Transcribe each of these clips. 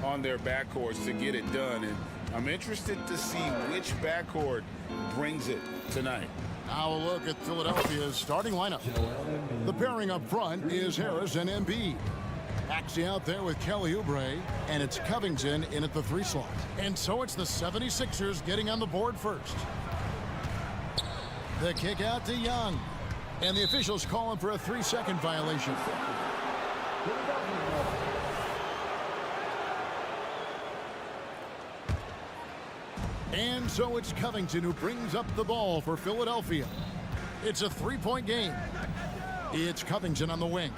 on their backcourts to get it done. And I'm interested to see which backcourt brings it tonight. Now a look at Philadelphia's starting lineup. The pairing up front is Harris and Embiid. Maxey out there with Kelly Oubre, and it's Covington in at the 3 slot. And so it's the 76ers getting on the board first. The kick out to Young. And the officials calling for a 3-second violation. And so it's Covington who brings up the ball for Philadelphia. It's a 3-point game. It's Covington on the wing.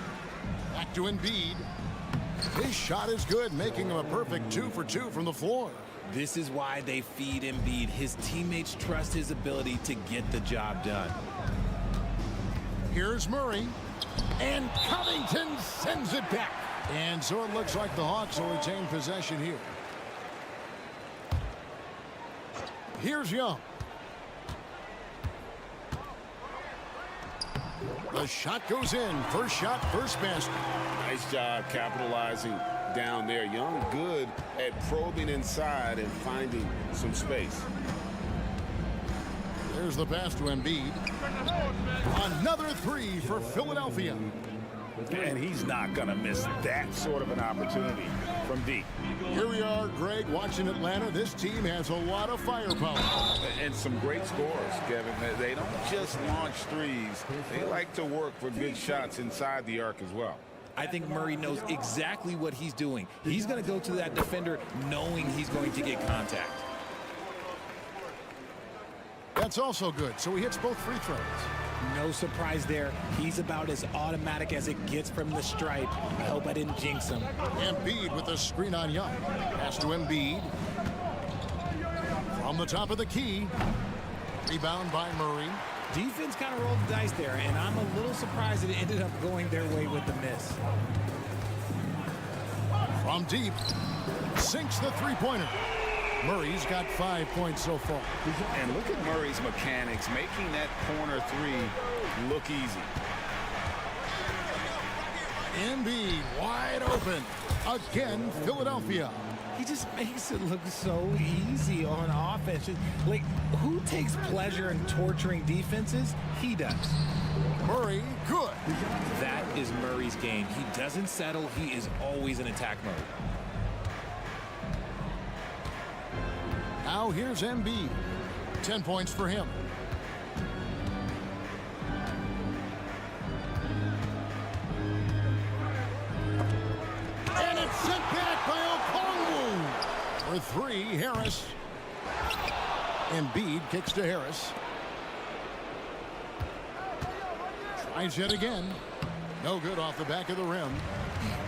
Back to Embiid. His shot is good, making him a perfect 2 for 2 from the floor. This is why they feed Embiid. His teammates trust his ability to get the job done. Here's Murray. And Covington sends it back. And so it looks like the Hawks will retain possession here. Here's Young. The shot goes in. First shot, first basket. Nice job capitalizing down there. Young good at probing inside and finding some space. There's the pass to Embiid. Another 3 for Philadelphia. And he's not going to miss that sort of an opportunity from deep. Here we are, Greg, watching Atlanta. This team has a lot of firepower. And some great scores, Kevin. They don't just launch threes. They like to work for good shots inside the arc as well. I think Murray knows exactly what he's doing. He's going to go to that defender knowing he's going to get contact. That's also good, so he hits both free throws. No surprise there. He's about as automatic as it gets from the stripe. I hope I didn't jinx him. Embiid with a screen on Young. Pass to Embiid. From the top of the key. Rebound by Murray. Defense kind of rolled the dice there, and I'm a little surprised that it ended up going their way with the miss. From deep. Sinks the three-pointer. Murray's got 5 points so far. And look at Murray's mechanics, making that corner 3 look easy. Embiid wide open. Again, Philadelphia. He just makes it look so easy on offense. Like, who takes pleasure in torturing defenses? He does. Murray, good. That is Murray's game. He doesn't settle. He is always in attack mode. Now here's Embiid. 10 points for him. And it's sent back by Okongwu. For 3, Harris. Embiid kicks to Harris. Tries yet again. No good off the back of the rim.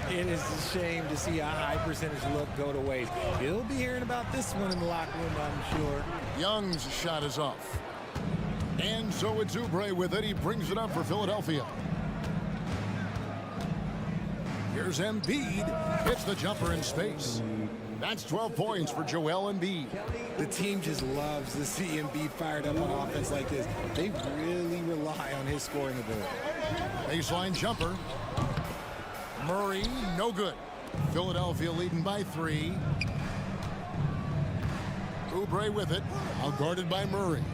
It is a shame to see a high percentage look go to waste. He'll be hearing about this one in the locker room, I'm sure. Young's shot is off. And so it's Oubre with it. He brings it up for Philadelphia. Here's Embiid. Hits the jumper in space. That's 12 points for Joel Embiid. The team just loves to see Embiid fired up on offense like this. They really rely on his scoring ability. Baseline jumper. Murray, no good. Philadelphia leading by 3. Oubre with it, outguarded by Murray.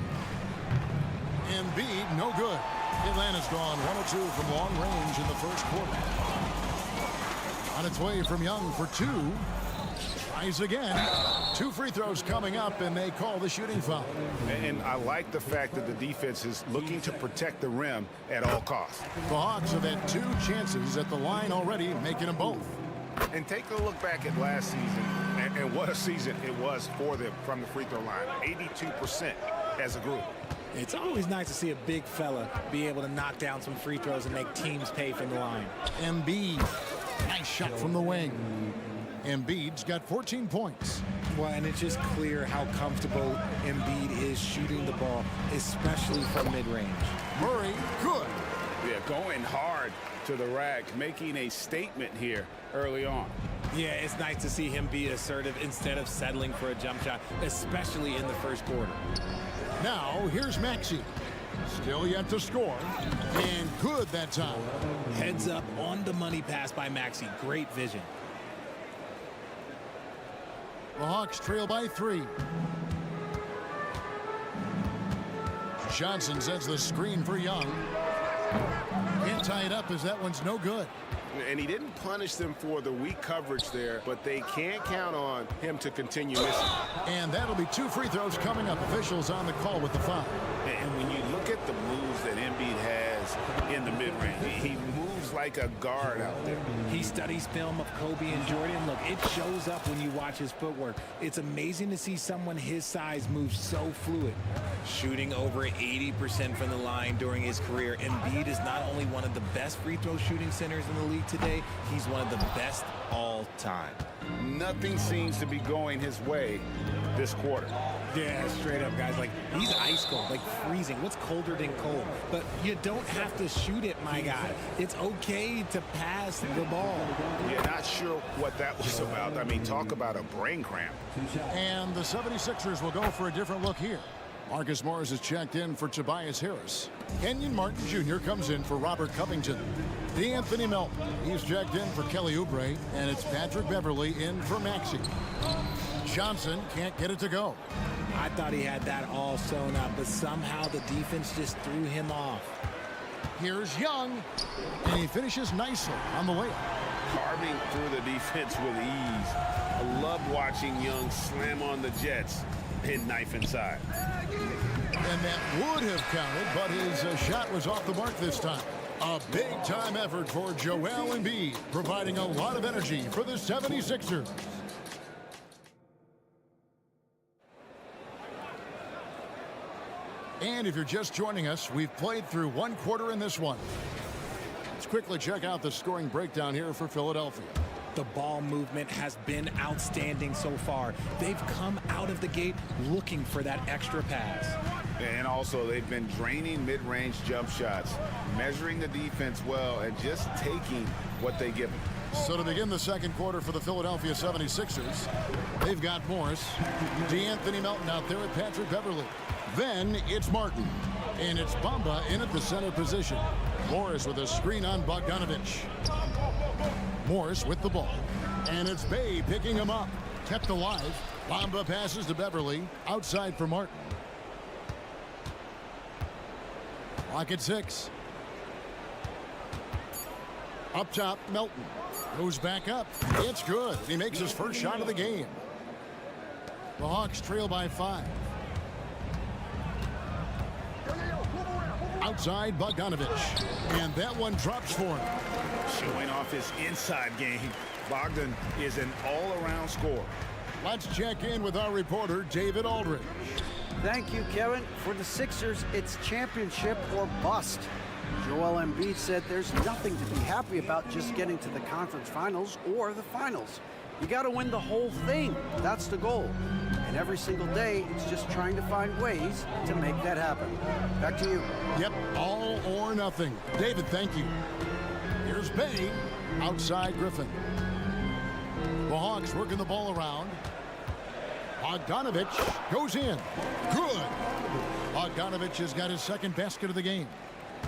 Embiid, no good. Atlanta's gone 1 of 2 from long range in the first quarter. On its way from Young for 2. Tries again. 2 free throws coming up, and they call the shooting foul. And I like the fact that the defense is looking to protect the rim at all costs. The Hawks have had 2 chances at the line already, making them both. And take a look back at last season, and what a season it was for them from the free throw line. 82% as a group. It's always nice to see a big fella be able to knock down some free throws and make teams pay from the line. Embiid, nice shot from the wing. Embiid's got 14 points. Well, and it's just clear how comfortable Embiid is shooting the ball, especially from mid-range. Murray, good. Yeah, going hard to the rack, making a statement here early on. Yeah, it's nice to see him be assertive instead of settling for a jump shot, especially in the first quarter. Now, here's Maxey. Still yet to score. And good that time. Heads up on the money pass by Maxey. Great vision. The Hawks trail by 3. Johnson sets the screen for Young. Can't tie it up as that one's no good. And he didn't punish them for the weak coverage there, but they can't count on him to continue missing. And that'll be 2 free throws coming up. Officials on the call with the foul. And when you look at the moves that Embiid has in the mid-range, he moves like a guard out there. He studies film of Kobe and Jordan. Look, it shows up when you watch his footwork. It's amazing to see someone his size move so fluid. Shooting over 80% from the line during his career, Embiid is not only one of the best free throw shooting centers in the league today, he's one of the best all time. Nothing seems to be going his way this quarter. Yeah, straight up, guys. Like, he's ice cold, like freezing. What's colder than cold? But you don't have to shoot it, my guy. It's okay to pass the ball. Yeah, not sure what that was about. I mean, talk about a brain cramp. And the 76ers will go for a different look here. Marcus Morris is checked in for Tobias Harris. Kenyon Martin Jr. comes in for Robert Covington. D'Anthony Melton, he's checked in for Kelly Oubre, and it's Patrick Beverly in for Maxey. Johnson can't get it to go. I thought he had that all sewn up, but somehow the defense just threw him off. Here's Young, and he finishes nicely on the layup. Carving through the defense with ease. I love watching Young slam on the Jets and knife inside. And that would have counted, but his shot was off the mark this time. A big-time effort for Joel Embiid, providing a lot of energy for the 76ers. And if you're just joining us, we've played through 1 quarter in this one. Let's quickly check out the scoring breakdown here for Philadelphia. The ball movement has been outstanding so far. They've come out of the gate looking for that extra pass. And also, they've been draining mid-range jump shots, measuring the defense well, and just taking what they give them. So to begin the second quarter for the Philadelphia 76ers, they've got Morris, D'Anthony Melton out there at Patrick Beverly. Then it's Martin, and it's Bamba in at the center position. Morris with a screen on Bogdanovich. Morris with the ball, and it's Bay picking him up. Kept alive. Bamba passes to Beverly, outside for Martin. Clock at 6. Up top, Melton. Goes back up. It's good. He makes his first shot of the game. The Hawks trail by 5. Outside, Bogdanovich. And that one drops for him. Showing off his inside game, Bogdan is an all-around scorer. Let's check in with our reporter, David Aldridge. Thank you, Kevin. For the Sixers, it's championship or bust. Joel Embiid said there's nothing to be happy about just getting to the conference finals or the finals. You got to win the whole thing. That's the goal. And every single day, it's just trying to find ways to make that happen. Back to you. Yep, all or nothing. David, thank you. Here's Bay, outside Griffin. The Hawks working the ball around. Bogdanovich goes in. Good. Bogdanovich has got his second basket of the game.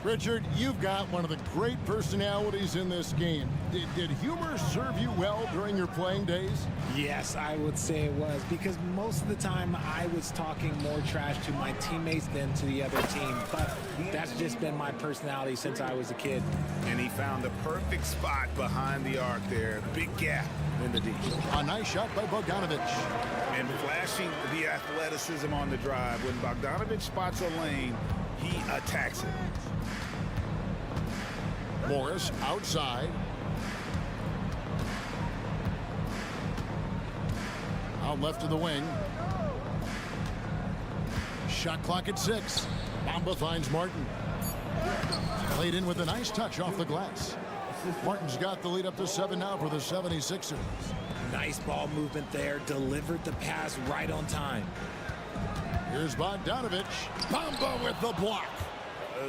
Richard, you've got one of the great personalities in this game. Did humor serve you well during your playing days? Yes, I would say it was, because most of the time I was talking more trash to my teammates than to the other team. But that's just been my personality since I was a kid. And he found the perfect spot behind the arc there. Big gap in the D. A nice shot by Bogdanovich. And flashing the athleticism on the drive. When Bogdanovich spots a lane, he attacks it. Morris outside. Out left to the wing. Shot clock at 6. Bamba finds Martin. Played in with a nice touch off the glass. Martin's got the lead up to 7 now for the 76ers. Nice ball movement there. Delivered the pass right on time. Here's Bogdanovich. Bamba with the block.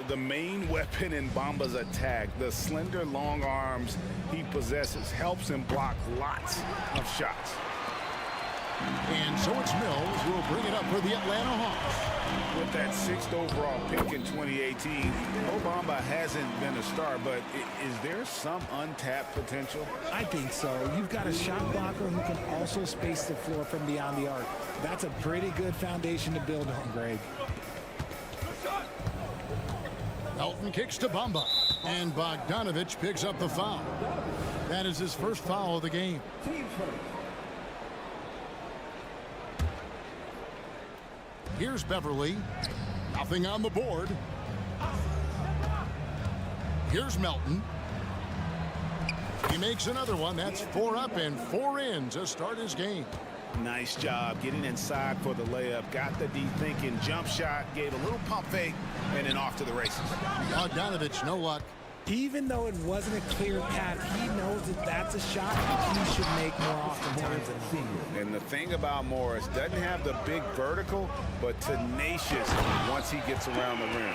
The main weapon in Bamba's attack, the slender, long arms he possesses, helps him block lots of shots. And so it's Mills who will bring it up for the Atlanta Hawks. With that 6th overall pick in 2018, Bamba hasn't been a star, but is there some untapped potential? I think so. You've got a shot blocker who can also space the floor from beyond the arc. That's a pretty good foundation to build on, Greg. Elton kicks to Bamba, and Bogdanovich picks up the foul. That is his first foul of the game. Here's Beverly. Nothing on the board. Here's Melton. He makes another one. That's 4 up and 4 in to start his game. Nice job getting inside for the layup. Got the deep thinking jump shot, gave a little pump fake, and then off to the races. Bogdanovich, no luck. Even though it wasn't a clear path, he knows that that's a shot he should make more oftentimes than not. And the thing about Morris, doesn't have the big vertical, but tenacious once he gets around the rim.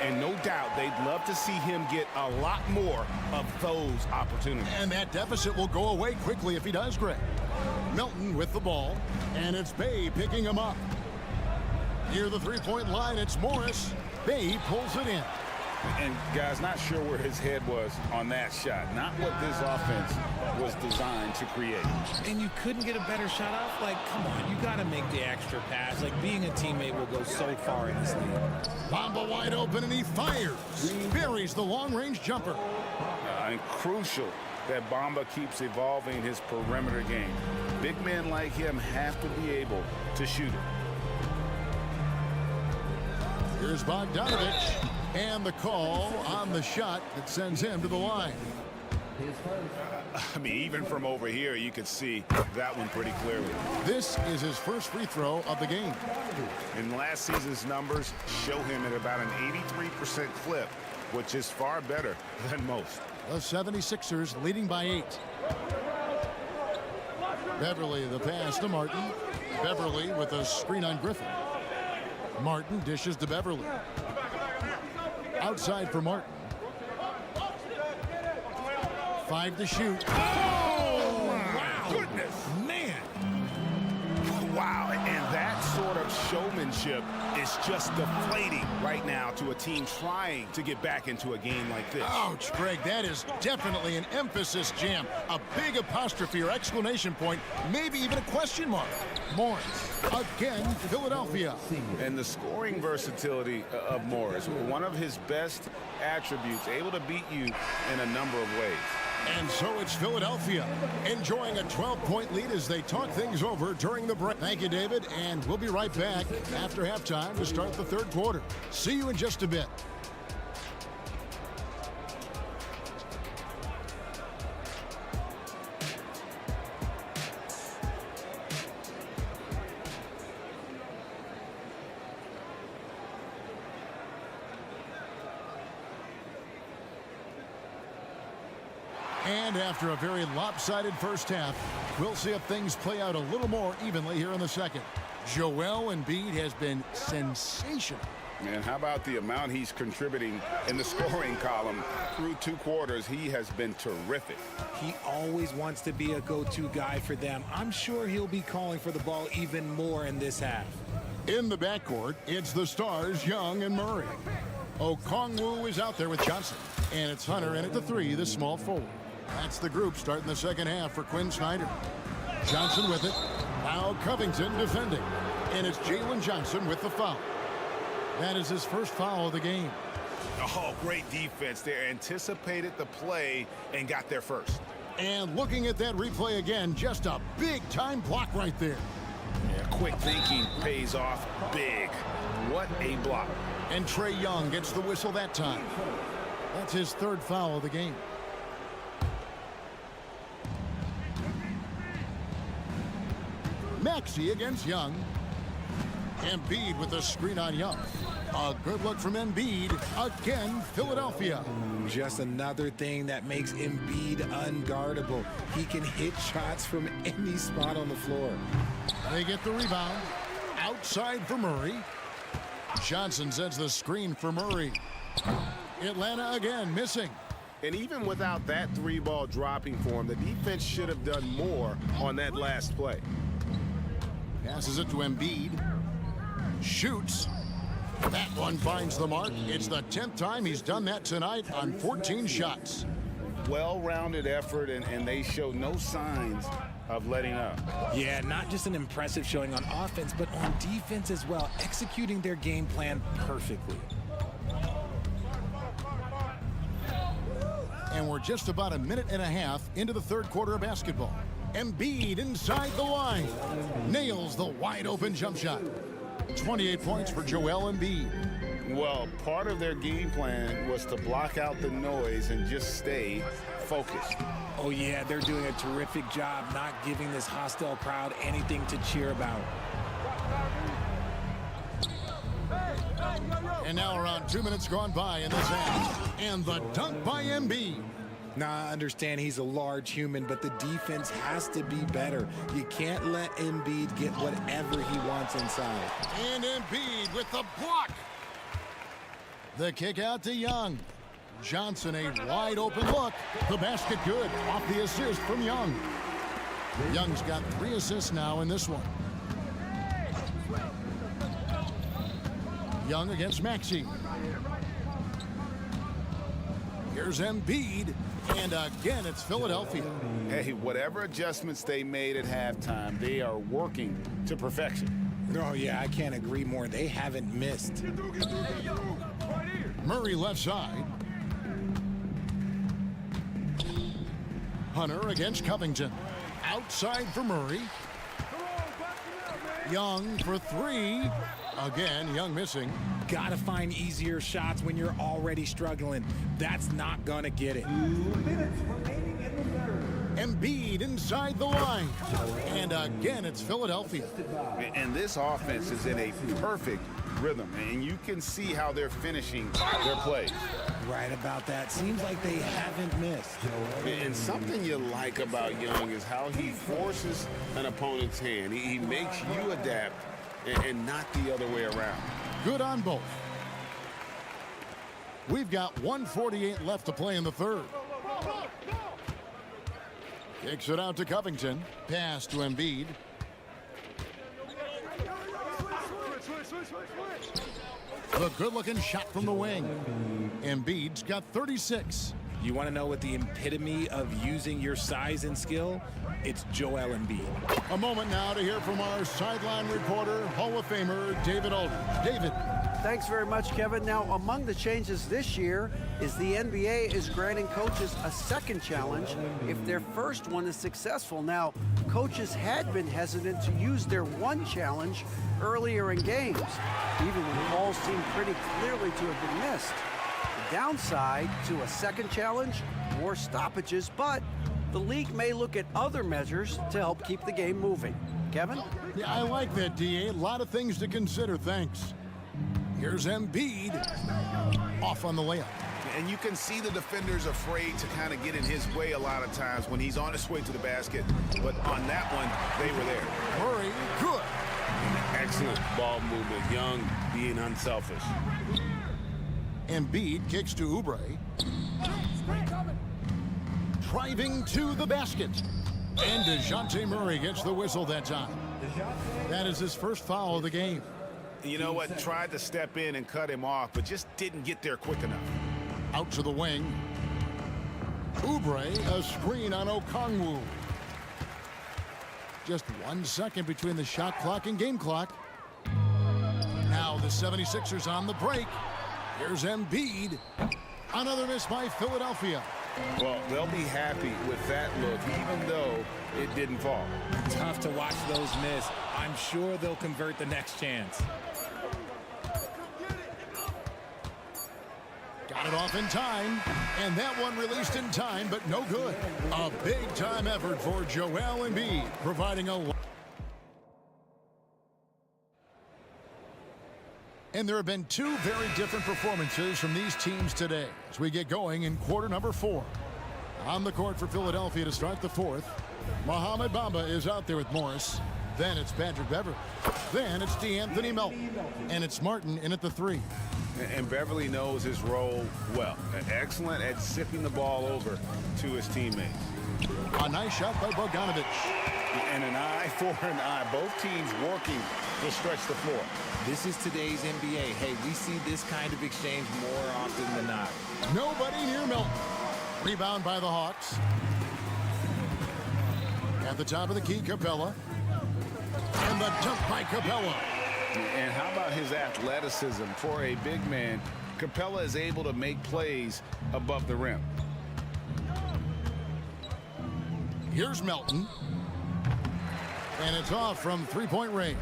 And no doubt they'd love to see him get a lot more of those opportunities. And that deficit will go away quickly if he does, Greg. Melton with the ball, and it's Bay picking him up. Near the three-point line, it's Morris. Bay pulls it in. And guys, not sure where his head was on that shot. Not what this offense was designed to create. And you couldn't get a better shot off? Like, come on, you got to make the extra pass. Like, being a teammate will go so far in this league. Bamba wide open, and he fires. Buries the long-range jumper. And crucial that Bamba keeps evolving his perimeter game. Big men like him have to be able to shoot it. Here's Bogdanovich, and the call on the shot that sends him to the line. I mean, even from over here, you could see that one pretty clearly. This is his first free throw of the game. In last season's numbers, show him at about an 83% clip, which is far better than most. The 76ers leading by 8. Beverly the pass to Martin. Beverly with a screen on Griffin. Martin dishes to Beverly. Outside for Martin. 5 to shoot. Oh, my goodness. Man. Wow, and that sort of showmanship is just deflating right now to a team trying to get back into a game like this. Ouch, Greg, that is definitely an emphasis jam. A big apostrophe or exclamation point, maybe even a question mark. Morris, again, Philadelphia. And the scoring versatility of Morris, one of his best attributes, able to beat you in a number of ways. And so it's Philadelphia enjoying a 12-point lead as they talk things over during the break. Thank you, David, and we'll be right back after halftime to start the third quarter. See you in just a bit. And after a very lopsided first half, we'll see if things play out a little more evenly here in the second. Joel Embiid has been sensational. And how about the amount he's contributing in the scoring column through 2 quarters? He has been terrific. He always wants to be a go-to guy for them. I'm sure he'll be calling for the ball even more in this half. In the backcourt, it's the stars, Young and Murray. Okongwu is out there with Johnson. And it's Hunter in at the 3, the small forward. That's the group starting the second half for Quinn Snyder. Johnson with it. Now Covington defending. And it's Jalen Johnson with the foul. That is his first foul of the game. Oh, great defense there. Anticipated the play and got there first. And looking at that replay again, just a big-time block right there. Yeah, quick thinking pays off big. What a block. And Trae Young gets the whistle that time. That's his third foul of the game. Maxey against Young. Embiid with a screen on Young. A good look from Embiid. Again, Philadelphia. Just another thing that makes Embiid unguardable. He can hit shots from any spot on the floor. They get the rebound. Outside for Murray. Johnson sends the screen for Murray. Atlanta again missing. And even without that 3-ball dropping for him, the defense should have done more on that last play. Passes it to Embiid. Shoots. That one finds the mark. It's the 10th time he's done that tonight on 14 shots. Well-rounded effort, and they show no signs of letting up. Yeah, not just an impressive showing on offense, but on defense as well, executing their game plan perfectly. And we're just about a minute and a half into the third quarter of basketball. Embiid inside the line. Nails the wide-open jump shot. 28 points for Joel Embiid. Well, part of their game plan was to block out the noise and just stay focused. Oh, yeah, they're doing a terrific job not giving this hostile crowd anything to cheer about. And now around 2 minutes gone by in this half. And the dunk by Embiid. Now, I understand he's a large human, but the defense has to be better. You can't let Embiid get whatever he wants inside. And Embiid with the block. The kick out to Young. Johnson, a wide open look. The basket good. Off the assist from Young. Young's got 3 assists now in this one. Young against Maxey. Here's Embiid. And again, it's Philadelphia. Hey, whatever adjustments they made at halftime, they are working to perfection. Oh, yeah, I can't agree more. They haven't missed. Murray left side. Hunter against Covington. Outside for Murray. Young for 3. Again, Young missing. Gotta find easier shots when you're already struggling. That's not gonna get it. 2 minutes remaining in the third. Embiid inside the line. And again, it's Philadelphia. And this offense is in a perfect rhythm, and you can see how they're finishing their plays. Right about that. Seems like they haven't missed. And something you like about Young is how he forces an opponent's hand. He makes you adapt and not the other way around. Good on both. We've got 1:48 left to play in the third. Kicks it out to Covington. Pass to Embiid. The good-looking shot from the wing. Embiid's got 36. You want to know what the epitome of using your size and skill? It's Joel Embiid. A moment now to hear from our sideline reporter, Hall of Famer David Aldridge. David. Thanks very much, Kevin. Now, among the changes this year is the NBA is granting coaches a second challenge if their first one is successful. Now, coaches had been hesitant to use their one challenge earlier in games, even when calls seemed pretty clearly to have been missed. The downside to a second challenge, more stoppages, but the league may look at other measures to help keep the game moving. Kevin? Yeah, I like that, DA. A lot of things to consider. Thanks. Here's Embiid. Off on the layup. And you can see the defenders afraid to kind of get in his way a lot of times when he's on his way to the basket. But on that one, they were there. Murray, good. Excellent ball movement. Young being unselfish. Embiid kicks to Oubre. Driving to the basket. And DeJounte Murray gets the whistle that time. That is his first foul of the game. You know what? Tried to step in and cut him off, but just didn't get there quick enough. Out to the wing. Oubre, a screen on Okongwu. Just 1 second between the shot clock and game clock. Now the 76ers on the break. Here's Embiid. Another miss by Philadelphia. Well, they'll be happy with that look, even though it didn't fall. Tough to watch those miss. I'm sure they'll convert the next chance. Got it off in time, and that one released in time, but no good. A big-time effort for Joel Embiid, providing a... And there have been 2 very different performances from these teams today as we get going in quarter number 4. On the court for Philadelphia to start the fourth, Mohamed Bamba is out there with Morris. Then it's Patrick Beverly. Then it's DeAnthony Melton. And it's Martin in at the 3. And Beverly knows his role well. Excellent at zipping the ball over to his teammates. A nice shot by Bogdanovich. And an eye for an eye. Both teams working to stretch the floor. This is today's NBA. Hey, we see this kind of exchange more often than not. Nobody near Milton. Rebound by the Hawks. At the top of the key, Capella. And the dunk by Capella. And how about his athleticism? For a big man, Capella is able to make plays above the rim. Here's Melton. And it's off from three-point range.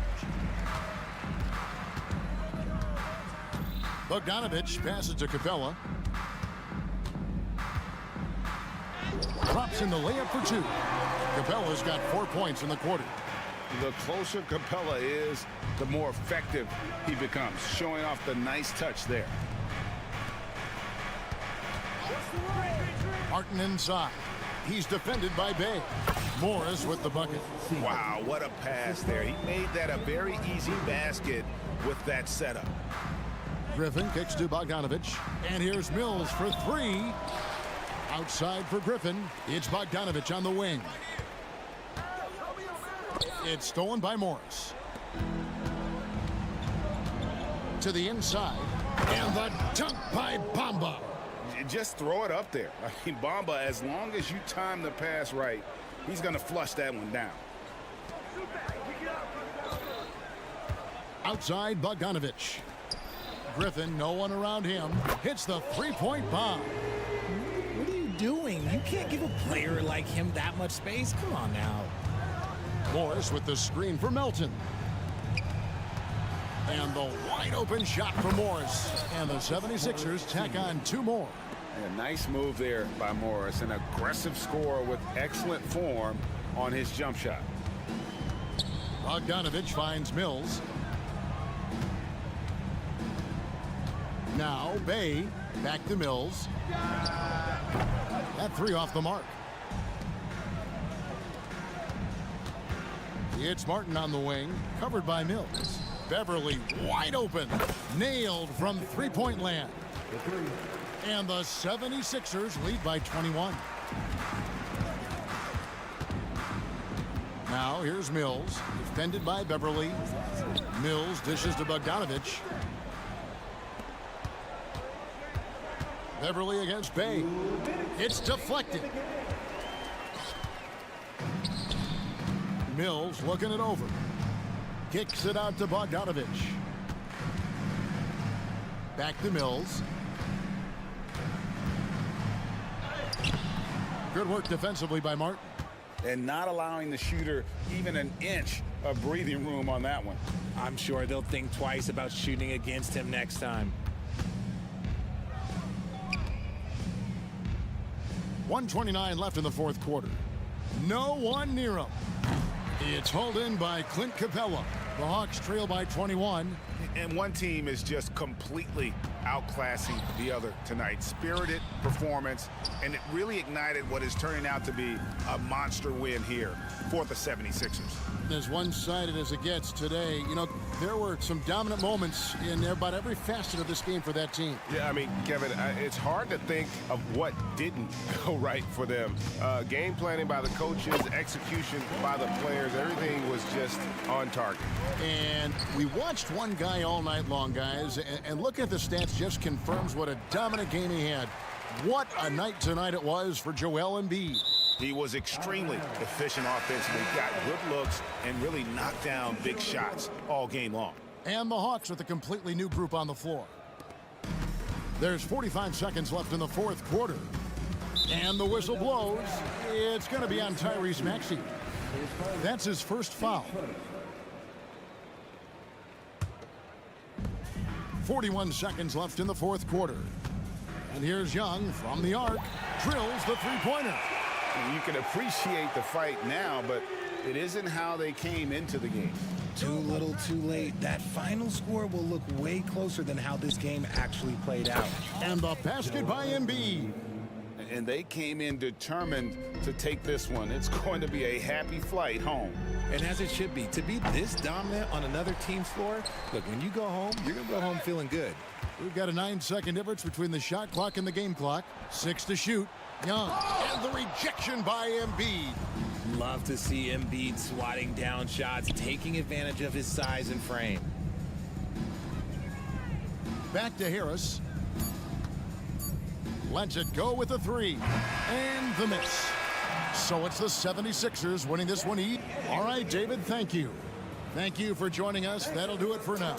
Bogdanovich passes to Capella. Drops in the layup for two. Capella's got 4 points in the quarter. The closer Capella is, the more effective he becomes, showing off the nice touch there. Martin inside. He's defended by Bay. Morris with the bucket. Wow, what a pass there. He made that a very easy basket with that setup. Griffin kicks to Bogdanovich. And here's Mills for three. Outside for Griffin. It's Bogdanovich on the wing. It's stolen by Morris. To the inside. And the dunk by Bamba. Just throw it up there. I mean, Bamba, as long as you time the pass right, he's going to flush that one down. Outside Bogdanovich. Griffin, no one around him. Hits the three-point bomb. What are you doing? You can't give a player like him that much space. Come on now. Morris with the screen for Melton. And the wide open shot for Morris. And the 76ers tack on two more. And a nice move there by Morris. An aggressive scorer with excellent form on his jump shot. Bogdanovich finds Mills. Now Bay back to Mills. That three off the mark. It's Martin on the wing, covered by Mills. Beverly wide open, nailed from three-point land. And the 76ers lead by 21. Now here's Mills, defended by Beverly. Mills dishes to Bogdanovich. Beverly against Bay. It's deflected. Mills looking it over. Kicks it out to Bogdanovich. Back to Mills. Good work defensively by Martin. And not allowing the shooter even an inch of breathing room on that one. I'm sure they'll think twice about shooting against him next time. 1:29 left in the fourth quarter. No one near him. It's hauled in by Clint Capella. The Hawks trail by 21. And one team is just completely outclassing the other tonight. Spirited performance, and it really ignited what is turning out to be a monster win here for the 76ers. As one-sided as it gets today, you know, there were some dominant moments in about every facet of this game for that team. Yeah, I mean, Kevin, it's hard to think of what didn't go right for them. Game planning by the coaches, execution by the players, everything was just on target. And we watched one guy all night long, guys, and looking at the stats just confirms what a dominant game he had. What a night tonight it was for Joel Embiid. He was extremely efficient offensively, got good looks, and really knocked down big shots all game long. And the Hawks with a completely new group on the floor. There's 45 seconds left in the fourth quarter. And the whistle blows. It's going to be on Tyrese Maxey. That's his first foul. 41 seconds left in the fourth quarter. And here's Young from the arc. Drills the three-pointer. You can appreciate the fight now, but it isn't how they came into the game. Too little, too late. That final score will look way closer than how this game actually played out. And the basket by Embiid. And they came in determined to take this one. It's going to be a happy flight home. And as it should be, to be this dominant on another team's floor, look, when you go home, you're going to go home feeling good. We've got a 9-second difference between the shot clock and the game clock. 6 to shoot. Young. And the rejection by Embiid. Love to see Embiid swatting down shots, taking advantage of his size and frame. Back to Harris. Lets it go with a three. And the miss. So it's the 76ers winning this one. All right, David, thank you. Thank you for joining us. That'll do it for now.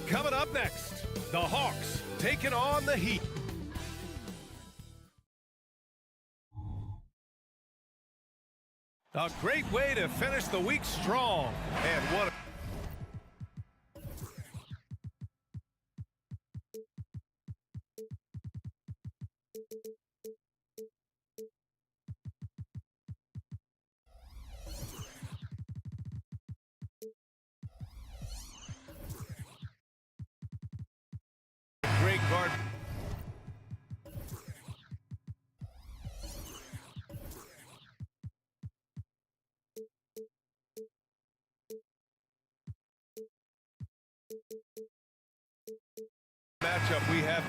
Coming up next, the Hawks taking on the Heat. A great way to finish the week strong. And what great guard. Matchup we have.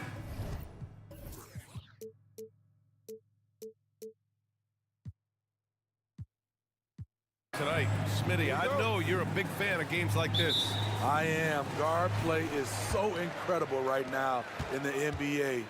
Tonight, Smitty, I know you're a big fan of games like this. I am. Guard play is so incredible right now in the NBA.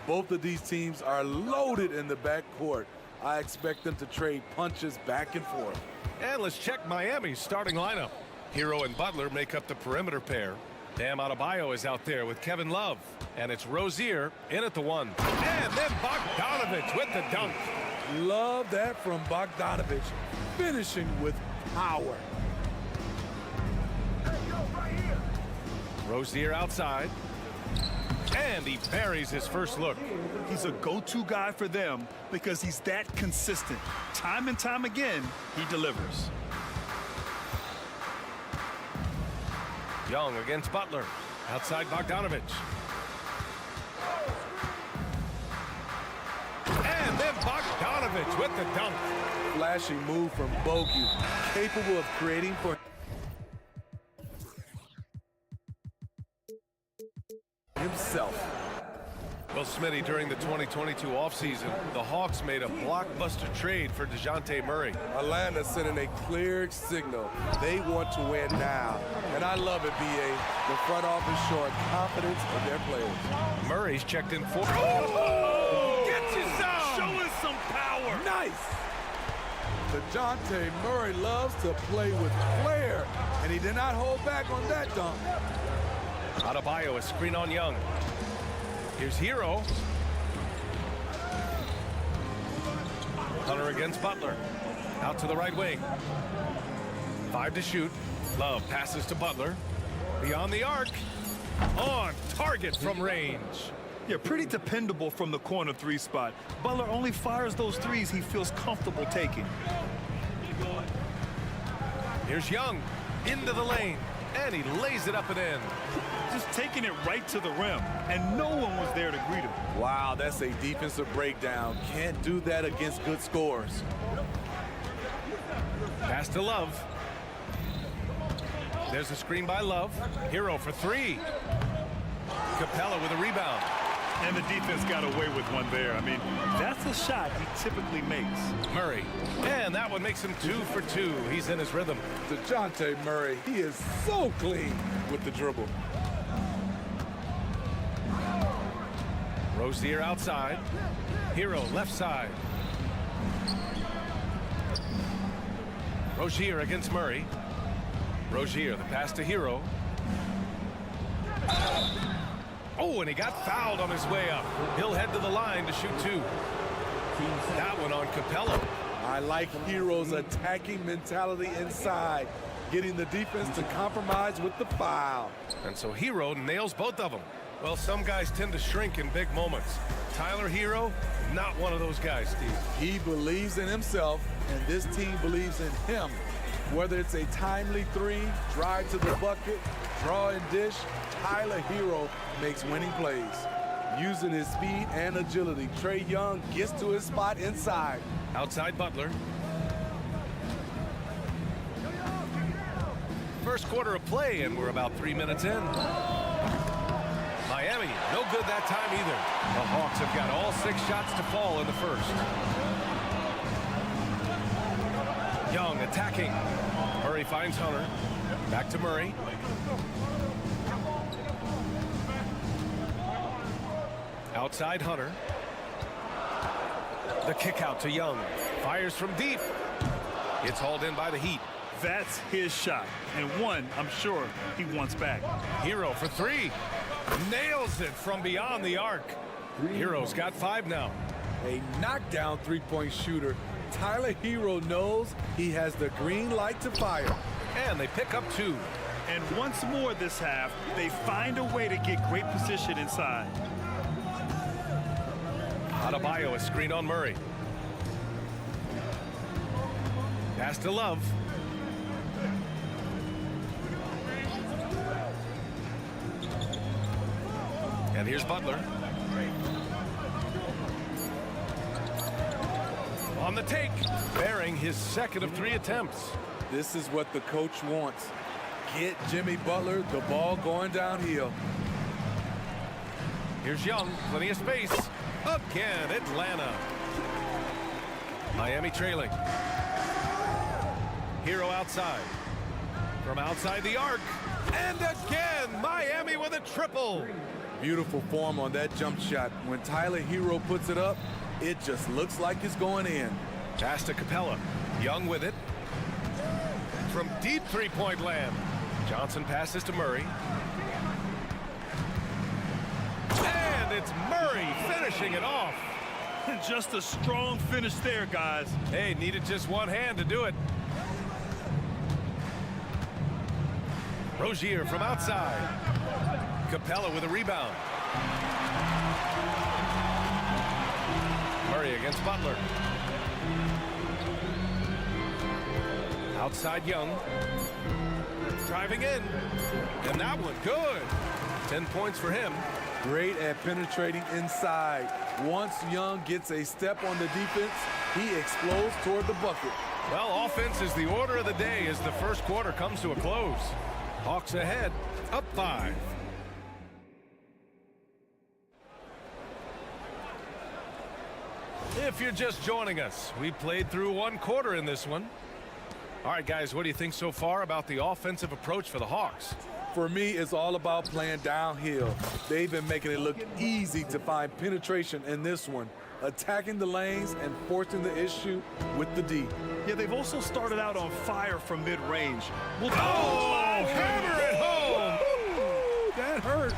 Both of these teams are loaded in the backcourt. I expect them to trade punches back and forth. And let's check Miami's starting lineup. Hero and Butler make up the perimeter pair. Bam Adebayo is out there with Kevin Love. And it's Rozier in at the 1. And then Bogdanovich with the dunk. Love that from Bogdanovich, finishing with power. Rozier outside. And he buries his first look. He's a go-to guy for them because he's that consistent. Time and time again, he delivers. Young against Butler. Outside Bogdanovich. And then Bogdanovich Bogdanovich with the dunk. Flashing move from Bogut, capable of creating for himself. Well, Smitty, during the 2022 offseason, the Hawks made a blockbuster trade for DeJounte Murray. Atlanta sending a clear signal. They want to win now. And I love it, B.A. The front office showing confidence in their players. Murray's checked in for... Oh! Gets you some! Showing some power. Nice! DeJounte Murray loves to play with flair, and he did not hold back on that dunk. Adebayo, a screen on Young. Here's Hero. Hunter against Butler. Out to the right wing. 5 to shoot. Love passes to Butler. Beyond the arc. On target from range. Yeah, pretty dependable from the corner 3 spot. Butler only fires those threes he feels comfortable taking. Here's Young. Into the lane. And he lays it up and in. Just taking it right to the rim, and no one was there to greet him. Wow, that's a defensive breakdown. Can't do that against good scores. Pass to Love. There's a screen by Love. Hero for 3. Capella with a rebound. And the defense got away with one there. I mean, that's a shot he typically makes. Murray. And that one makes him 2 for 2. He's in his rhythm. DeJounte Murray, he is so clean with the dribble. Rozier outside. Hero left side. Rozier against Murray. Rozier, the pass to Hero. Oh, and he got fouled on his way up. He'll head to the line to shoot 2. That one on Capella. I like Hero's attacking mentality inside, getting the defense to compromise with the foul. And so Hero nails both of them. Well, some guys tend to shrink in big moments. Tyler Hero, not one of those guys, Steve. He believes in himself, and this team believes in him. Whether it's a timely 3, drive to the bucket, draw and dish, Tyler Hero makes winning plays. Using his speed and agility, Trae Young gets to his spot inside. Outside Butler. First quarter of play, and we're about 3 minutes in. Miami, no good that time either. The Hawks have got all 6 shots to fall in the first. Young attacking. Murray finds Hunter. Back to Murray. Outside Hunter. The kick out to Young. Fires from deep. It's hauled in by the Heat. That's his shot, and one I'm sure he wants back. Hero for 3. Nails it from beyond the arc. Hero's got 5 now. A knockdown 3-point shooter. Tyler Hero knows he has the green light to fire. And they pick up 2. And once more this half, they find a way to get great position inside. Adebayo, a screen on Murray. Pass to Love. And here's Butler. On the take, bearing his second of 3 attempts. This is what the coach wants. Get Jimmy Butler the ball going downhill. Here's Young, plenty of space. Again, Atlanta. Miami trailing. Hero outside. From outside the arc. And again, Miami with a triple. Beautiful form on that jump shot. When Tyler Hero puts it up, it just looks like it's going in. Pass to Capella. Young with it. From deep 3-point land. Johnson passes to Murray. And it's Murray finishing it off. Just a strong finish there, guys. Hey, needed just one hand to do it. Rozier from outside. Capella with a rebound. Murray against Butler. Outside Young. Driving in. And that one good. 10 points for him. Great at penetrating inside. Once Young gets a step on the defense, he explodes toward the bucket. Well, offense is the order of the day as the first quarter comes to a close. Hawks ahead, up 5. If you're just joining us, we played through 1 quarter in this one. All right, guys, what do you think so far about the offensive approach for the Hawks? For me, it's all about playing downhill. They've been making it look easy to find penetration in this one, attacking the lanes and forcing the issue with the D. Yeah, they've also started out on fire from mid-range. Hammer it home! Ooh, that hurt.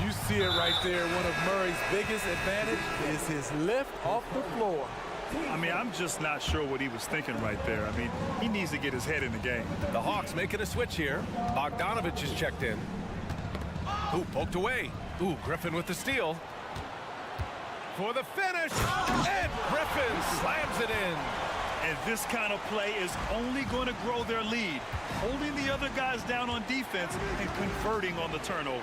You see it right there. One of Murray's biggest advantage is his lift off the floor. I mean, I'm just not sure what he was thinking right there. I mean, he needs to get his head in the game. The Hawks making a switch here. Bogdanovich is checked in. Ooh, poked away. Ooh, Griffin with the steal. For the finish, and Griffin slams it in. And this kind of play is only going to grow their lead, holding the other guys down on defense and converting on the turnover.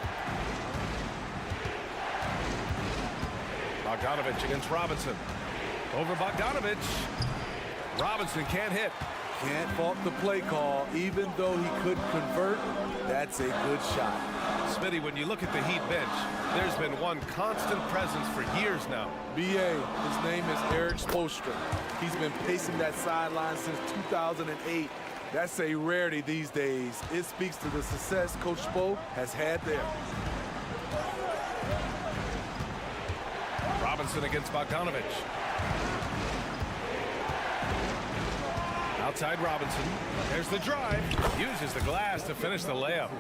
Bogdanovich against Robinson. Over Bogdanovich. Robinson can't hit. Can't fault the play call. Even though he couldn't convert, that's a good shot. Smitty, when you look at the Heat bench, there's been one constant presence for years now. BA, his name is Eric Spoelstra. He's been pacing that sideline since 2008. That's a rarity these days. It speaks to the success Coach Spo has had there. Robinson against Bogdanovich. Outside Robinson. There's the drive. Uses the glass to finish the layup.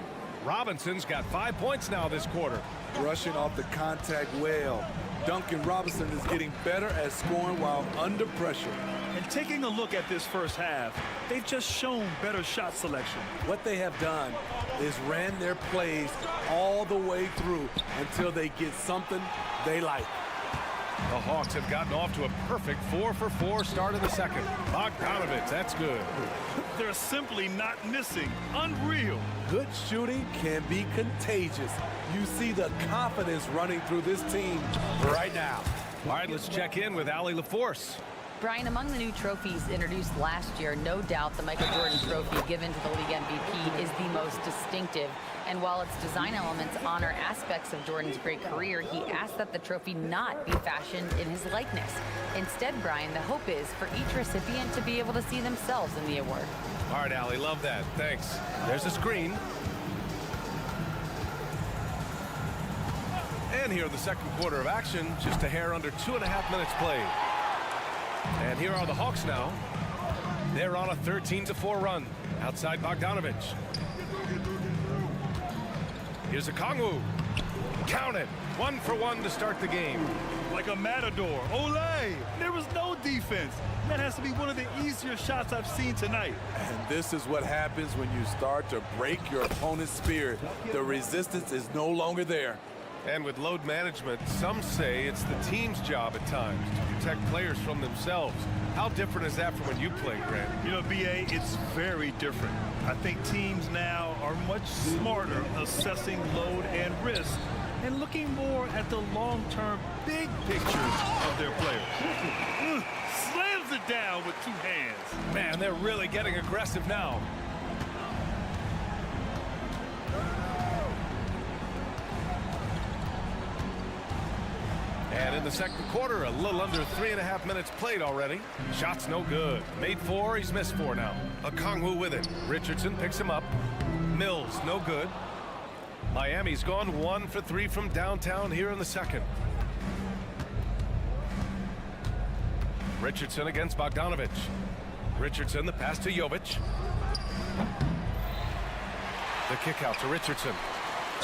Robinson's got 5 points now this quarter. Rushing off the contact well. Duncan Robinson is getting better at scoring while under pressure. And taking a look at this first half, they've just shown better shot selection. What they have done is ran their plays all the way through until they get something they like. The Hawks have gotten off to a perfect 4-for-4 start in the second. Bogdanovich, that's good. They're simply not missing. Unreal. Good shooting can be contagious. You see the confidence running through this team right now. All right, let's check in with Allie LaForce. Brian, among the new trophies introduced last year, no doubt the Michael Jordan Trophy given to the league MVP is the most distinctive. And while its design elements honor aspects of Jordan's great career, he asked that the trophy not be fashioned in his likeness. Instead, Brian, the hope is for each recipient to be able to see themselves in the award. All right, Allie, love that. Thanks. There's a screen. And here in the second quarter of action, just a hair under 2.5 minutes played. And here are the Hawks now. They're on a 13-4 run outside Bogdanovich. Here's a Kongwu. Count it. 1 for 1 to start the game. Like a matador. Olay! There was no defense. That has to be one of the easier shots I've seen tonight. And this is what happens when you start to break your opponent's spirit. The resistance is no longer there. And with load management, some say it's the team's job at times to protect players from themselves. How different is that from when you played, Grant? You know, BA, it's very different. I think teams now are much smarter assessing load and risk and looking more at the long-term big pictures of their players. Slams it down with 2 hands. Man, they're really getting aggressive now. And in the second quarter, a little under 3.5 minutes played already. Shot's no good. Made 4, he's missed 4 now. A Kongwu with it. Richardson picks him up. Mills, no good. Miami's gone 1 for 3 from downtown here in the second. Richardson against Bogdanovich. Richardson, the pass to Jovic. The kick out to Richardson.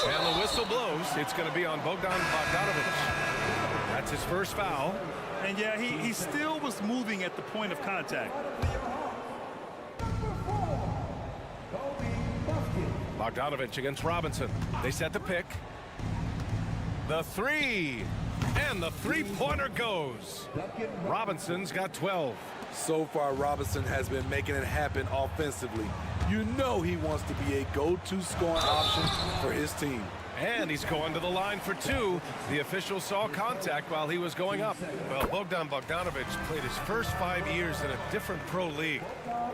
And the whistle blows. It's going to be on Bogdanovich. That's his first foul. And yeah, he still was moving at the point of contact. Bogdanovich against Robinson. They set the pick. The 3. And the 3-pointer goes. Robinson's got 12. So far, Robinson has been making it happen offensively. You know he wants to be a go-to scoring option for his team. And he's going to the line for two. The official saw contact while he was going up. Well, Bogdan Bogdanovic played his first 5 years in a different pro league.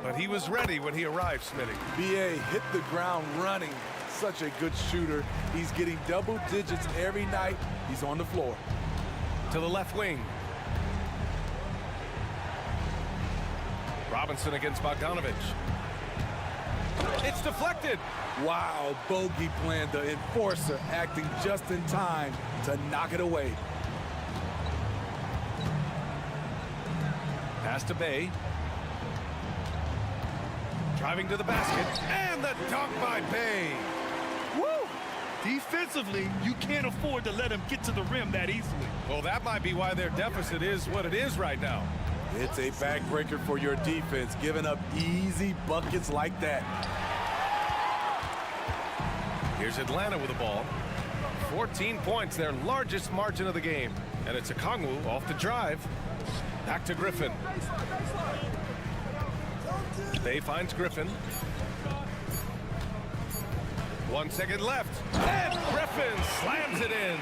But he was ready when he arrived, Smitty. BA hit the ground running. Such a good shooter. He's getting double digits every night. He's on the floor. To the left wing. Robinson against Bogdanovic. It's deflected. Wow, bogey plan, the enforcer acting just in time to knock it away. Pass to Bay. Driving to the basket. And the dunk by Bay. Woo! Defensively, you can't afford to let him get to the rim that easily. Well, that might be why their deficit is what it is right now. It's a backbreaker for your defense, giving up easy buckets like that. Here's Atlanta with the ball. 14 points, their largest margin of the game. And it's Okongwu off the drive. Back to Griffin. Bay finds Griffin. 1 second left. And Griffin slams it in.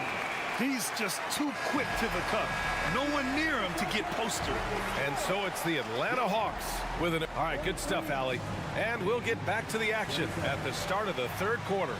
He's just too quick to the cup. No one near him to get postered. And so it's the Atlanta Hawks with an... All right, good stuff, Allie. And we'll get back to the action at the start of the third quarter.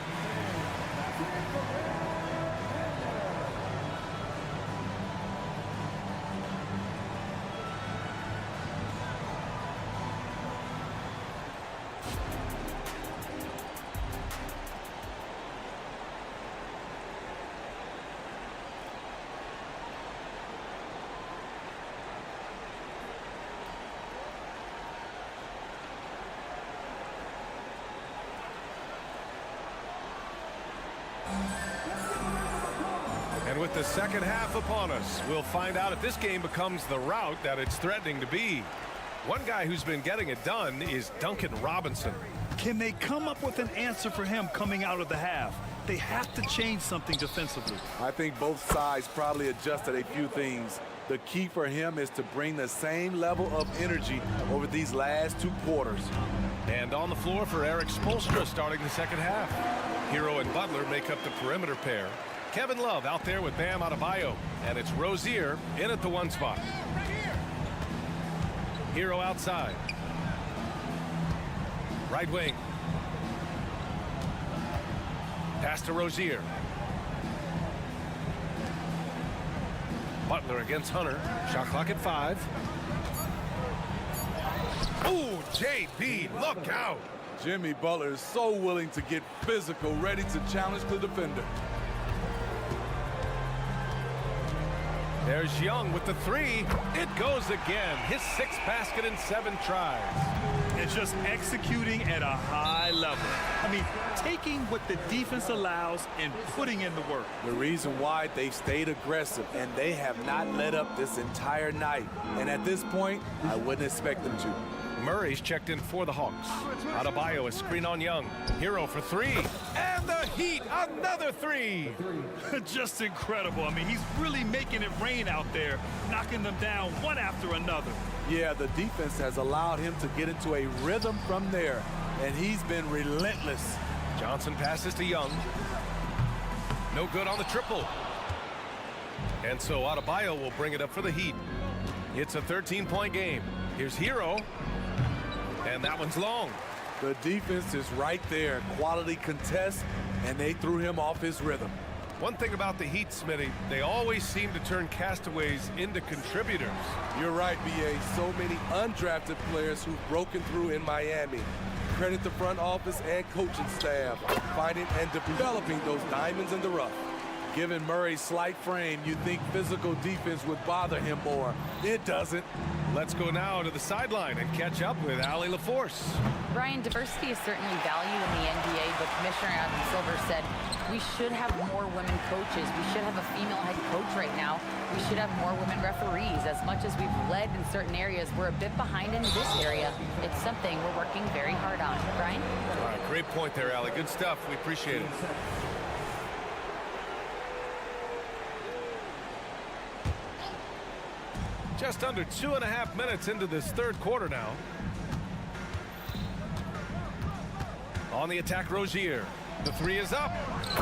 And with the second half upon us, we'll find out if this game becomes the rout that it's threatening to be. One guy who's been getting it done is Duncan Robinson. Can they come up with an answer for him coming out of the half? They have to change something defensively. I think both sides probably adjusted a few things. The key for him is to bring the same level of energy over these last 2 quarters. And on the floor for Eric Spoelstra starting the second half. Hero and Butler make up the perimeter pair. Kevin Love out there with Bam Adebayo. And it's Rozier in at the 1 spot. Hero outside. Right wing. Pass to Rozier. Butler against Hunter. Shot clock at 5. Oh, JB, look out. Jimmy Butler is so willing to get physical, ready to challenge the defender. There's Young with the 3. It goes again. His 6th basket in 7 tries. And just executing at a high level. I mean, taking what the defense allows and putting in the work. The reason why they stayed aggressive, and they have not let up this entire night. And at this point, I wouldn't expect them to. Murray's checked in for the Hawks. Adebayo, a screen on Young. Hero for 3. And the Heat, another 3. Just incredible. I mean, he's really making it rain out there, knocking them down one after another. Yeah, the defense has allowed him to get into a rhythm from there, and he's been relentless. Johnson passes to Young. No good on the triple. And so Adebayo will bring it up for the Heat. It's a 13-point game. Here's Hero. And that one's long. The defense is right there. Quality contest, and they threw him off his rhythm. One thing about the Heat, Smitty, they always seem to turn castaways into contributors. You're right, BA. So many undrafted players who've broken through in Miami. Credit the front office and coaching staff finding and developing those diamonds in the rough. Given Murray's slight frame, you'd think physical defense would bother him more. It doesn't. Let's go now to the sideline and catch up with Allie LaForce. Brian, diversity is certainly valued in the NBA, but Commissioner Adam Silver said we should have more women coaches. We should have a female head coach right now. We should have more women referees. As much as we've led in certain areas, we're a bit behind in this area. It's something we're working very hard on. Brian? All right, great point there, Allie. Good stuff. We appreciate it. Just under 2.5 minutes into this third quarter now. On the attack, Rozier. The three is up.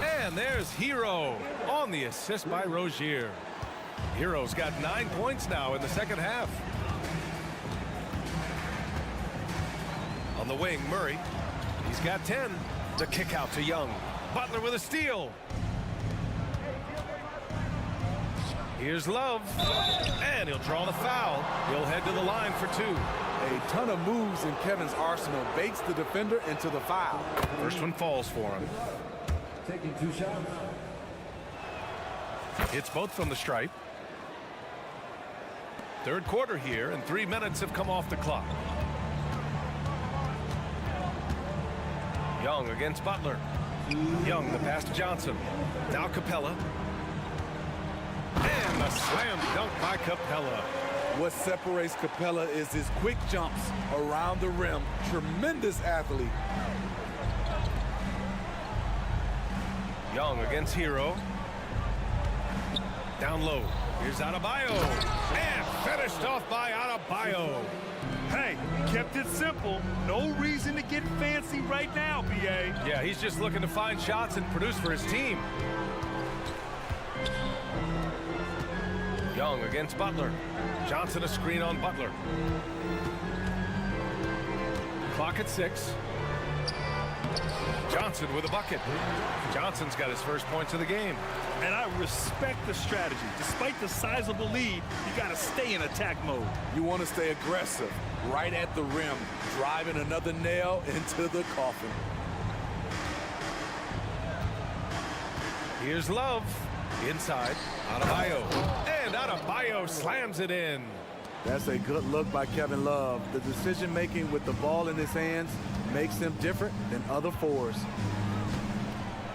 And there's Hero on the assist by Rozier. Hero's got 9 points now in the second half. On the wing, Murray. He's got 10. The kick out to Young. Butler with a steal. Here's Love. And he'll draw the foul. He'll head to the line for 2. A ton of moves in Kevin's arsenal baits the defender into the foul. First one falls for him. Taking 2 shots. Hits both from the stripe. Third quarter here, and 3 minutes have come off the clock. Young against Butler. Young, the pass to Johnson. Now Capella. And a slam dunk by Capella. What separates Capella is his quick jumps around the rim. Tremendous athlete. Young against Hero. Down low. Here's Adebayo. And finished off by Adebayo. Hey, kept it simple. No reason to get fancy right now, BA. Yeah, he's just looking to find shots and produce for his team. Young against Butler. Johnson a screen on Butler. Clock at 6. Johnson with a bucket. Johnson's got his first points of the game. And I respect the strategy. Despite the sizable lead, you got to stay in attack mode. You want to stay aggressive, right at the rim, driving another nail into the coffin. Here's Love. Inside. Adebayo. And Adebayo slams it in. That's a good look by Kevin Love. The decision-making with the ball in his hands makes him different than other fours.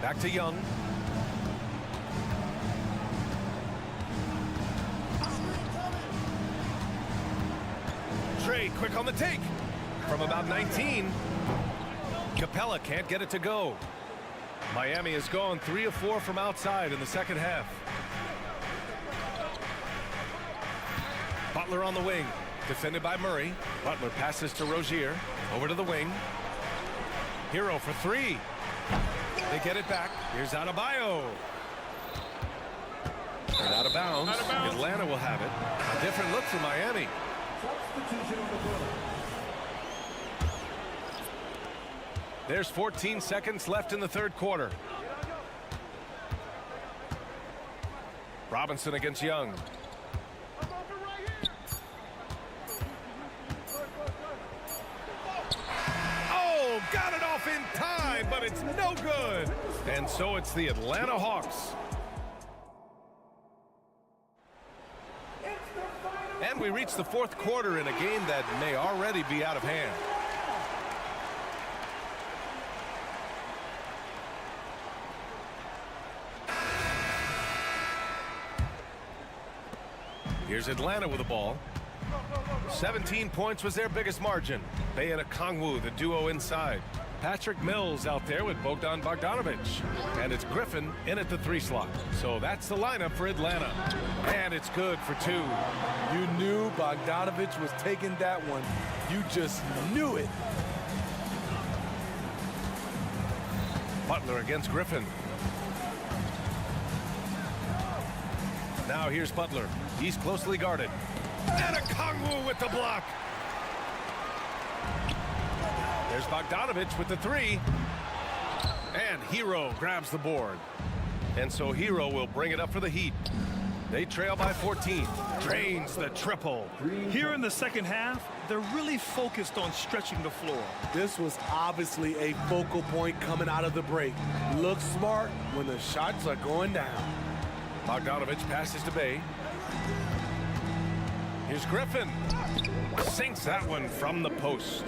Back to Young. Trey quick on the take. From about 19. Capella can't get it to go. Miami has gone 3 of 4 from outside in the second half. Butler on the wing. Defended by Murray. Butler passes to Rozier. Over to the wing. Hero for 3. They get it back. Here's Adebayo. And out of bounds. Atlanta will have it. A different look for Miami. Substitution on the board. There's 14 seconds left in the third quarter. Robinson against Young. Oh, got it off in time, but it's no good. And so it's the Atlanta Hawks. And we reach the fourth quarter in a game that may already be out of hand. Here's Atlanta with the ball. 17 points was their biggest margin. Bey and Okongwu, the duo inside. Patrick Mills out there with Bogdan Bogdanovic. And it's Griffin in at the 3 slot. So that's the lineup for Atlanta. And it's good for 2. You knew Bogdanovic was taking that one. You just knew it. Butler against Griffin. Now here's Butler. He's closely guarded. And Okongwu with the block. There's Bogdanovic with the 3. And Hero grabs the board. And so Hero will bring it up for the Heat. They trail by 14. Drains the triple. Here in the second half, they're really focused on stretching the floor. This was obviously a focal point coming out of the break. Look smart when the shots are going down. Bogdanovic passes to Bey. Here's Griffin. Sinks that one from the post.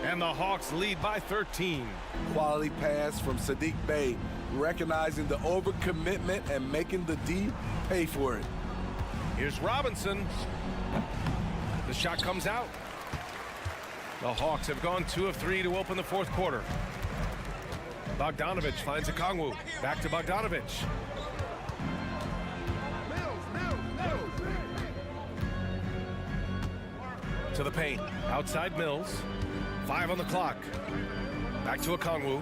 And the Hawks lead by 13. Quality pass from Sadiq Bey, recognizing the overcommitment and making the D pay for it. Here's Robinson. The shot comes out. The Hawks have gone 2 of 3 to open the fourth quarter. Bogdanovic finds Okongwu. Back to Bogdanovic. To the paint. Outside Mills. 5 on the clock. Back to Okongwu.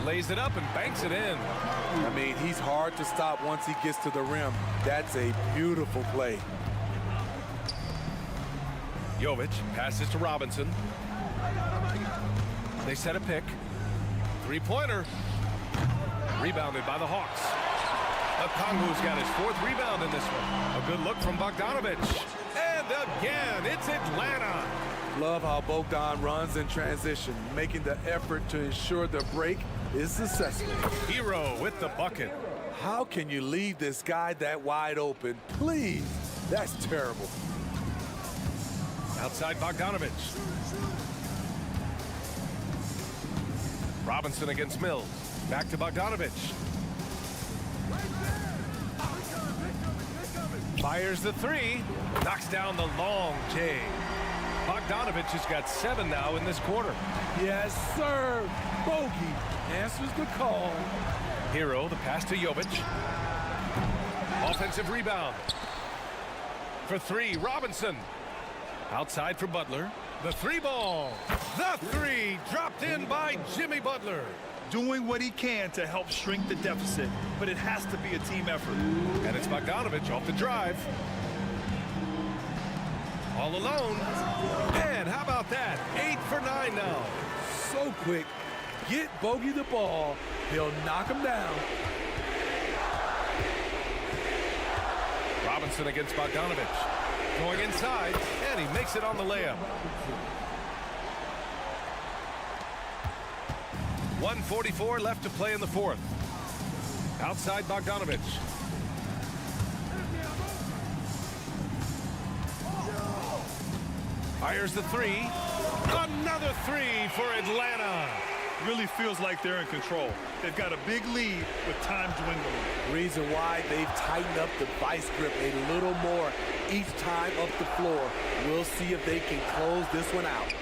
Lays it up and banks it in. I mean, he's hard to stop once he gets to the rim. That's a beautiful play. Jovic passes to Robinson. They set a pick. Three-pointer. Rebounded by the Hawks. Okongwu's got his 4th rebound in this one. A good look from Bogdanovic. And again, it's Atlanta. Love how Bogdan runs in transition, making the effort to ensure the break is successful. Hero with the bucket. How can you leave this guy that wide open? Please, that's terrible. Outside Bogdanovic. Robinson against Mills. Back to Bogdanovic. Fires the 3. Knocks down the long J. Bogdanovic has got 7 now in this quarter. Yes, sir. Bogey answers the call. Hero, the pass to Jovic. Offensive rebound. For 3, Robinson. Outside for Butler. The 3 ball. The 3 dropped in by Jimmy Butler. Doing what he can to help shrink the deficit, but it has to be a team effort. And it's Bogdanovic off the drive. All alone. And how about that? 8 for 9 now. So quick. Get Bogey the ball. He'll knock him down. Robinson against Bogdanovic. Going inside, and he makes it on the layup. 1:44 left to play in the 4th. Outside Bogdanovic. Fires the 3. Another 3 for Atlanta. Really feels like they're in control. They've got a big lead with time dwindling. Reason why they've tightened up the vice grip a little more each time up the floor. We'll see if they can close this one out.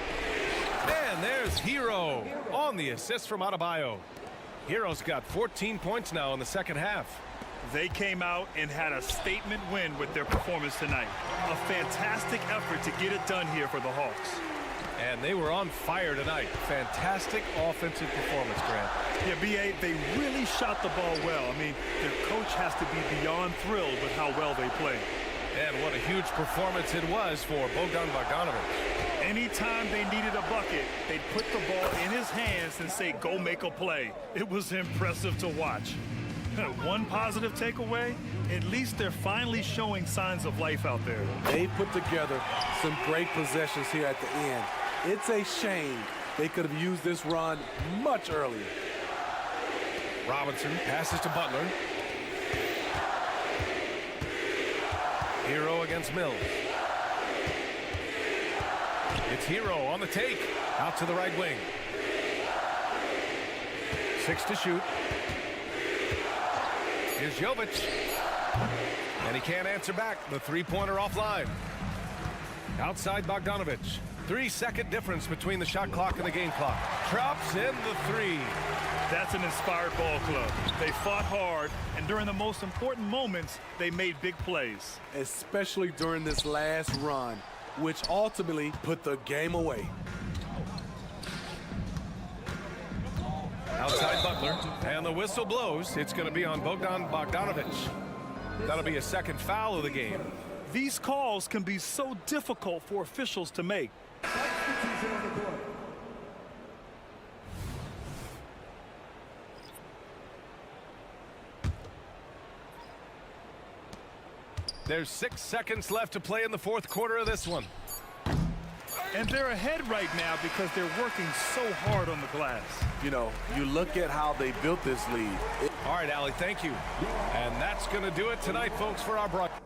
And there's Hero on the assist from Adebayo. Hero's got 14 points now in the second half. They came out and had a statement win with their performance tonight. A fantastic effort to get it done here for the Hawks. And they were on fire tonight. Fantastic offensive performance, Grant. Yeah, B.A., they really shot the ball well. I mean, their coach has to be beyond thrilled with how well they played. And what a huge performance it was for Bogdan Bogdanovic. Anytime they needed a bucket, they'd put the ball in his hands and say, go make a play. It was impressive to watch. One positive takeaway, at least they're finally showing signs of life out there. They put together some great possessions here at the end. It's a shame they could have used this run much earlier. Robinson passes to Butler. Hero against Mills. It's Hero on the take. Out to the right wing. 6 to shoot. Here's Jovic. And he can't answer back. The 3-pointer offline. Outside Bogdanovic. 3-second difference between the shot clock and the game clock. Drops in the 3. That's an inspired ball club. They fought hard, and during the most important moments, they made big plays. Especially during this last run, which ultimately put the game away. Outside Butler, and the whistle blows. It's going to be on Bogdan Bogdanovic. That'll be a second foul of the game. These calls can be so difficult for officials to make. There's 6 seconds left to play in the 4th quarter of this one. And they're ahead right now because they're working so hard on the glass. You know, you look at how they built this lead. All right, Allie, thank you. And that's going to do it tonight, folks, for our broadcast.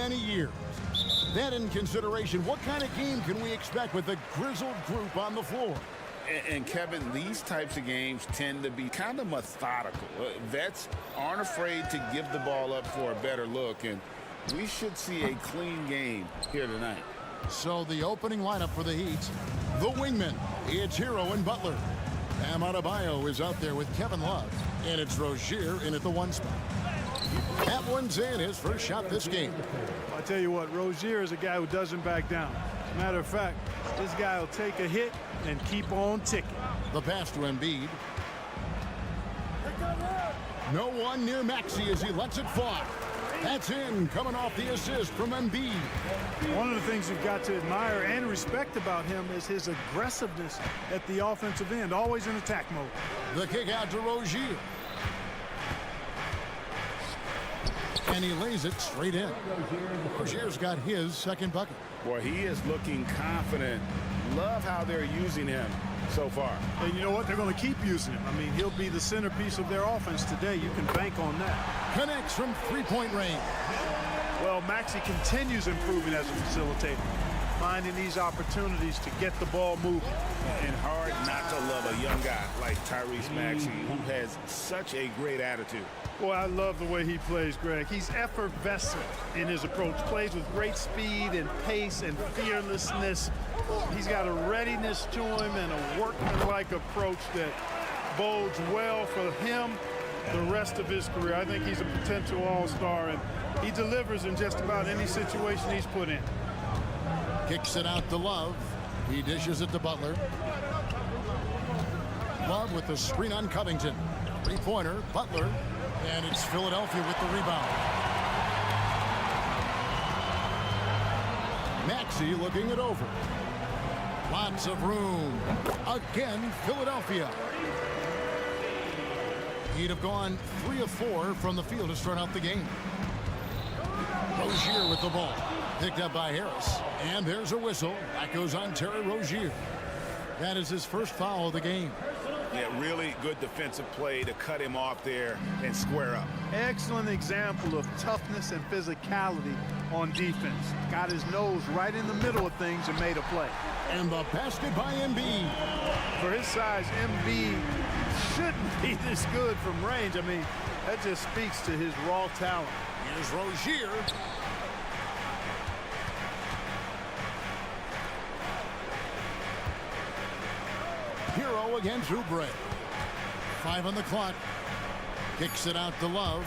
many years. That in consideration, what kind of game can we expect with the grizzled group on the floor? And Kevin, these types of games tend to be kind of methodical. Vets aren't afraid to give the ball up for a better look, and we should see a clean game here tonight. So the opening lineup for the Heat, the wingmen, it's Hero and Butler. Bam Adebayo is out there with Kevin Love, and it's Rozier in at the 1 spot. That one's in, his first shot this game. I tell you what, Rozier is a guy who doesn't back down. As a matter of fact, this guy will take a hit and keep on ticking. The pass to Embiid. No one near Maxey as he lets it fly. That's in, coming off the assist from Embiid. One of the things you've got to admire and respect about him is his aggressiveness at the offensive end, always in attack mode. The kick out to Rozier. And he lays it straight in. Rozier's got his second bucket. Boy, he is looking confident. Love how they're using him so far. And you know what? They're going to keep using him. I mean, he'll be the centerpiece of their offense today. You can bank on that. Connects from three-point range. Well, Maxey continues improving as a facilitator, finding these opportunities to get the ball moving. And hard not to love a young guy like Tyrese Maxey, who has such a great attitude. Boy, I love the way he plays, Greg. He's effervescent in his approach. Plays with great speed and pace and fearlessness. He's got a readiness to him and a workman-like approach that bodes well for him the rest of his career. I think he's a potential all-star, and he delivers in just about any situation he's put in. Kicks it out to Love. He dishes it to Butler. Love with the screen on Covington. Three-pointer, Butler. And it's Philadelphia with the rebound. Maxey looking it over. Lots of room. Again, Philadelphia. He'd have gone 3 of 4 from the field to start out the game. Rozier with the ball. Picked up by Harris. And there's a whistle. That goes on Terry Rozier. That is his first foul of the game. Yeah, really good defensive play to cut him off there and square up. Excellent example of toughness and physicality on defense. Got his nose right in the middle of things and made a play. And the basket by Embiid. For his size, Embiid shouldn't be this good from range. I mean, that just speaks to his raw talent. Here's Rozier. Hero against Oubre. 5 on the clock. Kicks it out to Love.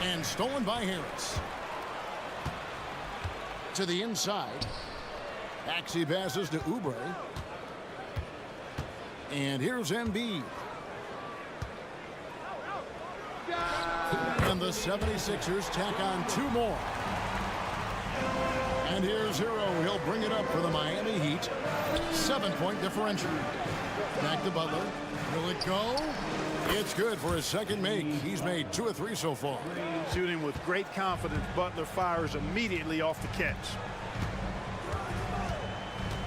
And stolen by Harris. To the inside. Maxey passes to Oubre. And here's Embiid. And the 76ers tack on 2 more. And here's Hero. He'll bring it up for the Miami Heat. 7-point differential. Back to Butler. Will it go? It's good for his second make. He's made 2 of 3 so far. Shooting with great confidence, Butler fires immediately off the catch.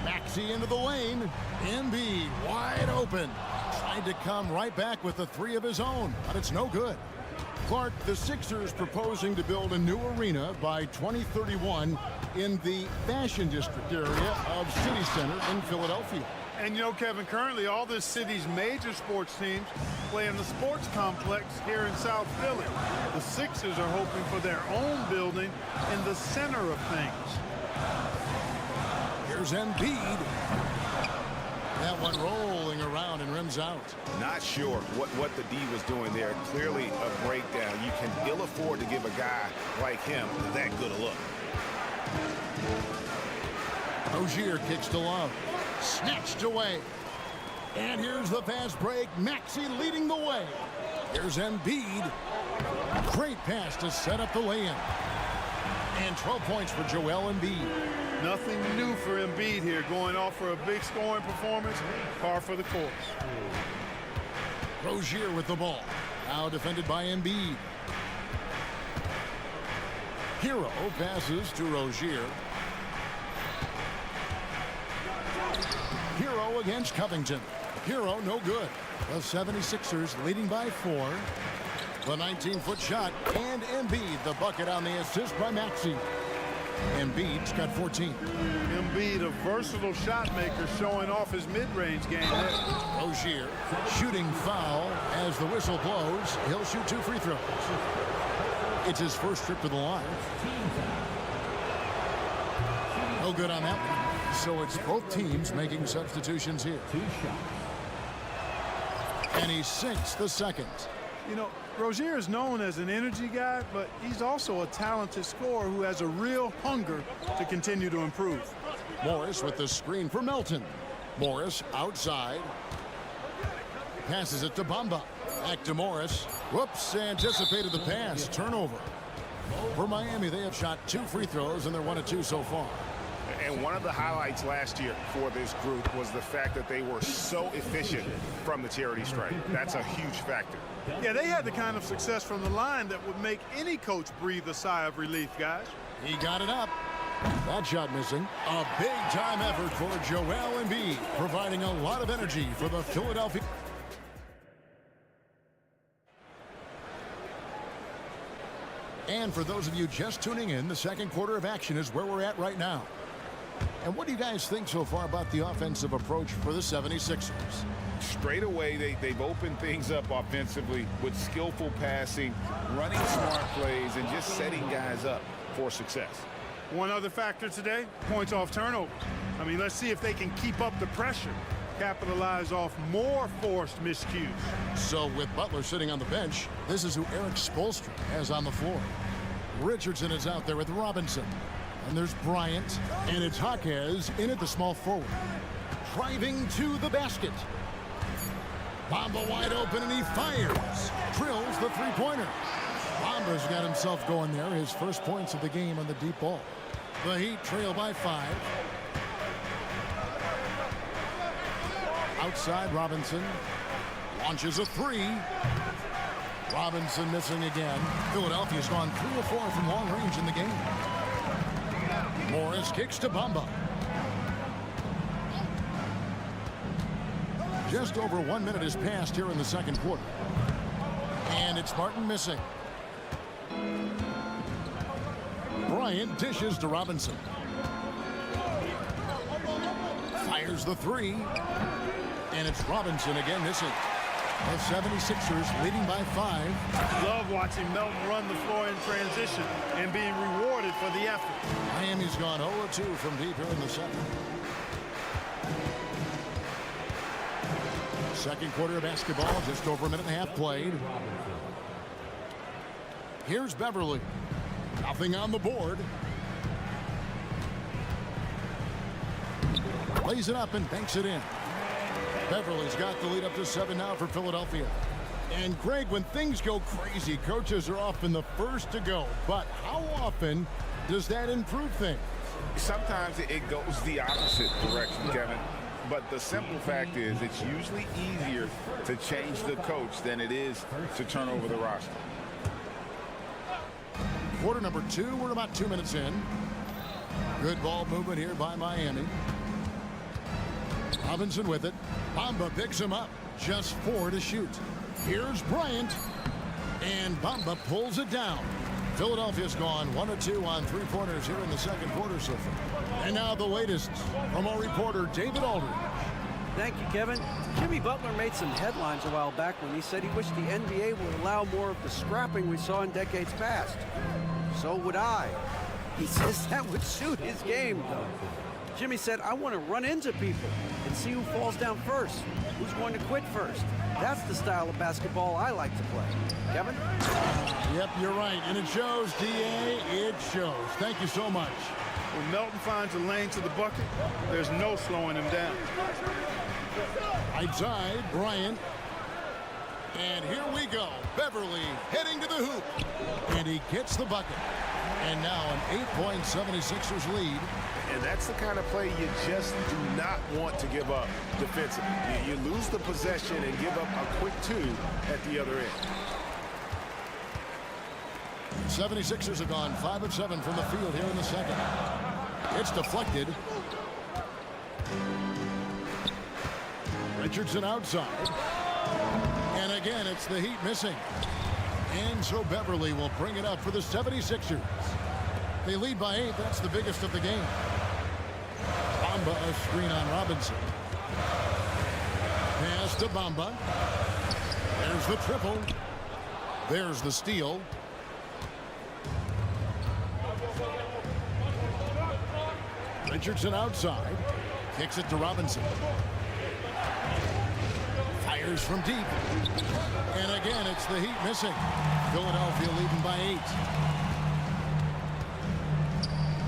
Maxey into the lane. Embiid wide open. Tried to come right back with the 3 of his own, but it's no good. Clark, the Sixers proposing to build a new arena by 2031 in the Fashion District area of City Center in Philadelphia. And you know, Kevin, currently all this city's major sports teams play in the sports complex here in South Philly. The Sixers are hoping for their own building in the center of things. Here's Embiid. That one rolling around and rims out. Not sure what the D was doing there. Clearly a breakdown. You can ill afford to give a guy like him that good a look. Rozier kicks to Love. Snatched away. And here's the fast break. Maxey leading the way. Here's Embiid. Great pass to set up the lay-in. And 12 points for Joel Embiid. Nothing new for Embiid here, going off for a big scoring performance, par for the course. Rozier with the ball. Now defended by Embiid. Hero passes to Rozier. Hero against Covington. Hero no good. The 76ers leading by 4. The 19-foot shot, and Embiid the bucket on the assist by Maxey. Embiid's got 14. Embiid, a versatile shot maker, showing off his mid-range game there. Rozier, shooting foul as the whistle blows. He'll shoot 2 free throws. It's his first trip to the line. No good on that one. So it's both teams making substitutions here. And he sinks the second. You know, Rozier is known as an energy guy, but he's also a talented scorer who has a real hunger to continue to improve. Morris with the screen for Melton. Morris outside. Passes it to Bamba. Back to Morris. Whoops, anticipated the pass. Turnover. For Miami, they have shot 2 free throws, and they're 1 of 2 so far. And one of the highlights last year for this group was the fact that they were so efficient from the charity stripe. That's a huge factor. Yeah, they had the kind of success from the line that would make any coach breathe a sigh of relief, guys. He got it up. That shot missing. A big-time effort for Joel Embiid, providing a lot of energy for the Philadelphia. And for those of you just tuning in, the second quarter of action is where we're at right now. And what do you guys think so far about the offensive approach for the 76ers? Straight away, they've opened things up offensively with skillful passing, running smart plays, and just setting guys up for success. One other factor today, points off turnover. I mean, let's see if they can keep up the pressure, capitalize off more forced miscues. So with Butler sitting on the bench, this is who Eric Spoelstra has on the floor. Richardson is out there with Robinson. And there's Bryant, and it's Jaquez in at the small forward. Driving to the basket. Bamba wide open, and he fires. Drills the three-pointer. Bamba's got himself going there. His first points of the game on the deep ball. The Heat trail by 5. Outside, Robinson launches a 3. Robinson missing again. Philadelphia's gone 3 or 4 from long range in the game. Morris kicks to Bamba. Just over 1 minute has passed here in the second quarter. And it's Martin missing. Bryant dishes to Robinson. Fires the 3. And it's Robinson again missing. The 76ers leading by 5. Love watching Melton run the floor in transition and being rewarded for the effort. Miami's gone 0-2 from deep here in the second. Second quarter of basketball, just over a minute and a half played. Here's Beverly. Nothing on the board. Lays it up and banks it in. Beverly's got the lead up to 7 now for Philadelphia. And Greg, when things go crazy, coaches are often the first to go. But how often does that improve things? Sometimes it goes the opposite direction, Kevin. But the simple fact is it's usually easier to change the coach than it is to turn over the roster. Quarter number 2, we're about 2 minutes in. Good ball movement here by Miami. Robinson with it. Bamba picks him up. Just 4 to shoot. Here's Bryant. And Bamba pulls it down. Philadelphia's gone 1 of 2 on 3-pointers here in the second quarter so far. And now the latest from our reporter, David Aldridge. Thank you, Kevin. Jimmy Butler made some headlines a while back when he said he wished the NBA would allow more of the scrapping we saw in decades past. So would I. He says that would suit his game, though. Jimmy said, I want to run into people and see who falls down first, who's going to quit first. That's the style of basketball I like to play. Kevin? Yep, you're right. And it shows, D.A. It shows. Thank you so much. When Melton finds a lane to the bucket, there's no slowing him down. Outside, Bryant. And here we go. Beverly heading to the hoop. And he gets the bucket. And now an 8-point 76ers lead. And that's the kind of play you just do not want to give up defensively. You lose the possession and give up a quick 2 at the other end. 76ers have gone 5 of 7 from the field here in the second. It's deflected. Richardson outside. And again, it's the Heat missing. And so Beverly will bring it up for the 76ers. They lead by 8. That's the biggest of the game. Bamba a screen on Robinson. Pass to Bamba. There's the triple. There's the steal. Richardson outside. Kicks it to Robinson. Fires from deep. And again, it's the Heat missing. Philadelphia leading by 8.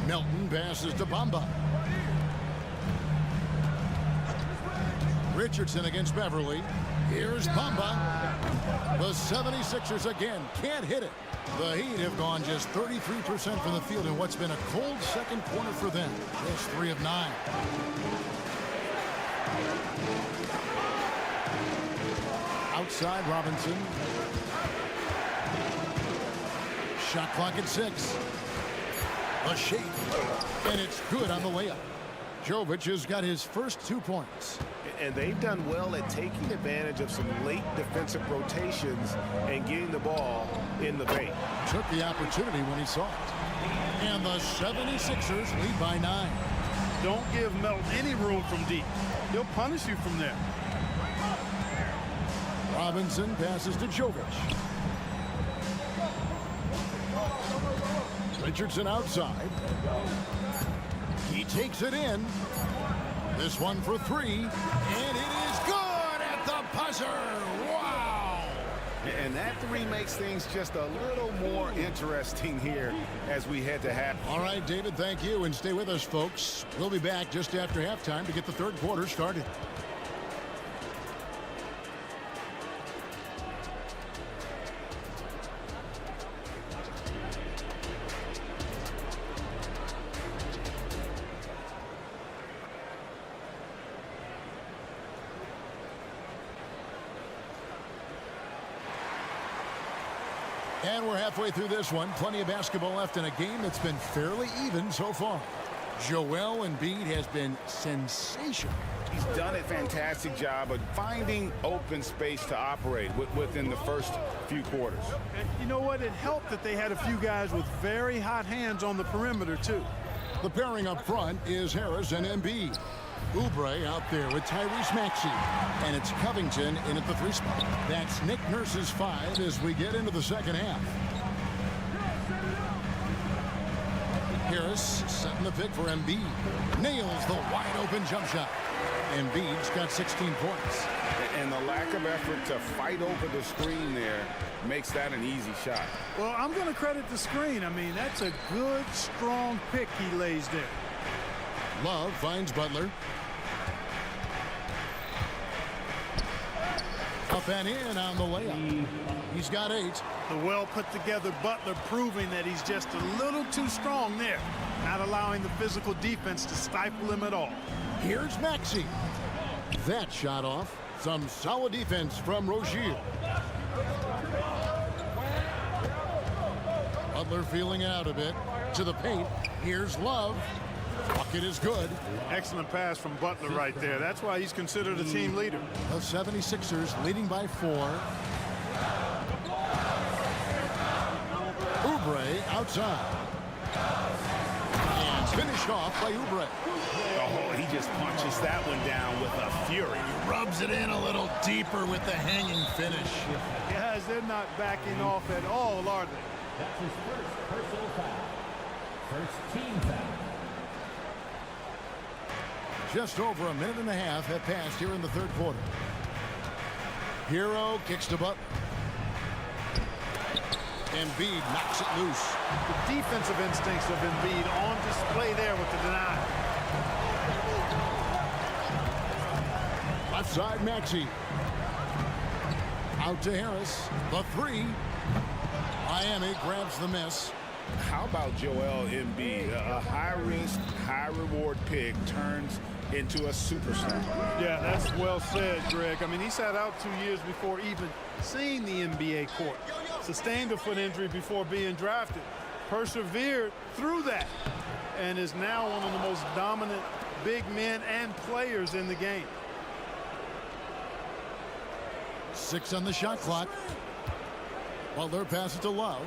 Melton passes to Bamba. Richardson against Beverly. Here's Bamba. The 76ers again can't hit it. The Heat have gone just 33% from the field in what's been a cold second quarter for them. Just 3 of 9. Outside Robinson. Shot clock at 6. A shake. And it's good on the layup. Jovic has got his first 2 points. And they've done well at taking advantage of some late defensive rotations and getting the ball in the paint. Took the opportunity when he saw it. And the 76ers lead by 9. Don't give Melton any room from deep. He'll punish you from there. Robinson passes to Jovic. Richardson outside. He takes it in. This one for 3. And it is good at the buzzer. Wow. And that 3 makes things just a little more interesting here as we head to half. All right, David, thank you. And stay with us, folks. We'll be back just after halftime to get the third quarter started. And we're halfway through this one. Plenty of basketball left in a game that's been fairly even so far. Joel Embiid has been sensational. He's done a fantastic job of finding open space to operate within the first few quarters. You know what? It helped that they had a few guys with very hot hands on the perimeter, too. The pairing up front is Harris and Embiid. Oubre out there with Tyrese Maxey. And it's Covington in at the 3 spot. That's Nick Nurse's 5 as we get into the second half. Harris setting the pick for Embiid. Nails the wide open jump shot. Embiid's got 16 points. And the lack of effort to fight over the screen there makes that an easy shot. Well, I'm going to credit the screen. I mean, that's a good, strong pick he lays there. Love finds Butler. Up and in on the layup. He's got 8. The well-put-together Butler proving that he's just a little too strong there, not allowing the physical defense to stifle him at all. Here's Maxey. That shot off. Some solid defense from Rozier. Butler feeling out a bit. To the paint. Here's Love. Bucket is good. Excellent pass from Butler right there. That's why he's considered a team leader. The 76ers leading by 4. Oubre outside. And finished off by Oubre. Oh, he just punches that one down with a fury. Rubs it in a little deeper with the hanging finish. Guys, they're not backing off at all, are they? That's his first personal foul. First team foul. Just over a minute and a half have passed here in the third quarter. Hero kicks to Butler. Embiid knocks it loose. The defensive instincts of Embiid on display there with the denial. Left side, Maxey. Out to Harris. The 3. Miami grabs the miss. How about Joel Embiid? A high-risk, high-reward pick turns into a superstar. Yeah, that's well said, Greg. I mean, he sat out 2 years before even seeing the NBA court. Sustained a foot injury before being drafted. Persevered through that. And is now one of the most dominant big men and players in the game. 6 on the shot clock. Butler passes to Love.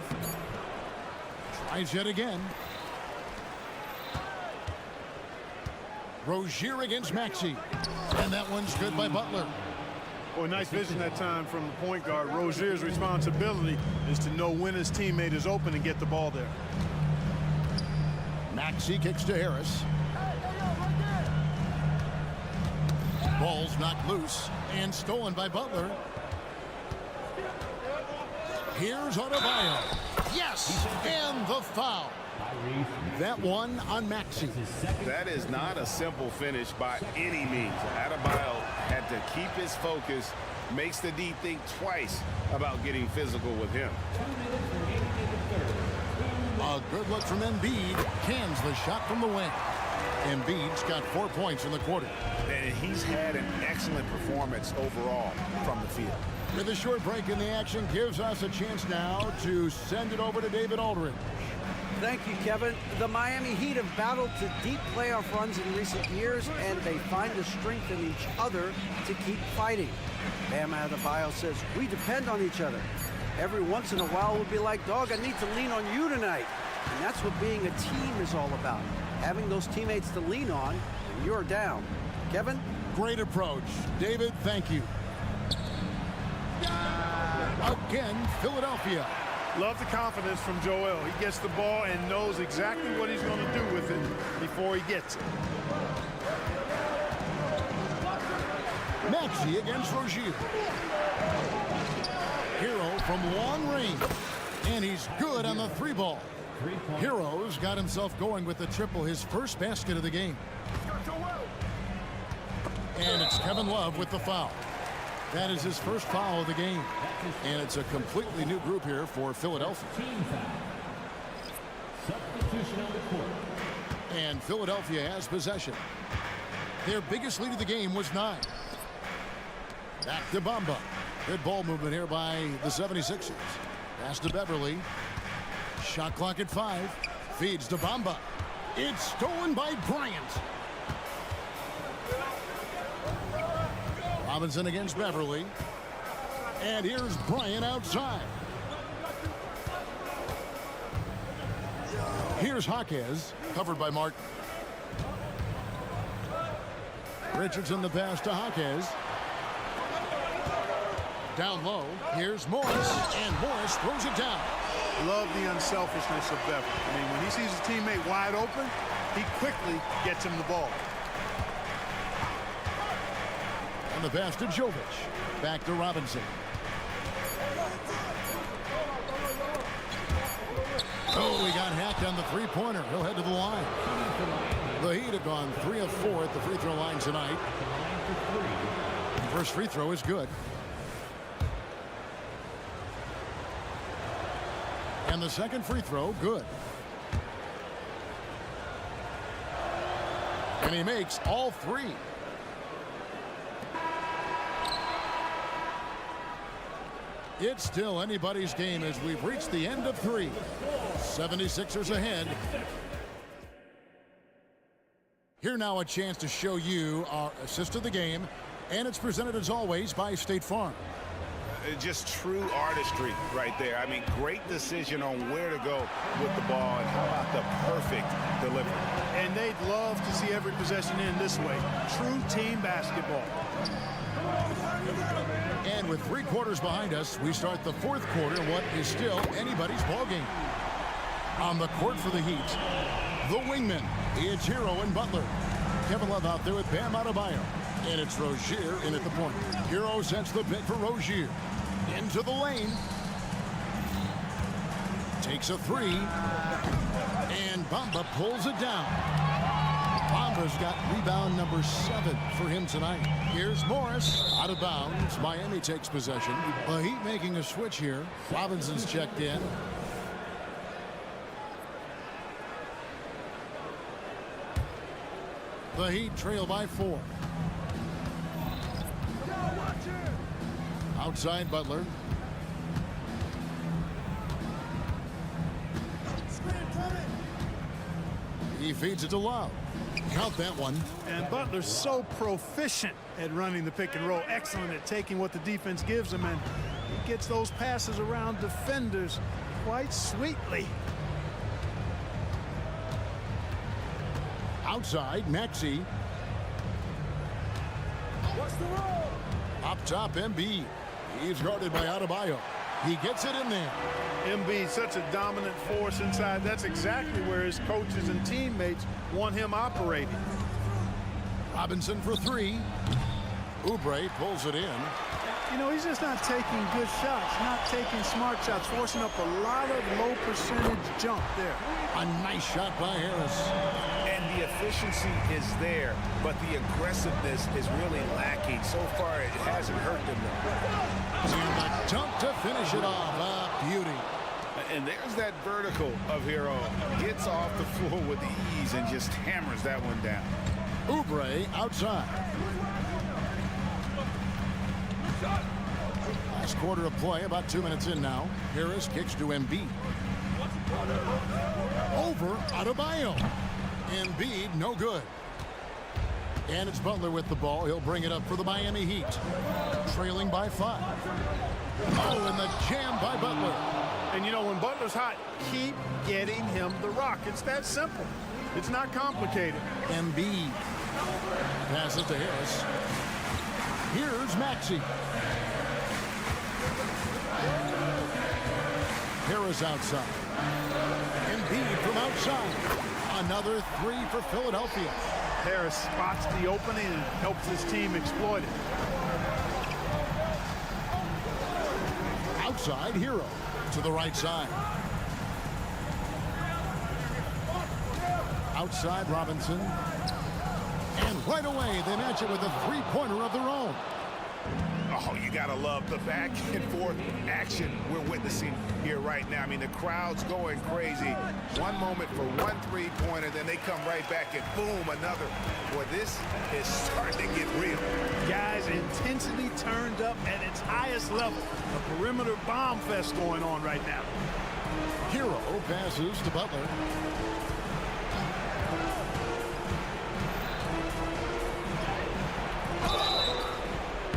Tries yet again. Rozier against Maxey. And that one's good by Butler. Boy, nice vision that time from the point guard. Rozier's responsibility is to know when his teammate is open and get the ball there. Maxey kicks to Harris. Ball's knocked loose and stolen by Butler. Here's Adebayo. Yes, and the foul. That one on Maxey. That is not a simple finish by any means. Adebayo had to keep his focus, makes the D think twice about getting physical with him. A good look from Embiid. Cans the shot from the wing. Embiid's got 4 points in the quarter. And he's had an excellent performance overall from the field. With a short break in the action, gives us a chance now to send it over to David Aldridge. Thank you, Kevin. The Miami Heat have battled to deep playoff runs in recent years, and they find the strength in each other to keep fighting. Bam Adebayo says, we depend on each other. Every once in a while, we'll be like, dog, I need to lean on you tonight. And that's what being a team is all about. Having those teammates to lean on when you're down. Kevin? Great approach. David, thank you. Again, Philadelphia. Love the confidence from Joel. He gets the ball and knows exactly what he's going to do with it before he gets it. Maxey against Rozier. Hero from long range. And he's good on the 3-ball. Hero's got himself going with the triple, his first basket of the game. And it's Kevin Love with the foul. That is his first foul of the game. And it's a completely new group here for Philadelphia. Substitution on the court. And Philadelphia has possession. Their biggest lead of the game was 9. Back to Bamba. Good ball movement here by the 76ers. Pass to Beverly. Shot clock at 5. Feeds to Bamba. It's stolen by Bryant. Robinson against Beverly. And here's Bryant outside. Here's Jaquez, covered by Martin. Richardson the pass to Jaquez. Down low, here's Morris, and Morris throws it down. Love the unselfishness of Beverly. I mean, when he sees his teammate wide open, he quickly gets him the ball. And the pass to Jovic. Back to Robinson. Oh, he got hacked on the three-pointer. He'll head to the line. The Heat have gone 3 of 4 at the free throw line tonight. The first free throw is good. And the second free throw, good. And he makes all 3. It's still anybody's game as we've reached the end of 3. 76ers ahead. Here now a chance to show you our assist of the game, and it's presented as always by State Farm. Just true artistry right there. I mean, great decision on where to go with the ball, and how about the perfect delivery. And they'd love to see every possession in this way. True team basketball. And with 3 quarters behind us, we start the 4th quarter, what is still anybody's ball game. On the court for the Heat, the wingmen, it's Hero and Butler. Kevin Love out there with Bam Adebayo. And it's Rozier in at the point. Hero sets the pick for Rozier. Into the lane. Takes a 3. And Bamba pulls it down. Bamba's got rebound number 7 for him tonight. Here's Morris out of bounds. Miami takes possession. The Heat making a switch here. Robinson's checked in. The Heat trail by 4. Outside Butler. He feeds it to Love. Count that one. And Butler's so proficient at running the pick and roll. Excellent at taking what the defense gives him and gets those passes around defenders quite sweetly. Outside, Maxey. What's the roll? Up top, Embiid. He's guarded by Adebayo. He gets it in there. Embiid, such a dominant force inside. That's exactly where his coaches and teammates want him operating. Robinson for three. Oubre pulls it in. You know, he's just not taking good shots, not taking smart shots, forcing up a lot of low percentage jump there. A nice shot by Harris. And the efficiency is there, but the aggressiveness is really lacking. So far, it hasn't hurt them, though. And the dunk to finish it off. A beauty. And there's that vertical of Hero. Gets off the floor with ease and just hammers that one down. Oubre outside. Last quarter of play, about 2 minutes in now. Harris kicks to Embiid. Over Adebayo. Embiid, no good. And it's Butler with the ball. He'll bring it up for the Miami Heat. Trailing by 5. Oh, and the jam by Butler. And you know, when Butler's hot, keep getting him the rock. It's that simple. It's not complicated. Embiid passes to Harris. Here's Maxey. Harris outside. Embiid from outside. Another three for Philadelphia. Harris spots the opening and helps his team exploit it. Outside, Hero to the right side. Outside, Robinson. And right away, they match it with a three-pointer of their own. Oh, you got to love the back and forth action we're witnessing here right now. I mean, the crowd's going crazy. One moment for one three-pointer, then they come right back and boom, another. Boy, this is starting to get real. Guys, intensity turned up at its highest level. A perimeter bomb fest going on right now. Hero passes to Butler.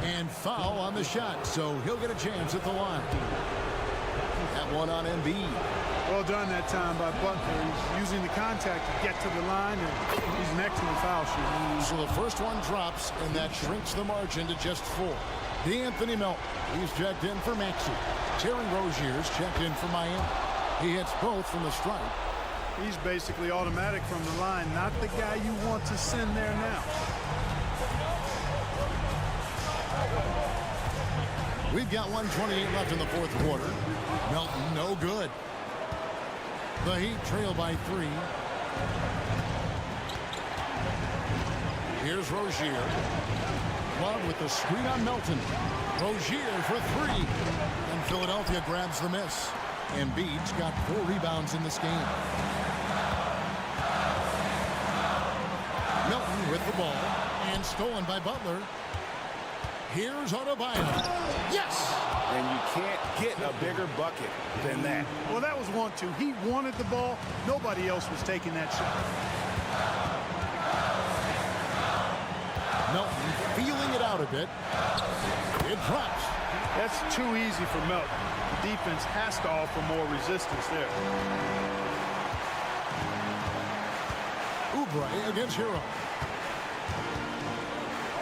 And foul on the shot, so he'll get a chance at the line. That one on Embiid. Well done that time by Butler. He's using the contact to get to the line, and he's an excellent foul shooter. So the first one drops, and that shrinks the margin to just 4. D'Anthony Melton, he's checked in for Maxey. Terry Rozier's checked in for Miami. He hits both from the stripe. He's basically automatic from the line, not the guy you want to send there now. We've got 1:28 left in the fourth quarter. Melton, no good. The Heat trail by 3. Here's Rozier. Love with the screen on Melton. Rozier for 3. And Philadelphia grabs the miss. Embiid's got 4 rebounds in this game. Melton with the ball. And stolen by Butler. Here's Adebayo. Yes! And you can't get a bigger bucket than that. Well, that was 1-2. He wanted the ball. Nobody else was taking that shot. Melton feeling it out a bit. It drops. That's too easy for Melton. The defense has to offer more resistance there. Oubre against Hero.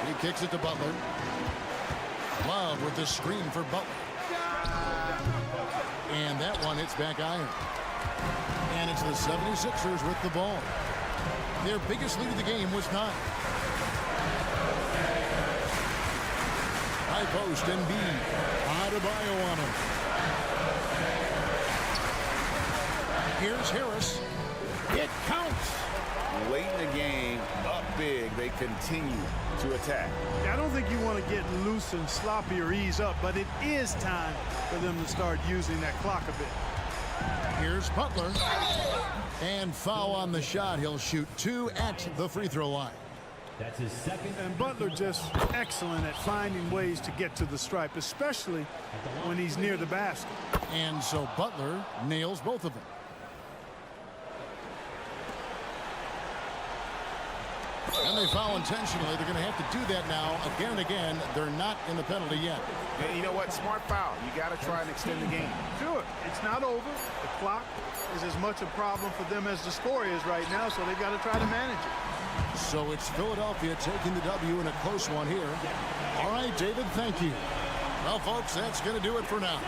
He kicks it to Butler. Love with the screen for Butler. And that one hits back iron. And it's the 76ers with the ball. Their biggest lead of the game was 9. High post, Embiid. Adebayo on him. Here's Harris. It counts. Late in the game, up big, they continue to attack. I don't think you want to get loose and sloppy or ease up, but it is time for them to start using that clock a bit. Here's Butler. And foul on the shot. He'll shoot 2 at the free throw line. That's his second. And Butler just excellent at finding ways to get to the stripe, especially when he's near the basket. And so Butler nails both of them. And they foul intentionally. They're going to have to do that now again and again. They're not in the penalty yet. And you know what? Smart foul. You got to try and extend the game. Sure, it's not over. The clock is as much a problem for them as the score is right now, so they've got to try to manage it. So it's Philadelphia taking the W in a close one here. All right, David, thank you. Well, folks, that's going to do it for now.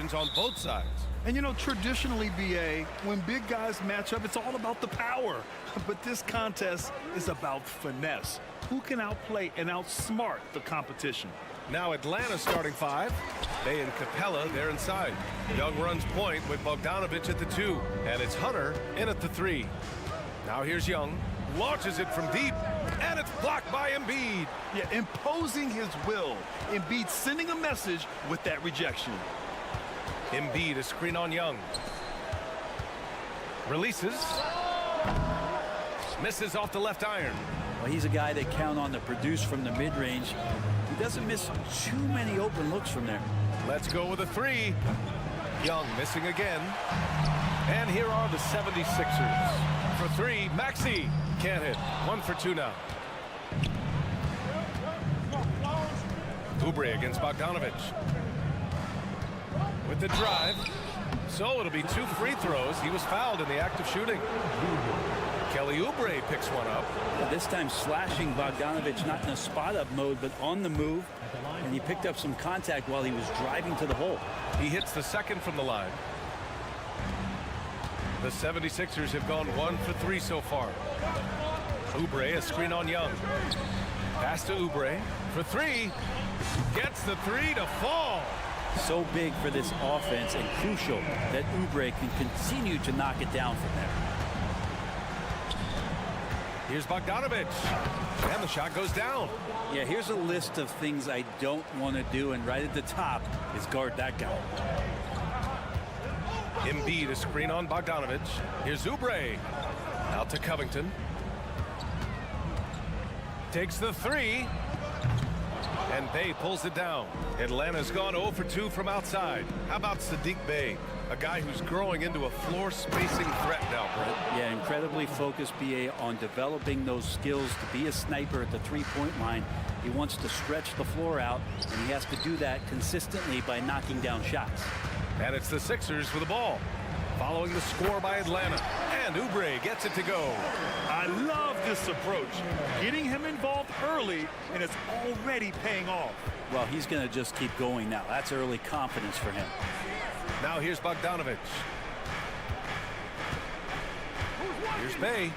possessions on both sides. And you know, traditionally, BA, when big guys match up, it's all about the power. But this contest is about finesse. Who can outplay and outsmart the competition? Now Atlanta starting 5. Bay and Capella, they're inside. Young runs point with Bogdanovich at the 2. And it's Hunter in at the 3. Now here's Young. Launches it from deep. And it's blocked by Embiid. Yeah, imposing his will. Embiid sending a message with that rejection. Embiid, a screen on Young. Releases. Misses off the left iron. Well, he's a guy they count on to produce from the mid-range. He doesn't miss too many open looks from there. Let's go with a 3. Young missing again. And here are the 76ers. For 3, Maxey can't hit. 1 for 2 now. Oubre against Bogdanovich. With the drive. So it'll be 2 free throws. He was fouled in the act of shooting. Kelly Oubre picks one up. This time slashing Bogdanovich, not in a spot-up mode, but on the move. And he picked up some contact while he was driving to the hole. He hits the second from the line. The 76ers have gone 1 for 3 so far. Oubre, a screen on Young. Pass to Oubre for 3. Gets the 3 to fall. So big for this offense and crucial that Oubre can continue to knock it down from there. Here's Bogdanovich. And the shot goes down. Yeah, here's a list of things I don't want to do, and right at the top is guard that guy. Embiid, a screen on Bogdanovich. Here's Oubre. Out to Covington. Takes the 3. And Bey pulls it down. Atlanta's gone 0 for 2 from outside. How about Saddiq Bey? A guy who's growing into a floor spacing threat now, Brent. Yeah, incredibly focused, BA, on developing those skills to be a sniper at the three-point line. He wants to stretch the floor out, and he has to do that consistently by knocking down shots. And it's the Sixers with the ball. Following the score by Atlanta. And Oubre gets it to go. I love this approach. Getting him involved early, and it's already paying off. Well, he's going to just keep going now. That's early confidence for him. Now here's Bogdanovich. Here's Bey.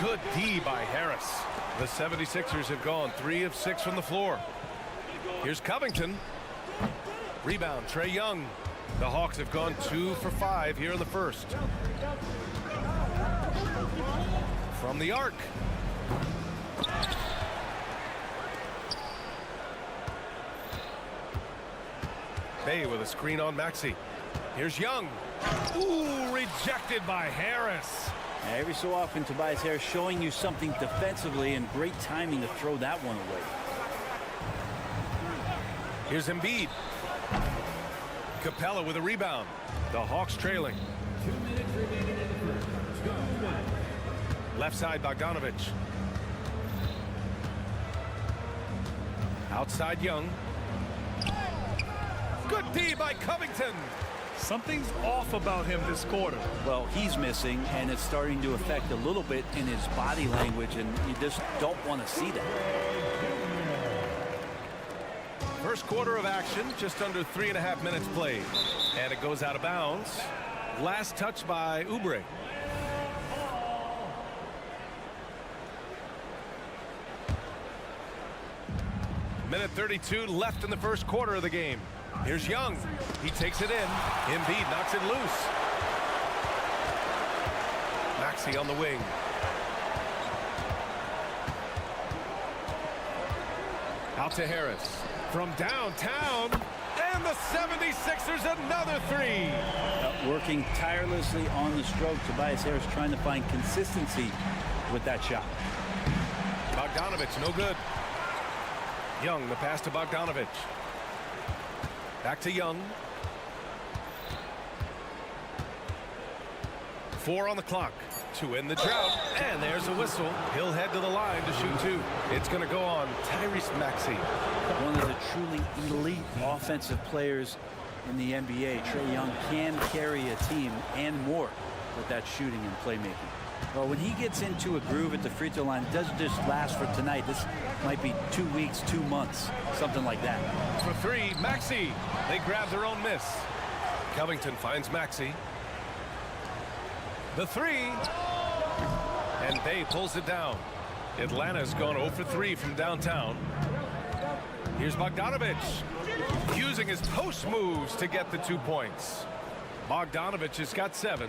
Good D by Harris. The 76ers have gone 3 of 6 from the floor. Here's Covington. Rebound, Trae Young. The Hawks have gone 2 for 5 here in the first. From the arc. Bey with a screen on Maxey. Here's Young. Ooh, rejected by Harris. Every so often, Tobias Harris showing you something defensively, and great timing to throw that one away. Here's Embiid. Capella with a rebound. The Hawks trailing. 2 minutes remaining in the first. Go away. Left side, Bogdanovich. Outside, Young. Good D by Covington. Something's off about him this quarter. Well, he's missing, and it's starting to affect a little bit in his body language, and you just don't want to see that. First quarter of action, just under 3.5 minutes played. And it goes out of bounds. Last touch by Oubre. Minute 32 left in the first quarter of the game. Here's Young. He takes it in. Embiid knocks it loose. Maxey on the wing. Out to Harris. From downtown. And the 76ers another 3. Working tirelessly on the stroke. Tobias Harris trying to find consistency with that shot. Bogdanovich, no good. Young, the pass to Bogdanovich. Back to Young. 4 on the clock to end the drought. And there's a whistle. He'll head to the line to shoot 2. It's going to go on Tyrese Maxey. One of the truly elite offensive players in the NBA. Trae Young can carry a team and more with that shooting and playmaking. Well, when he gets into a groove at the free throw line, it doesn't just last for tonight. This might be 2 weeks, 2 months, something like that. For three, Maxey. They grab their own miss. Covington finds Maxey. The three. And Bay pulls it down. Atlanta's gone 0 for 3 from downtown. Here's Bogdanovich using his post moves to get the 2 points. Bogdanovich has got 7.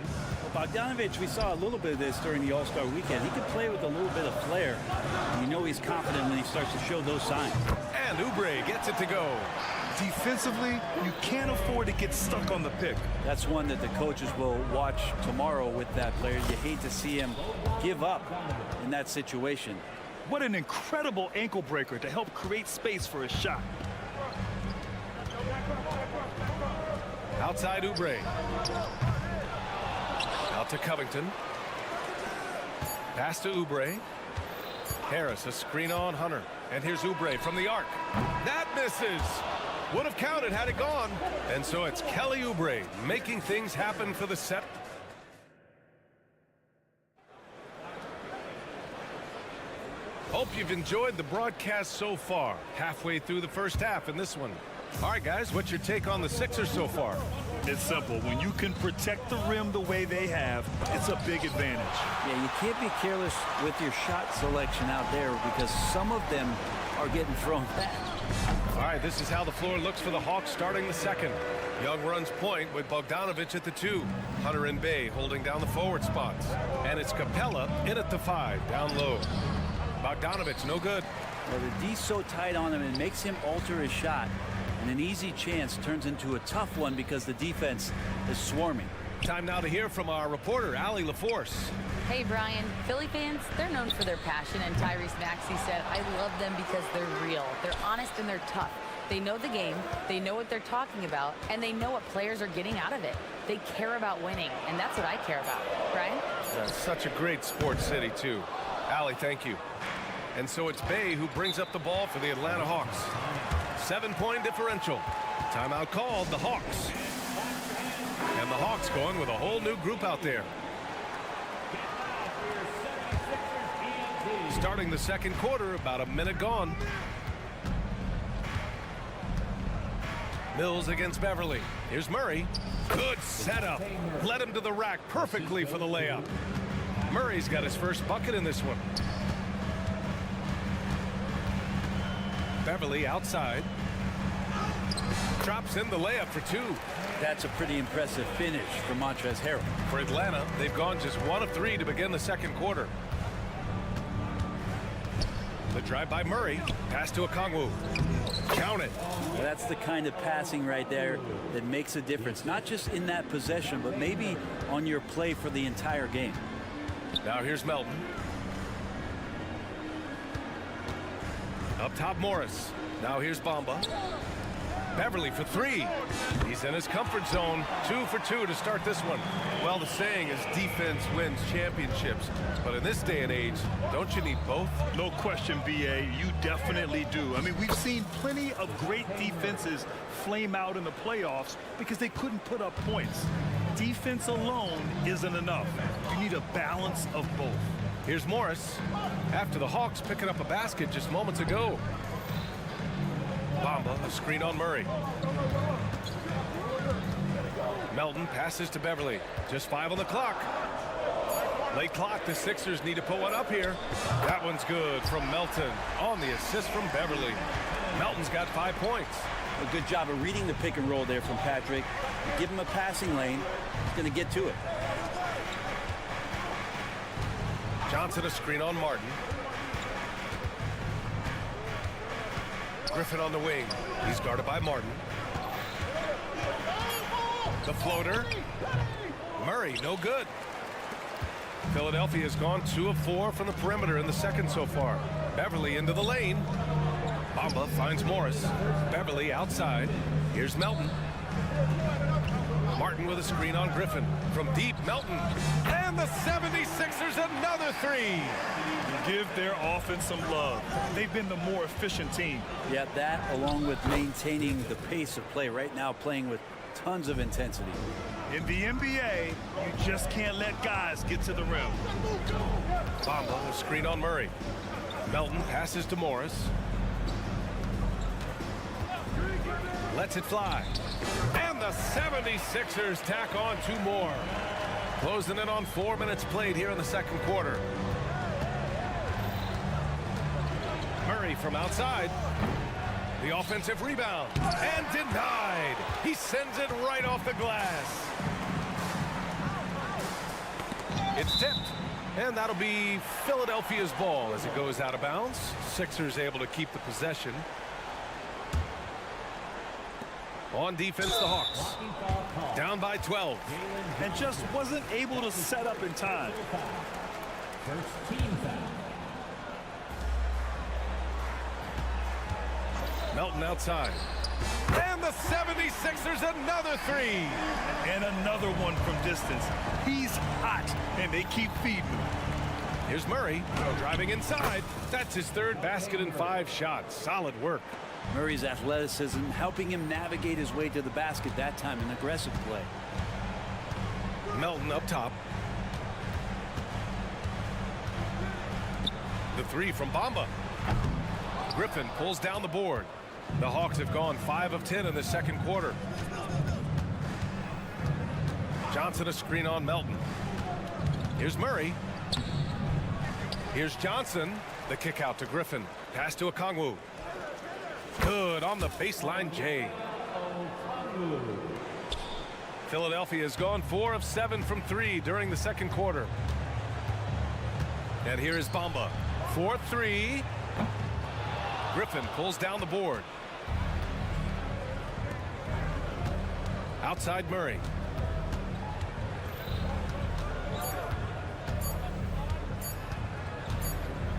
Bogdanovich, we saw a little bit of this during the All-Star weekend. He can play with a little bit of flair. And you know he's confident when he starts to show those signs. And Oubre gets it to go. Defensively, you can't afford to get stuck on the pick. That's one that the coaches will watch tomorrow with that player. You hate to see him give up in that situation. What an incredible ankle breaker to help create space for a shot. Outside Oubre. Out to Covington. Pass to Oubre. Harris, a screen on Hunter. And here's Oubre from the arc. That misses. Would have counted had it gone. And so it's Kelly Oubre making things happen for the set. Hope you've enjoyed the broadcast so far. Halfway through the first half in this one. All right, guys, what's your take on the Sixers so far? It's simple. When you can protect the rim the way they have, it's a big advantage. Yeah, you can't be careless with your shot selection out there because some of them are getting thrown back. All right, this is how the floor looks for the Hawks starting the second. Young runs point with Bogdanovich at the 2. Hunter and Bay holding down the forward spots. And it's Capella in at the 5, down low. Bogdanovich, no good. Well, the D's so tight on him, it makes him alter his shot. And an easy chance turns into a tough one because the defense is swarming. Time now to hear from our reporter, Allie LaForce. Hey, Brian. Philly fans, they're known for their passion, and Tyrese Maxey said, I love them because they're real. They're honest and they're tough. They know the game, they know what they're talking about, and they know what players are getting out of it. They care about winning, and that's what I care about. Brian? That's such a great sports city, too. Allie, thank you. And so it's Bay who brings up the ball for the Atlanta Hawks. 7-point differential. Timeout called, the Hawks. And the Hawks going with a whole new group out there. Starting the second quarter, about a minute gone. Mills against Beverly. Here's Murray. Good setup. Led him to the rack perfectly for the layup. Murray's got his first bucket in this one. Beverly outside. Drops in the layup for 2. That's a pretty impressive finish for Montrezl Harrell. For Atlanta, they've gone just 1 of 3 to begin the second quarter. The drive by Murray. Pass to Okongwu. Count it. Well, that's the kind of passing right there that makes a difference. Not just in that possession, but maybe on your play for the entire game. Now here's Melton. Up top, Morris. Now here's Bamba. Beverly for 3. He's in his comfort zone. 2 for 2 to start this one. Well, the saying is defense wins championships. But in this day and age, don't you need both? No question, B.A. You definitely do. I mean, we've seen plenty of great defenses flame out in the playoffs because they couldn't put up points. Defense alone isn't enough. You need a balance of both. Here's Morris. After the Hawks picking up a basket just moments ago. Bamba, a screen on Murray. Melton passes to Beverly. Just 5 on the clock. Late clock, the Sixers need to put one up here. That one's good from Melton on the assist from Beverly. Melton's got 5 points. A good job of reading the pick and roll there from Patrick. Give him a passing lane. He's going to get to it. Johnson, a screen on Martin. Griffin on the wing. He's guarded by Martin. The floater. Murray, no good. Philadelphia has gone 2 of 4 from the perimeter in the second so far. Beverly into the lane. Bamba finds Morris. Beverly outside. Here's Melton. Martin with a screen on Griffin. From deep, Melton. And the 76ers another 3. Give their offense some love. They've been the more efficient team. Yeah, that along with maintaining the pace of play right now, playing with tons of intensity. In the NBA, you just can't let guys get to the rim. Bamba, a screen on Murray. Melton passes to Morris. Lets it fly. And the 76ers tack on 2 more. Closing in on 4 minutes played here in the second quarter. Murray from outside. The offensive rebound. And denied. He sends it right off the glass. It's tipped. And that'll be Philadelphia's ball as it goes out of bounds. Sixers able to keep the possession. On defense, the Hawks. Down by 12. And just wasn't able to set up in time. First team foul. Melton outside. And the 76ers another 3. And another one from distance. He's hot, and they keep feeding him. Here's Murray driving inside. That's his 3rd basket in 5 shots. Solid work. Murray's athleticism helping him navigate his way to the basket that time in aggressive play. Melton up top. The 3 from Bamba. Griffin pulls down the board. The Hawks have gone 5 of 10 in the second quarter. Johnson a screen on Melton. Here's Murray. Here's Johnson. The kick out to Griffin. Pass to Okongwu. Good on the baseline, Jay. Philadelphia has gone 4 of 7 from 3 during the second quarter. And here is Bamba. 4-3. Griffin pulls down the board. Outside Murray.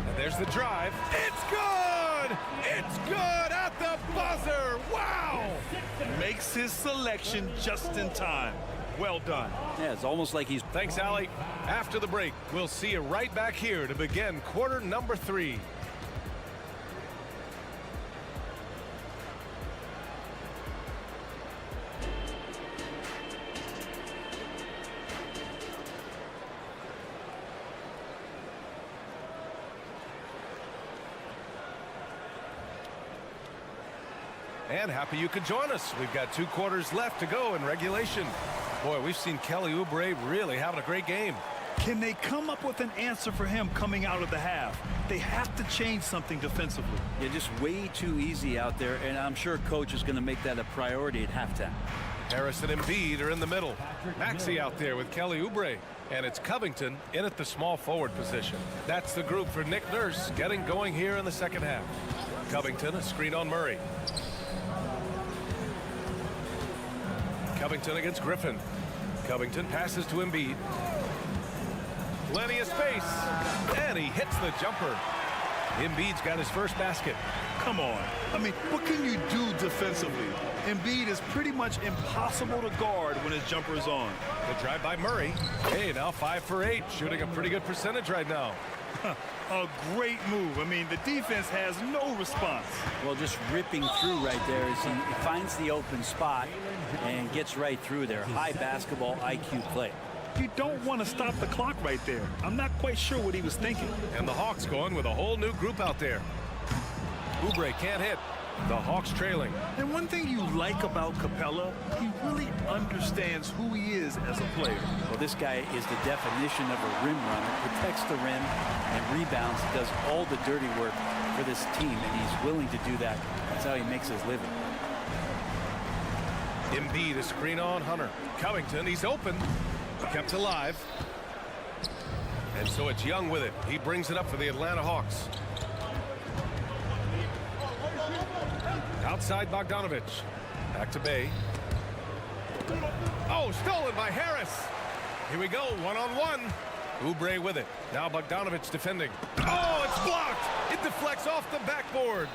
And there's the drive. It's good! It's good at the buzzer! Wow! Makes his selection just in time. Well done. Yeah, it's almost like he's... Thanks, Allie. After the break, we'll see you right back here to begin quarter number 3. And happy you could join us. We've got 2 quarters left to go in regulation. Boy, we've seen Kelly Oubre really having a great game. Can they come up with an answer for him coming out of the half? They have to change something defensively. You're just way too easy out there, and I'm sure coach is going to make that a priority at halftime. Harris and Embiid are in the middle. Maxey out there with Kelly Oubre. And it's Covington in at the small forward position. That's the group for Nick Nurse getting going here in the second half. Covington, a screen on Murray. Covington against Griffin. Covington passes to Embiid. Plenty of space. And he hits the jumper. Embiid's got his first basket. Come on. I mean, what can you do defensively? Embiid is pretty much impossible to guard when his jumper is on. The drive by Murray. Hey, now 5 for 8. Shooting a pretty good percentage right now. A great move. I mean, the defense has no response. Well, just ripping through right there as he finds the open spot and gets right through there. High basketball IQ play. You don't want to stop the clock right there. I'm not quite sure what he was thinking. And the Hawks going with a whole new group out there. Oubre can't hit. The Hawks trailing. And one thing you like about Capella, he really understands who he is as a player. Well, this guy is the definition of a rim runner. Protects the rim and rebounds. Does all the dirty work for this team, and he's willing to do that. That's how he makes his living. Embiid, a screen on Hunter. Covington, he's open. Kept alive. And so it's Young with it. He brings it up for the Atlanta Hawks. Outside Bogdanovich. Back to Bay. Oh, stolen by Harris. Here we go, one-on-one. Oubre with it. Now Bogdanovich defending. Oh, it's blocked. It deflects off the backboard.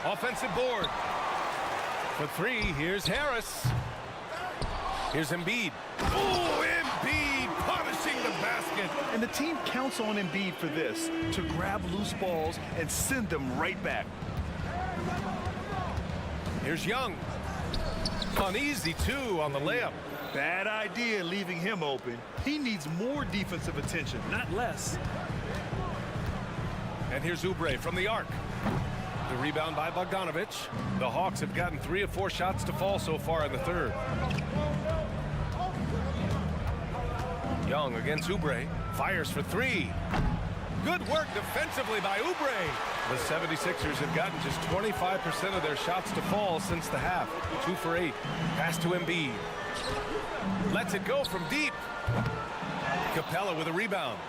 Offensive board. For 3, here's Harris. Here's Embiid. Oh, Embiid punishing the basket. And the team counts on Embiid for this, to grab loose balls and send them right back. Here's Young. Uneasy, too, on the layup. Bad idea leaving him open. He needs more defensive attention, not less. And here's Oubre from the arc. The rebound by Bogdanovich. The Hawks have gotten 3 of 4 shots to fall so far in the third. Young against Oubre. Fires for 3. Good work defensively by Oubre. The 76ers have gotten just 25% of their shots to fall since the half. 2 for 8. Pass to Embiid. Lets it go from deep. Capella with a rebound.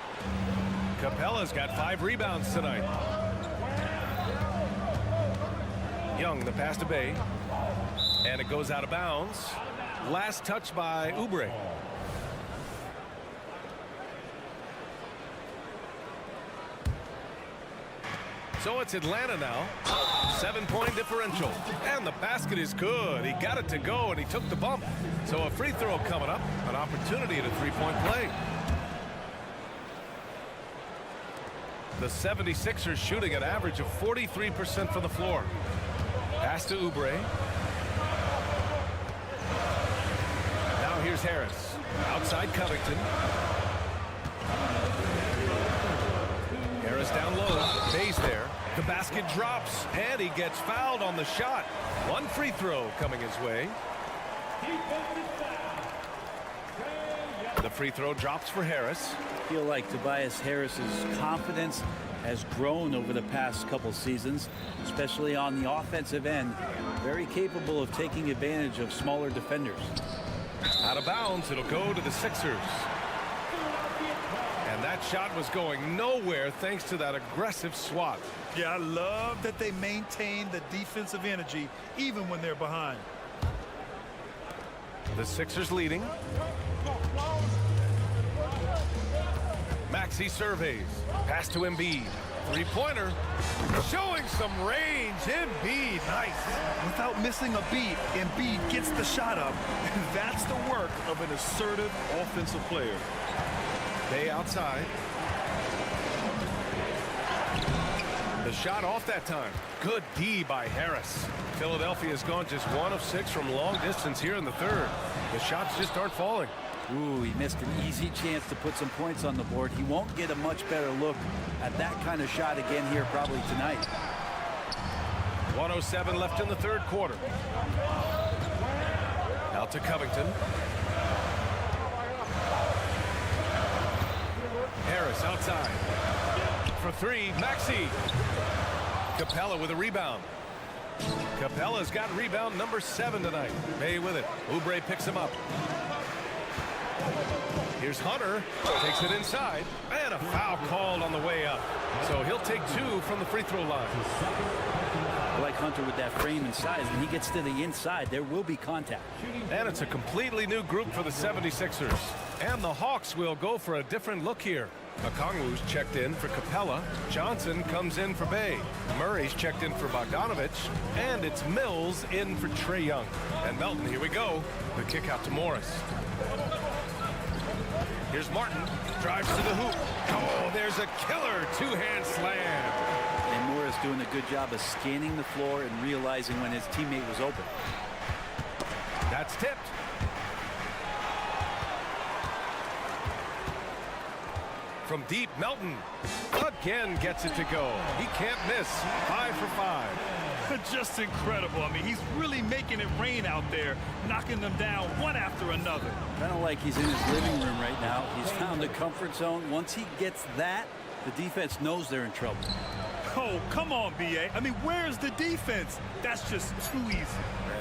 Capella's got 5 rebounds tonight. Young, the pass to Bay. And it goes out of bounds. Last touch by Oubre. So it's Atlanta now. 7-point differential. And the basket is good. He got it to go, and he took the bump. So a free throw coming up. An opportunity at a 3-point play. The 76ers shooting an average of 43% from the floor. Pass to Oubre. Now here's Harris. Outside Covington. Harris down low. Bay's there. The basket drops, and he gets fouled on the shot. 1 free throw coming his way. The free throw drops for Harris. I feel like Tobias Harris's confidence has grown over the past couple seasons, especially on the offensive end. Very capable of taking advantage of smaller defenders. Out of bounds, it'll go to the Sixers. And that shot was going nowhere thanks to that aggressive swat. Yeah, I love that they maintain the defensive energy even when they're behind. The Sixers leading. Maxey surveys. Pass to Embiid. 3-pointer. Showing some range. Embiid, nice. Without missing a beat, Embiid gets the shot up. And that's the work of an assertive offensive player. Bay outside. The shot off that time. Good D by Harris. Philadelphia has gone just 1 of 6 from long distance here in the third. The shots just aren't falling. Ooh, he missed an easy chance to put some points on the board. He won't get a much better look at that kind of shot again here probably tonight. 1:07 left in the third quarter. Out to Covington. Harris outside. For 3, Maxey. Capella with a rebound. Capella's got rebound number 7 tonight. Bay with it. Oubre picks him up. Here's Hunter. Takes it inside. And a foul called on the way up. So he'll take 2 from the free throw line. I like Hunter with that frame and size. When he gets to the inside, there will be contact. And it's a completely new group for the 76ers. And the Hawks will go for a different look here. Okongwu's checked in for Capella. Johnson comes in for Bay. Murray's checked in for Bogdanovich. And it's Mills in for Trae Young. And Melton, here we go. The kick out to Morris. Here's Martin. Drives to the hoop. Oh, there's a killer 2-hand slam. And Morris doing a good job of scanning the floor and realizing when his teammate was open. That's tipped. From deep, Melton again gets it to go. He can't miss. 5 for 5. Just incredible. I mean, he's really making it rain out there, knocking them down one after another. Kind of like he's in his living room right now. He's found the comfort zone. Once he gets that, the defense knows they're in trouble. Oh, come on, B.A. I mean, where's the defense? That's just too easy.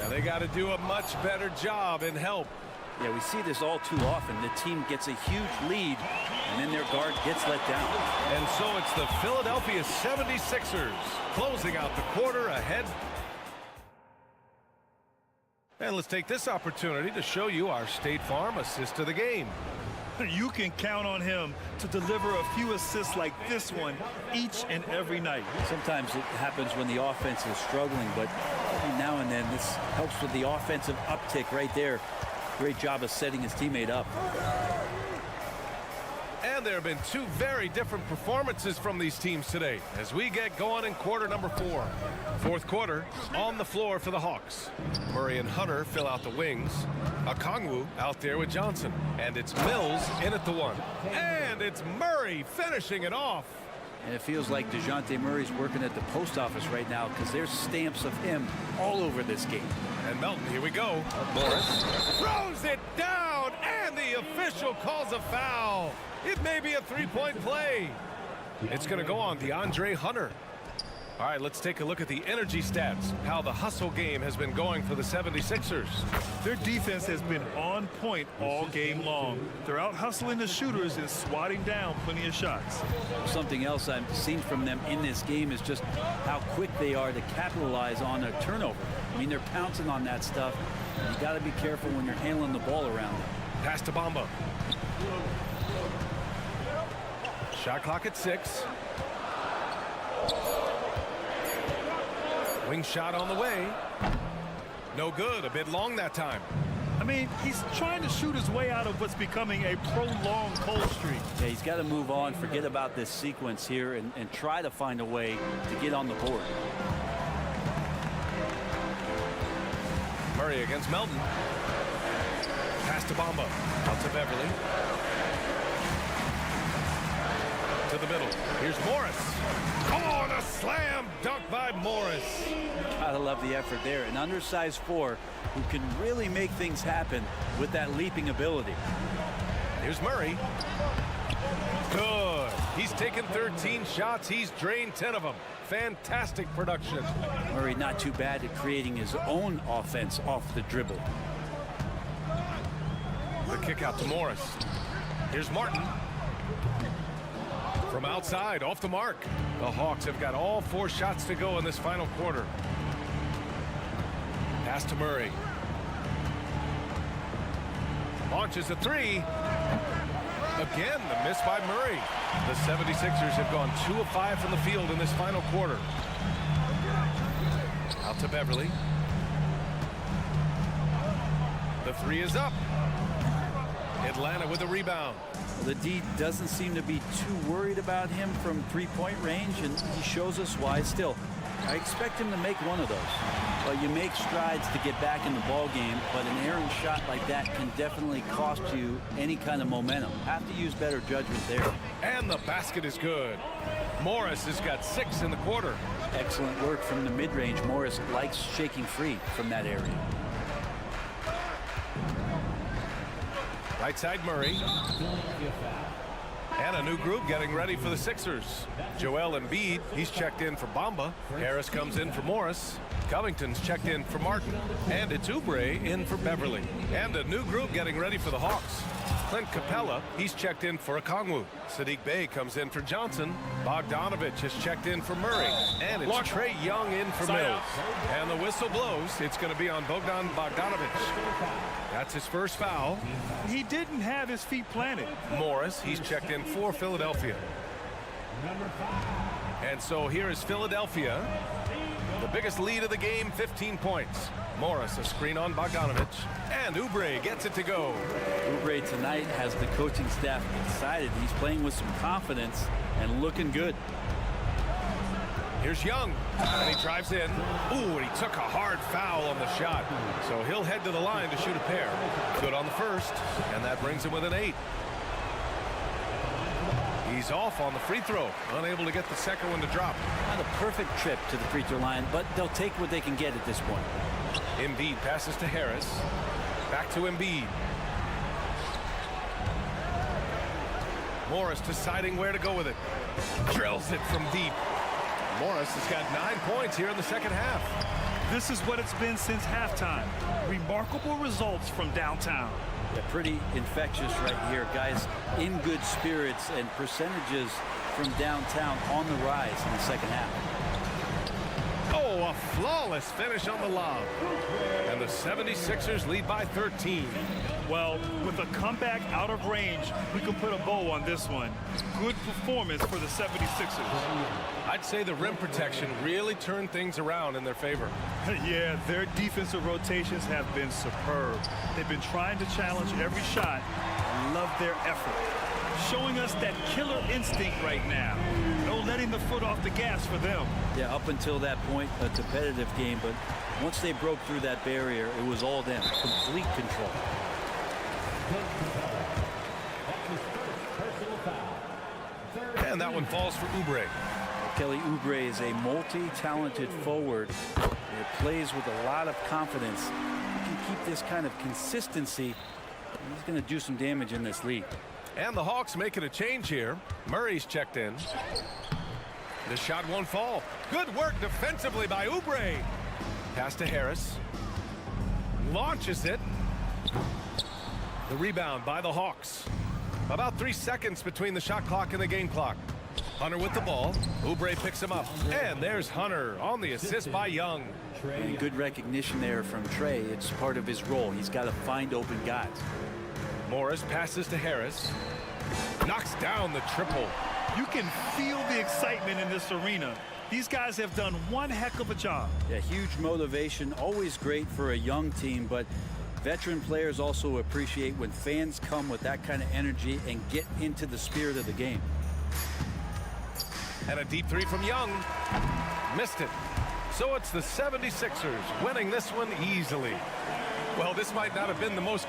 Yeah, they got to do a much better job in help. Yeah, we see this all too often. The team gets a huge lead, and then their guard gets let down. And so it's the Philadelphia 76ers closing out the quarter ahead. And let's take this opportunity to show you our State Farm assist of the game. You can count on him to deliver a few assists like this one each and every night. Sometimes it happens when the offense is struggling, but every now and then this helps with the offensive uptick right there. Great job of setting his teammate up. And And there have been two very different performances from these teams today as we get going in quarter number 4. Fourth quarter on the floor for the Hawks. Murray and Hunter fill out the wings. Okongwu out there with Johnson. And it's Mills in at the 1. And it's Murray finishing it off. And it feels like DeJounte Murray's working at the post office right now because there's stamps of him all over this game. And Melton, here we go. Morris throws it down, and the official calls a foul. It may be a three-point play. It's going to go on DeAndre Hunter. All right, let's take a look at the energy stats, how the hustle game has been going for the 76ers. Their defense has been on point all game long. They're out hustling the shooters and swatting down plenty of shots. Something else I've seen from them in this game is just how quick they are to capitalize on a turnover. I mean, they're pouncing on that stuff. You got to be careful when you're handling the ball around them. Pass to Bamba. Shot clock at 6. Wing shot on the way. No good. A bit long that time. I mean, he's trying to shoot his way out of what's becoming a prolonged cold streak. Yeah, he's got to move on, forget about this sequence here, and try to find a way to get on the board. Murray against Melton. Pass to Bamba. Out to Beverly. To the middle. Here's Morris. Oh, and a slam dunk by Morris. Gotta love the effort there. An undersized 4 who can really make things happen with that leaping ability. Here's Murray. Good. He's taken 13 shots. He's drained 10 of them. Fantastic production. Murray not too bad at creating his own offense off the dribble. The kick out to Morris. Here's Martin. From outside, off the mark. The Hawks have got all 4 shots to go in this final quarter. Pass to Murray. Launches a 3. Again, the miss by Murray. The 76ers have gone 2 of 5 from the field in this final quarter. Out to Beverly. The 3 is up. Atlanta with a rebound. The D doesn't seem to be too worried about him from three-point range, and he shows us why. Still, I expect him to make one of those. Well, you make strides to get back in the ball game, but an errant shot like that can definitely cost you any kind of momentum. Have to use better judgment there. And the basket is good. Morris has got 6 in the quarter. Excellent work from the mid-range. Morris likes shaking free from that area. Right side Murray. And a new group getting ready for the Sixers. Joel Embiid, he's checked in for Bamba. Harris comes in for Morris. Covington's checked in for Martin. And it's Oubre in for Beverly. And a new group getting ready for the Hawks. Clint Capella, he's checked in for Okongwu. Sadiq Bey comes in for Johnson. Bogdanovich has checked in for Murray. And it's Trae Young in for Mills. And the whistle blows. It's going to be on Bogdanovich. That's his first foul. He didn't have his feet planted. Morris, he's checked in for Philadelphia. And so here is Philadelphia. The biggest lead of the game, 15 points. Morris, a screen on Bogdanovich. And Oubre gets it to go. Oubre tonight has the coaching staff excited. He's playing with some confidence and looking good. Here's Young, and he drives in. Ooh, and he took a hard foul on the shot. So he'll head to the line to shoot a pair. Good on the first, and that brings him with an 8. He's off on the free throw, unable to get the second one to drop. Not a perfect trip to the free throw line, but they'll take what they can get at this point. Embiid passes to Harris. Back to Embiid. Morris deciding where to go with it. Drills it from deep. Morris has got 9 points here in the second half. This is what it's been since halftime. Remarkable results from downtown. Yeah, pretty infectious right here. Guys in good spirits and percentages from downtown on the rise in the second half. Oh, a flawless finish on the lob. And the 76ers lead by 13. Well, with a comeback out of range, we can put a bow on this one. Good performance for the 76ers. I'd say the rim protection really turned things around in their favor. Yeah, their defensive rotations have been superb. They've been trying to challenge every shot. Love their effort. showing us that killer instinct right now. No letting the foot off the gas for them. Yeah, up until that point, a competitive game, but once they broke through that barrier, it was all them. Complete control. And that one falls for Oubre. Kelly Oubre is a multi-talented forward that plays with a lot of confidence. He can keep this kind of consistency. He's going to do some damage in this league. And the Hawks making a change here. Murray's checked in. The shot won't fall. Good work defensively by Oubre. Pass to Harris. Launches it. The rebound by the Hawks. About 3 seconds between the shot clock and the game clock. Hunter with the ball. Oubre picks him up. And there's Hunter on the assist by Young. And good recognition there from Trey. It's part of his role. He's got to find open guys. Morris passes to Harris. Knocks down the triple. You can feel the excitement in this arena. These guys have done one heck of a job. Yeah, huge motivation. Always great for a young team, but veteran players also appreciate when fans come with that kind of energy and get into the spirit of the game. And a deep three from Young. Missed it. So it's the 76ers winning this one easily. Well, this might not have been the most...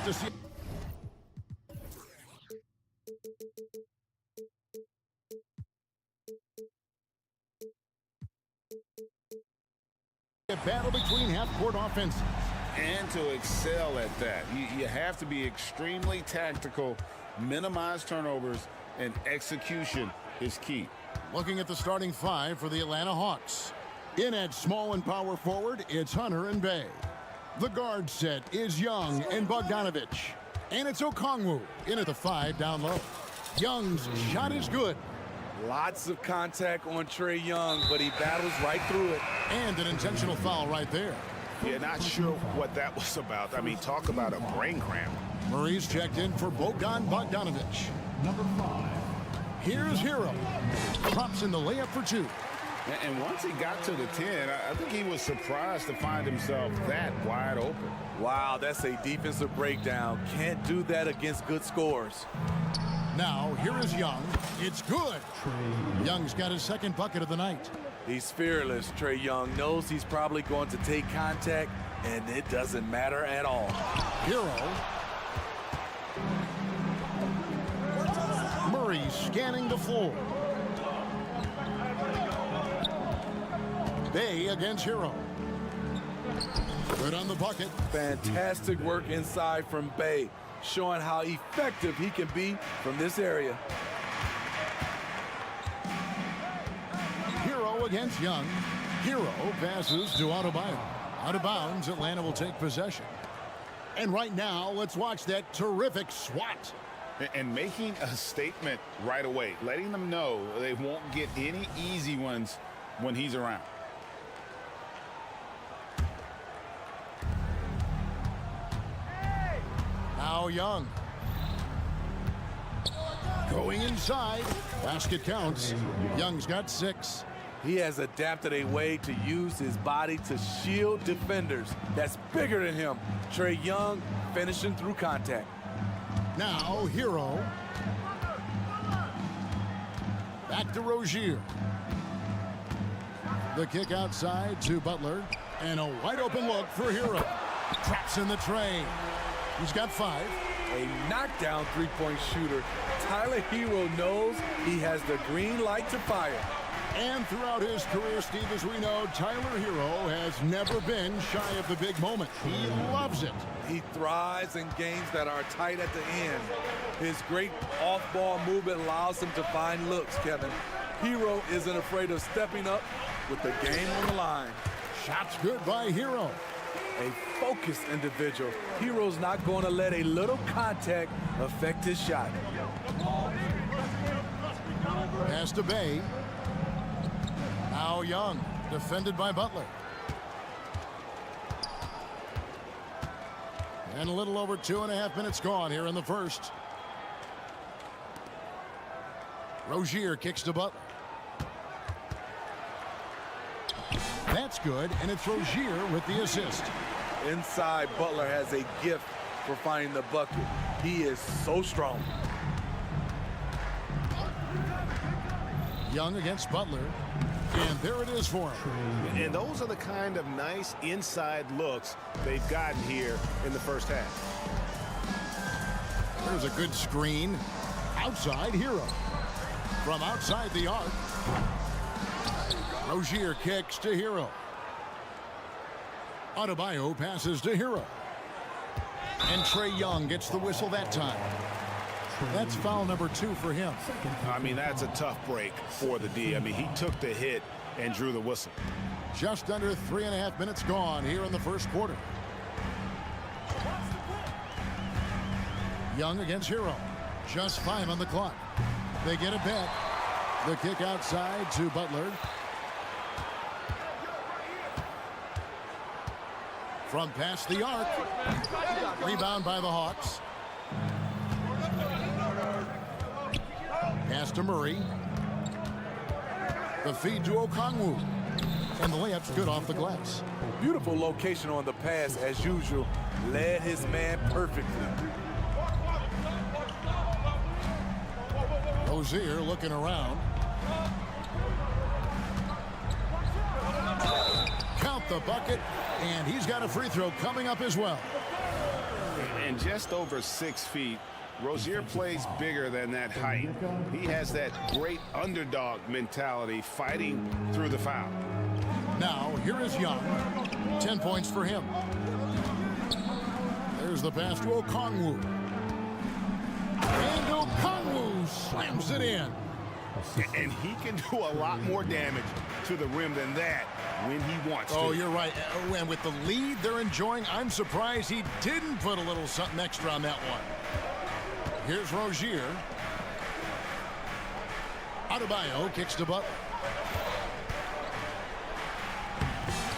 to see. A battle between half-court offenses. And to excel at that, you have to be extremely tactical, minimize turnovers, and execution is key. Looking at the starting five for the Atlanta Hawks. In at small and power forward, it's Hunter and Bay. The guard set is Young and Bogdanovich. And it's Okongwu in at the 5 down low. Young's shot is good. Lots of contact on Trae Young, but he battles right through it. And an intentional foul right there. Yeah, not sure what that was about. I mean, talk about a brain cramp. Murray's checked in for Bogdanovich. Number 5. Here's Hero. Drops in the layup for 2. And once he got to the 10, I think he was surprised to find himself that wide open. Wow, that's a defensive breakdown. Can't do that against good scores. Now, here is Young. It's good. Young's got his second bucket of the night. He's fearless. Trae Young knows he's probably going to take contact, and it doesn't matter at all. Hero. Murray scanning the floor. Bay against Hero. Good on the bucket. Fantastic work inside from Bay, showing how effective he can be from this area. Hero against Young. Hero passes to Adebayo. Out of bounds, Atlanta will take possession. And right now, let's watch that terrific swat. And making a statement right away, letting them know they won't get any easy ones when he's around. Now Young. Going inside. Basket counts. Young's got 6. He has adapted a way to use his body to shield defenders that's bigger than him. Trae Young finishing through contact. Now Hero. Back to Rozier. The kick outside to Butler. And a wide open look for Hero. Traps in the tray. He's got 5. A knockdown three-point shooter. Tyler Hero knows he has the green light to fire. And throughout his career, Steve, as we know, Tyler Hero has never been shy of the big moment. He loves it. He thrives in games that are tight at the end. His great off-ball movement allows him to find looks, Kevin. Hero isn't afraid of stepping up with the game on the line. Shots good by Hero. A focused individual. Hero's not going to let a little contact affect his shot. Pass to Bay. Now Young, defended by Butler. And a little over 2.5 minutes gone here in the first. Rozier kicks to Butler. That's good, and it's Rozier with the assist. Inside, Butler has a gift for finding the bucket. He is so strong. Young against Butler. And there it is for him. And those are the kind of nice inside looks they've gotten here in the first half. There's a good screen. Outside, Hero. From outside the arc. Rozier kicks to Hero. Adebayo passes to Hero. And Trae Young gets the whistle that time. That's foul number 2 for him. I mean, that's a tough break for the D. I mean, he took the hit and drew the whistle. Just under 3.5 minutes gone here in the first quarter. Young against Hero. Just 5 on the clock. They get it back. The kick outside to Butler. From past the arc. Rebound by the Hawks. Pass to Murray. The feed to Okongwu. And the layup's good off the glass. Beautiful location on the pass as usual. Led his man perfectly. Rozier looking around. Count the bucket, and he's got a free throw coming up as well. And just over 6 feet, Rozier plays bigger than that height. He has that great underdog mentality fighting through the foul. Now, here is Young. 10 points for him. There's the pass to Okongwu. And Okongwu slams it in. And he can do a lot more damage to the rim than that when he wants to. Oh, you're right. And with the lead they're enjoying, I'm surprised he didn't put a little something extra on that one. Here's Rozier. Adebayo kicks to Butler.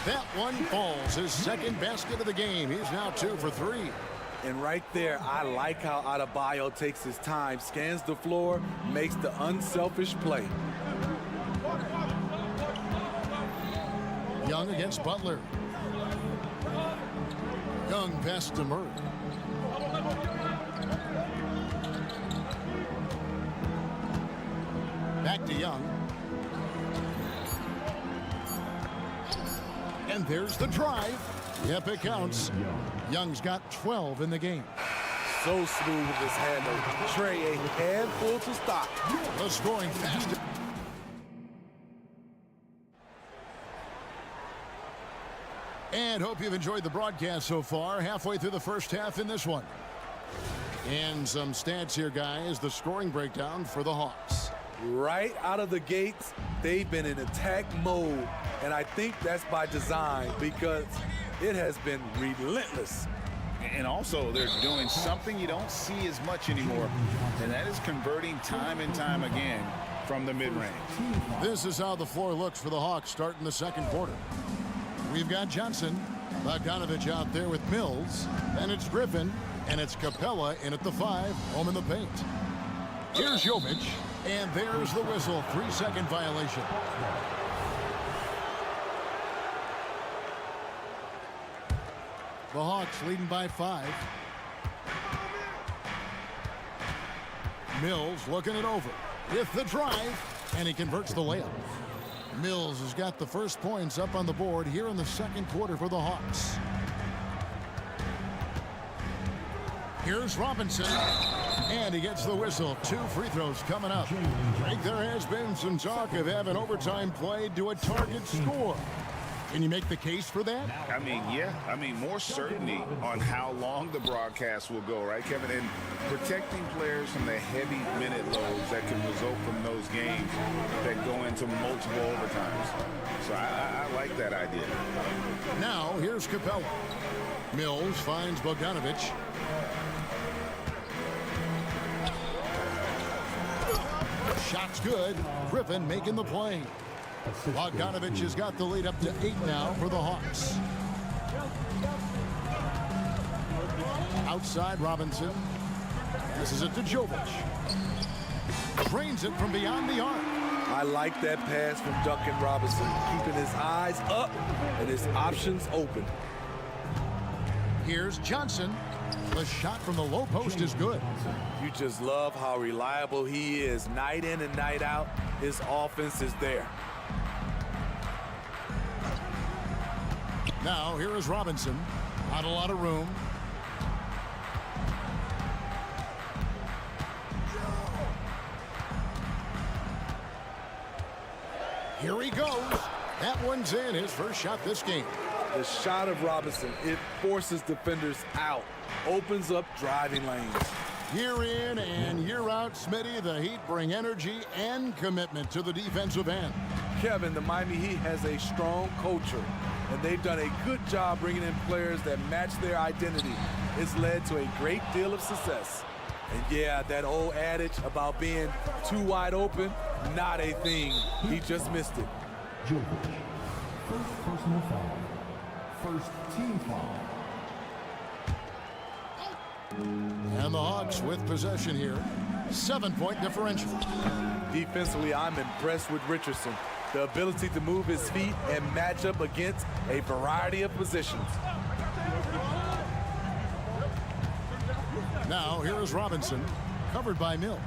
That one falls. His second basket of the game. He's now 2 for 3. And right there, I like how Adebayo takes his time, scans the floor, makes the unselfish play. Young against Butler. Young pass to Murray. Back to Young. And there's the drive. Yep, it counts. Young's got 12 in the game. So smooth with his handle. Trey, a handful to stop. The scoring fast. And hope you've enjoyed the broadcast so far. Halfway through the first half in this one. And some stats here, guys. The scoring breakdown for the Hawks. Right out of the gates, they've been in attack mode. And I think that's by design because it has been relentless. And also, they're doing something you don't see as much anymore, and that is converting time and time again from the mid-range. This is how the floor looks for the Hawks starting the second quarter. We've got Johnson, Bogdanovich out there with Mills, and it's Griffin, and it's Capella in at the 5, home in the paint. Here's Jovic, and there's the whistle, 3-second violation. The Hawks leading by 5. Mills looking it over with the drive, and he converts the layup. Mills has got the first points up on the board here in the second quarter for the Hawks. Here's Robinson, and he gets the whistle. 2 free throws coming up. I think there has been some talk of having overtime played to a target score. Can you make the case for that? I mean, yeah. I mean, more certainty on how long the broadcast will go, right, Kevin? And protecting players from the heavy minute loads that can result from those games that go into multiple overtimes. So I like that idea. Now, here's Capella. Mills finds Bogdanovich. Shot's good. Griffin making the play. Bogdanovich has got the lead up to 8 now for the Hawks. Outside Robinson. Passes it to Jovic. Drains it from beyond the arc. I like that pass from Duncan Robinson, keeping his eyes up and his options open. Here's Johnson. The shot from the low post is good. You just love how reliable he is. Night in and night out, his offense is there. Now, here is Robinson. Not a lot of room. Here he goes. That one's in. His first shot this game. The shot of Robinson, it forces defenders out, opens up driving lanes. Year in and year out, Smitty, the Heat bring energy and commitment to the defensive end. Kevin, the Miami Heat has a strong culture, and they've done a good job bringing in players that match their identity. It's led to a great deal of success. And yeah, that old adage about being too wide open, not a thing. He just missed it. Jovic. First personal foul. First team foul. And the Hawks with possession here. 7-point differential. Defensively, I'm impressed with Richardson. The ability to move his feet and match up against a variety of positions. Now, here is Robinson, covered by Mills.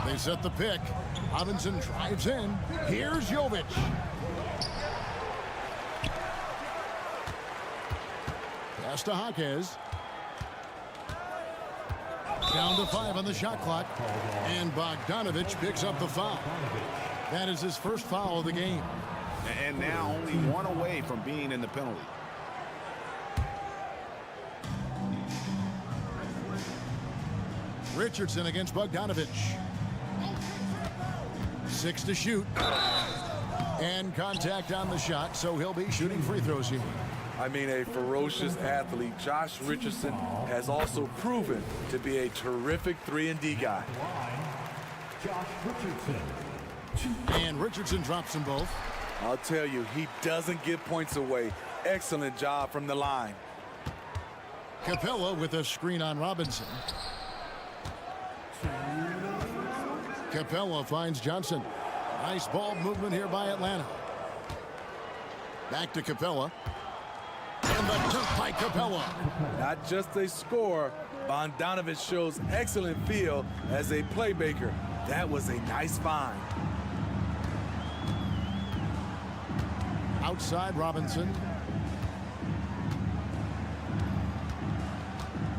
They set the pick. Robinson drives in. Here's Jovic. Pass to Jaquez. Down to 5 on the shot clock. And Bogdanovich picks up the foul. That is his first foul of the game. And now only one away from being in the penalty. Richardson against Bogdanovich. 6 to shoot. And contact on the shot, so he'll be shooting free throws here. I mean, a ferocious athlete. Josh Richardson has also proven to be a terrific 3-and-D guy. Josh Richardson. And Richardson drops them both. I'll tell you, he doesn't give points away. Excellent job from the line. Capella with a screen on Robinson. Capella finds Johnson. Nice ball movement here by Atlanta. Back to Capella. And the dunk by Capella. Not just a scorer, Bogdanovich shows excellent feel as a playmaker. That was a nice find. Outside Robinson.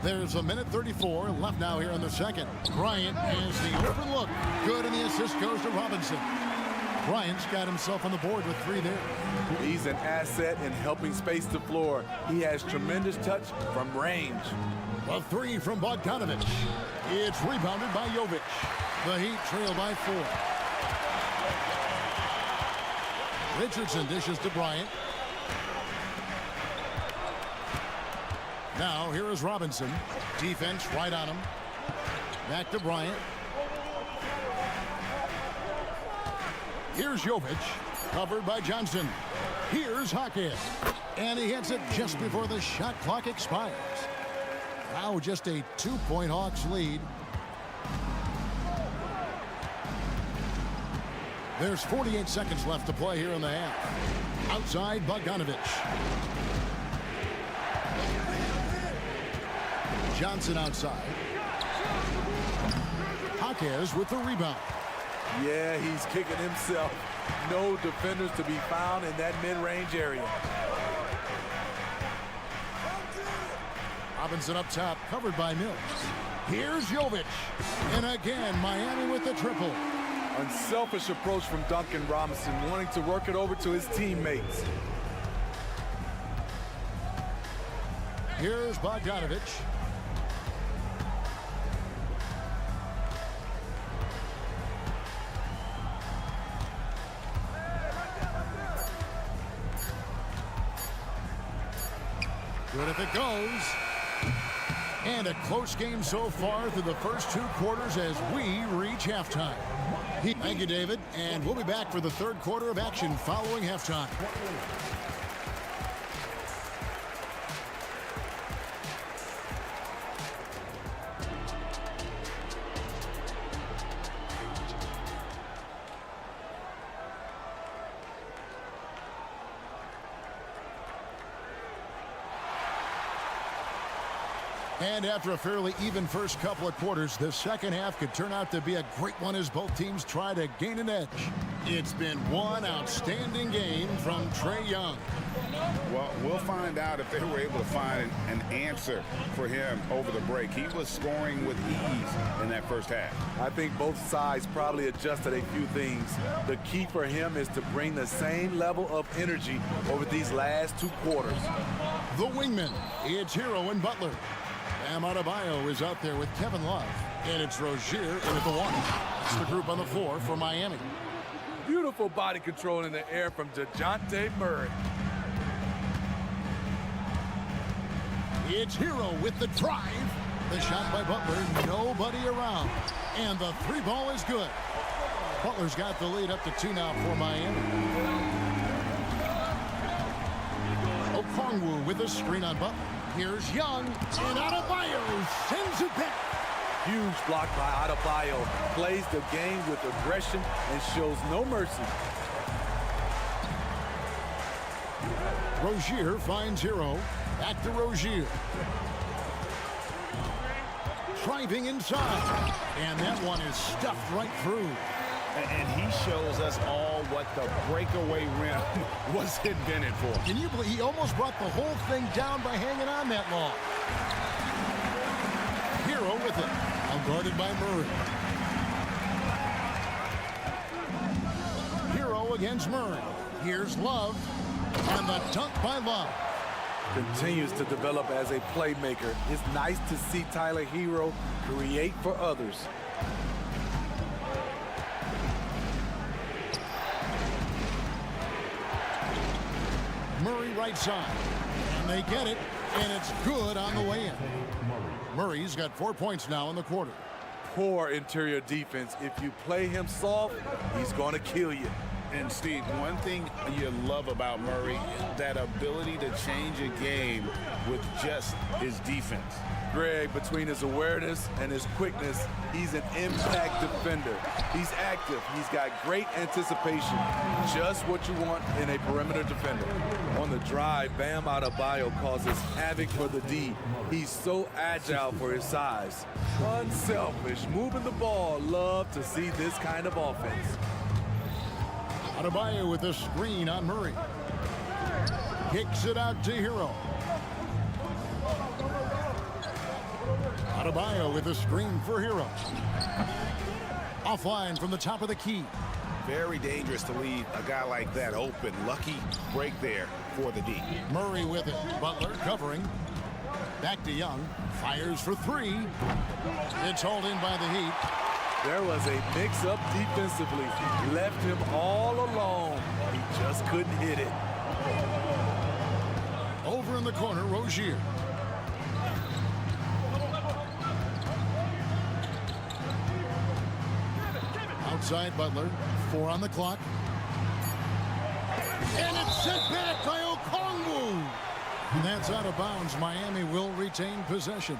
There's a minute 34 left now here in the second. Bryant has the open look. Good, and the assist goes to Robinson. Bryant's got himself on the board with 3 there. He's an asset in helping space the floor. He has tremendous touch from range. A 3 from Bogdanovich. It's rebounded by Jovic. The Heat trail by 4. Richardson dishes to Bryant. Now here is Robinson. Defense right on him. Back to Bryant. Here's Jovic. Covered by Johnson. Here's Osken. And he hits it just before the shot clock expires. Now just a 2-point Hawks lead. There's 48 seconds left to play here in the half. Outside Bogdanovich. Johnson outside. Jaquez with the rebound. Yeah, he's kicking himself. No defenders to be found in that mid-range area. Robinson up top, covered by Mills. Here's Jovic. And again, Miami with the triple. Unselfish approach from Duncan Robinson, wanting to work it over to his teammates. Here's Bogdanovich. Good if it goes. And a close game so far through the first 2 quarters as we reach halftime. Thank you, David. And we'll be back for the 3rd quarter of action following halftime. And after a fairly even first couple of quarters, the second half could turn out to be a great one as both teams try to gain an edge. It's been one outstanding game from Trae Young. Well, we'll find out if they were able to find an answer for him over the break. He was scoring with ease in that first half. I think both sides probably adjusted a few things. The key for him is to bring the same level of energy over these last 2 quarters. The wingman, it's Hero and Butler. Bam Adebayo is out there with Kevin Love. And it's Rozier in at the 1. It's the group on the floor for Miami. Beautiful body control in the air from DeJounte Murray. It's Hero with the drive. The shot by Butler, nobody around. And the 3 ball is good. Butler's got the lead up to 2 now for Miami. Okongwu with a screen on Butler. Here's Young, and Adebayo sends it back. Huge block by Adebayo. Plays the game with aggression and shows no mercy. Rozier finds Hero. Back to Rozier. Driving inside. And that one is stuffed right through. And he shows us all what the breakaway rim was invented for. Can you believe he almost brought the whole thing down by hanging on that long? Hero with it. Now guarded by Murray. Hero against Murray. Here's Love. And the dunk by Love. Continues to develop as a playmaker. It's nice to see Tyler Hero create for others. Murray right side. And they get it, and it's good on the way in. Murray's got 4 points now in the quarter. Poor interior defense. If you play him soft, he's going to kill you. And Steve, one thing you love about Murray, that ability to change a game with just his defense. Greg, between his awareness and his quickness, he's an impact defender. He's active. He's got great anticipation. Just what you want in a perimeter defender. On the drive, Bam Adebayo causes havoc for the D. He's so agile for his size. Unselfish, moving the ball. Love to see this kind of offense. Adebayo with a screen on Murray. Kicks it out to Hero. Adebayo with a screen for Hero. Offline from the top of the key. Very dangerous to leave a guy like that open. Lucky break there for the D. Murray with it. Butler covering. Back to Young. Fires for three. It's hauled in by the Heat. There was a mix-up defensively. Left him all alone. He just couldn't hit it. Over in the corner, Rozier. Outside Butler. 4 on the clock. And it's sent back by Okongwu. And that's out of bounds. Miami will retain possession.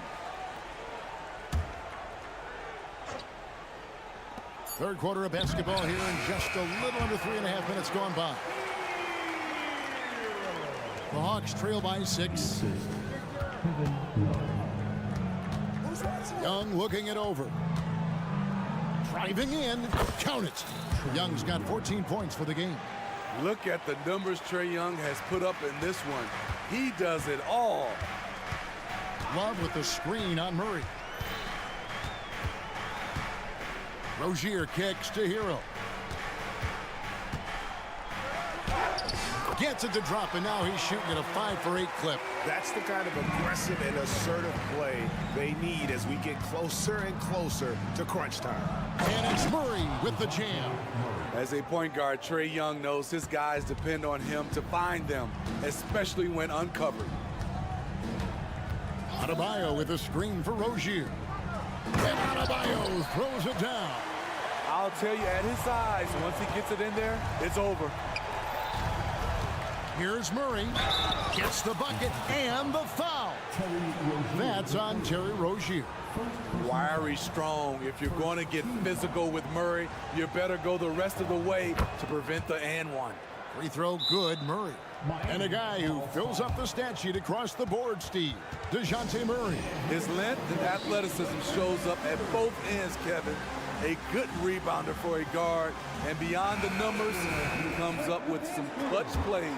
Third quarter of basketball here in just a little under 3.5 minutes gone by. The Hawks trail by 6. Young looking it over. Driving in. Count it. Young's got 14 points for the game. Look at the numbers Trae Young has put up in this one. He does it all. Love with the screen on Murray. Rozier kicks to Hero. Gets it to drop, and now he's shooting at a 5-for-8 clip. That's the kind of aggressive and assertive play they need as we get closer and closer to crunch time. And it's Murray with the jam. As a point guard, Trae Young knows his guys depend on him to find them, especially when uncovered. Adebayo with a screen for Rozier. And Adebayo throws it down. I'll tell you, at his size, once he gets it in there, it's over. Here's Murray. Gets the bucket and the foul. That's on Terry Rozier. Wiry strong. If you're going to get physical with Murray, you better go the rest of the way to prevent the and one. Free throw good, Murray. And a guy who fills up the stat sheet across the board, Steve. DeJounte Murray. His length and athleticism shows up at both ends, Kevin. A good rebounder for a guard. And beyond the numbers, he comes up with some clutch plays.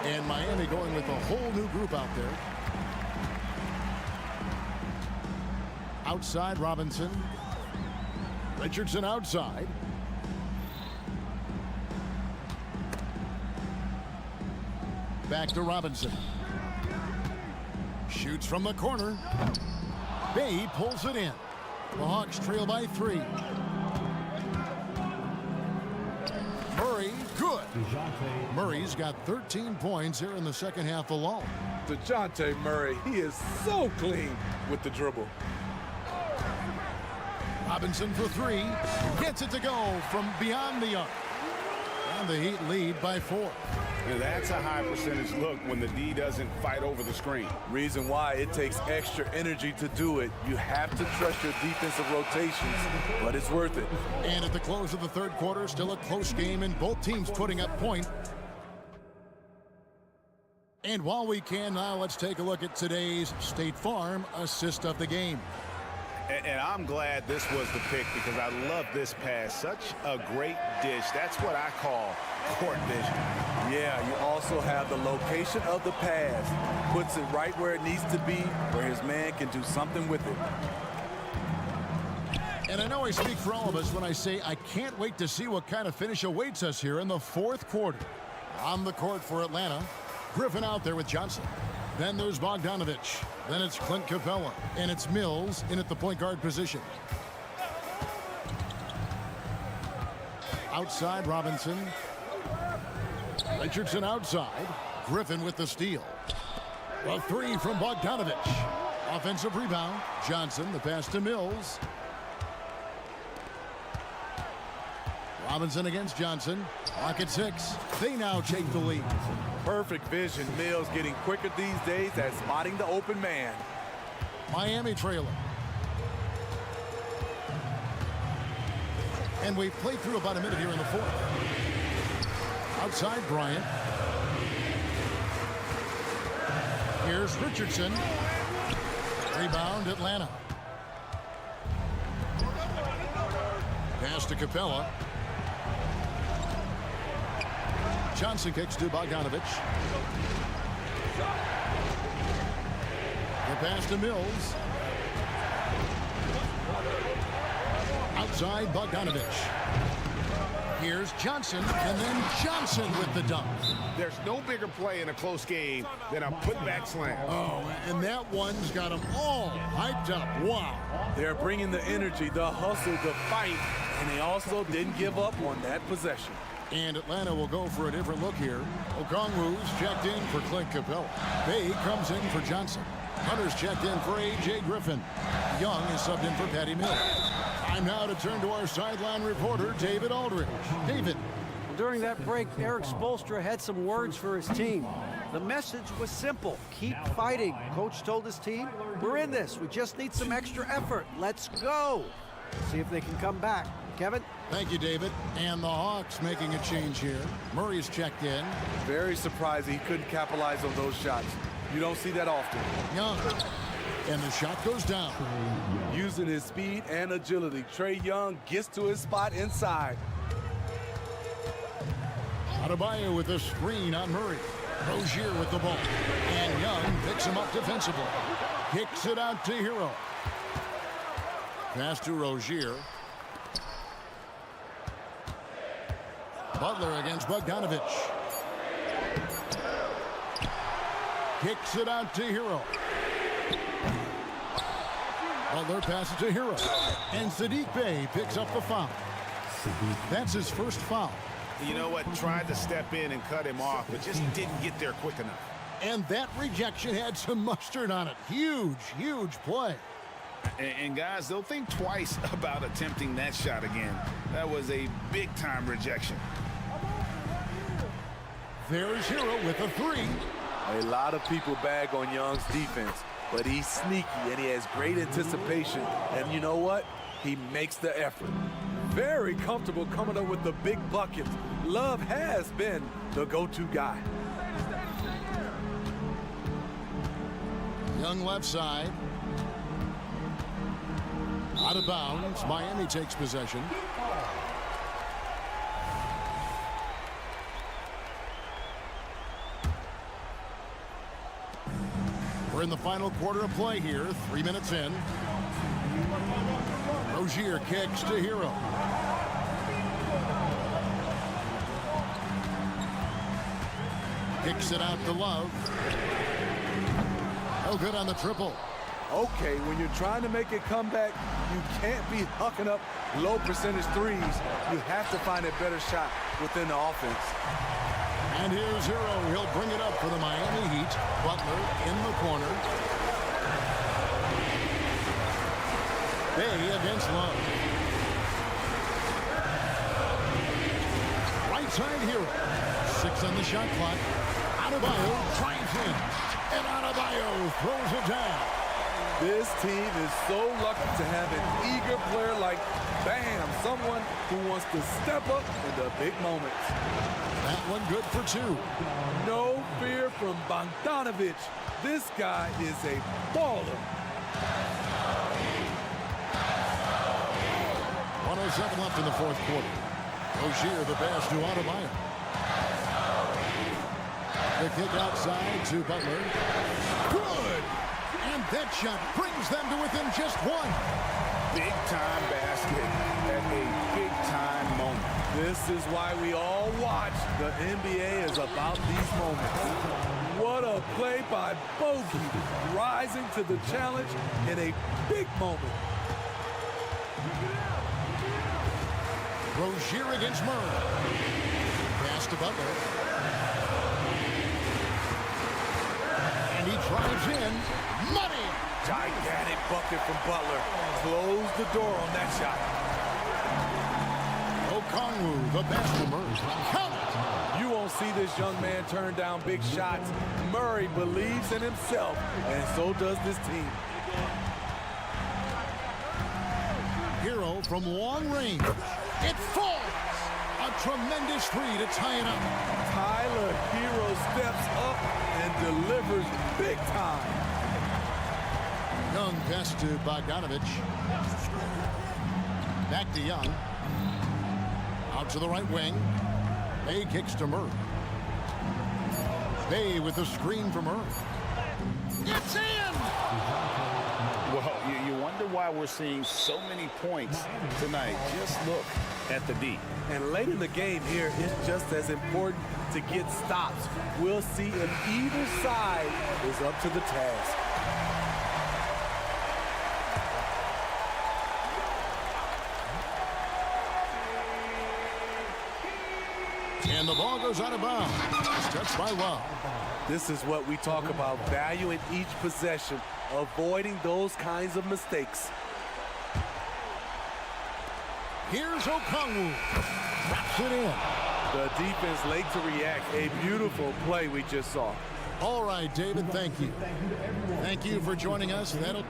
And Miami going with a whole new group out there. Outside Robinson. Richardson outside. Back to Robinson. Shoots from the corner. Bay pulls it in. The Hawks trail by 3. Murray, good. Murray's got 13 points here in the second half alone. DeJounte Murray, he is so clean with the dribble. Robinson for 3. Gets it to go from beyond the arc. And the Heat lead by 4. And that's a high percentage look when the D doesn't fight over the screen. Reason why it takes extra energy to do it. You have to trust your defensive rotations, but it's worth it. And at the close of the third quarter, still a close game and both teams putting up point. And while we can now, let's take a look at today's State Farm assist of the game. And I'm glad this was the pick because I love this pass. Such a great dish. That's what I call court vision. Yeah, you also have the location of the pass. Puts it right where it needs to be, where his man can do something with it. And I know I speak for all of us when I say I can't wait to see what kind of finish awaits us here in the fourth quarter. On the court for Atlanta, Griffin out there with Johnson. Then there's Bogdanovich. Then it's Clint Capella. And it's Mills in at the point guard position. Outside, Robinson. Richardson outside. Griffin with the steal. A three from Bogdanovich. Offensive rebound. Johnson, the pass to Mills. Robinson against Johnson. Clock at 6. They now take the lead. Perfect vision. Mills getting quicker these days at spotting the open man. Miami trailer. And we've played through about a minute here in the fourth. Outside, Bryant. Here's Richardson. Rebound, Atlanta. Pass to Capella. Johnson kicks to Bogdanovich. The pass to Mills. Outside, Bogdanovich. Here's Johnson, and then Johnson with the dunk. There's no bigger play in a close game than a putback slam. Oh, and that one's got them all hyped up. Wow. They're bringing the energy, the hustle, the fight, and they also didn't give up on that possession. And Atlanta will go for a different look here. Okongwu's checked in for Clint Capella. Bay comes in for Johnson. Hunter's checked in for A.J. Griffin. Young is subbed in for Patty Mills. Time now to turn to our sideline reporter, David Aldridge. David. During that break, Eric Spoelstra had some words for his team. The message was simple. Keep fighting. Coach told his team, we're in this. We just need some extra effort. Let's go. See if they can come back. Kevin? Thank you, David. And the Hawks making a change here. Murray's checked in. Very surprising he couldn't capitalize on those shots. You don't see that often. Young. And the shot goes down. Using his speed and agility, Trae Young gets to his spot inside. Adebayo with a screen on Murray. Rozier with the ball. And Young picks him up defensively. Kicks it out to Hero. Pass to Rozier. Butler against Bogdanovich. Kicks it out to Hero. Butler passes to Hero. And Sadiq Bey picks up the foul. That's his first foul. You know what? Tried to step in and cut him off, but just didn't get there quick enough. And that rejection had some mustard on it. Huge, huge play. And guys, they'll think twice about attempting that shot again. That was a big-time rejection. There's Hero with a three. A lot of people bag on Young's defense, but he's sneaky and he has great anticipation. And you know what? He makes the effort. Very comfortable coming up with the big buckets. Love has been the go-to guy. Young left side. Out of bounds. Miami takes possession. We're in the final quarter of play here. 3 minutes in. Rozier kicks to Hero. Kicks it out to Love. No good on the triple. Okay, when you're trying to make a comeback, you can't be hucking up low percentage threes. You have to find a better shot within the offense. And here's Hero. He'll bring it up for the Miami Heat. Butler in the corner. Bay against Love. Right side Hero. 6 on the shot clock. Adebayo drives in. And Adebayo throws it down. This team is so lucky to have an eager player like Bam, someone who wants to step up in the big moments. That one good for 2. No fear from Bogdanovich. This guy is a baller. 1:07 left in the fourth quarter. Rozier the pass to Adebayo. The kick outside to Butler. Good! And that shot brings them to within just 1. big-time basket at a big-time moment. This is why we all watch. The NBA is about these moments. What a play by Bogey, rising to the challenge in a big moment. Rozier against Murray. Pass to Butler. And he drives in. Money! Gigantic bucket from Butler. Close the door on that shot. Okongwu, the best for Murray. Count it! You won't see this young man turn down big shots. Murray believes in himself, and so does this team. Hero from long range. It falls! A tremendous three to tie it up. Tyler Hero steps up and delivers big time. Young pass to Bogdanovich. Back to Young. Out to the right wing. Bay kicks to Murray. Bay with the screen for Murray. It's in! Well, you wonder why we're seeing so many points tonight. Just look at the D. And late in the game here, it's just as important to get stops. We'll see if either side is up to the task. And the ball goes out of bounds. Touched by Love. This is what we talk about, valuing each possession, avoiding those kinds of mistakes. Here's Okongwu. Wraps it in. The defense late to react. A beautiful play we just saw. All right, David, thank you. Thank you for joining us. That'll...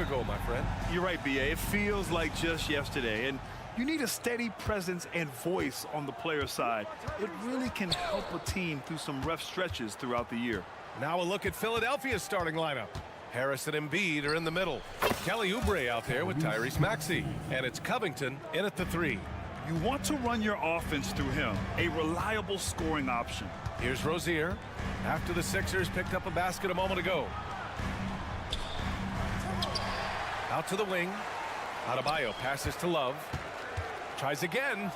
ago, my friend. You're right, B.A. It feels like just yesterday, and you need a steady presence and voice on the player side. It really can help a team through some rough stretches throughout the year. Now a look at Philadelphia's starting lineup. Harris and Embiid are in the middle. Kelly Oubre out there with Tyrese Maxey. And it's Covington in at the 3. You want to run your offense through him, a reliable scoring option. Here's Rozier after the Sixers picked up a basket a moment ago. Out to the wing. Adebayo passes to Love. Tries again.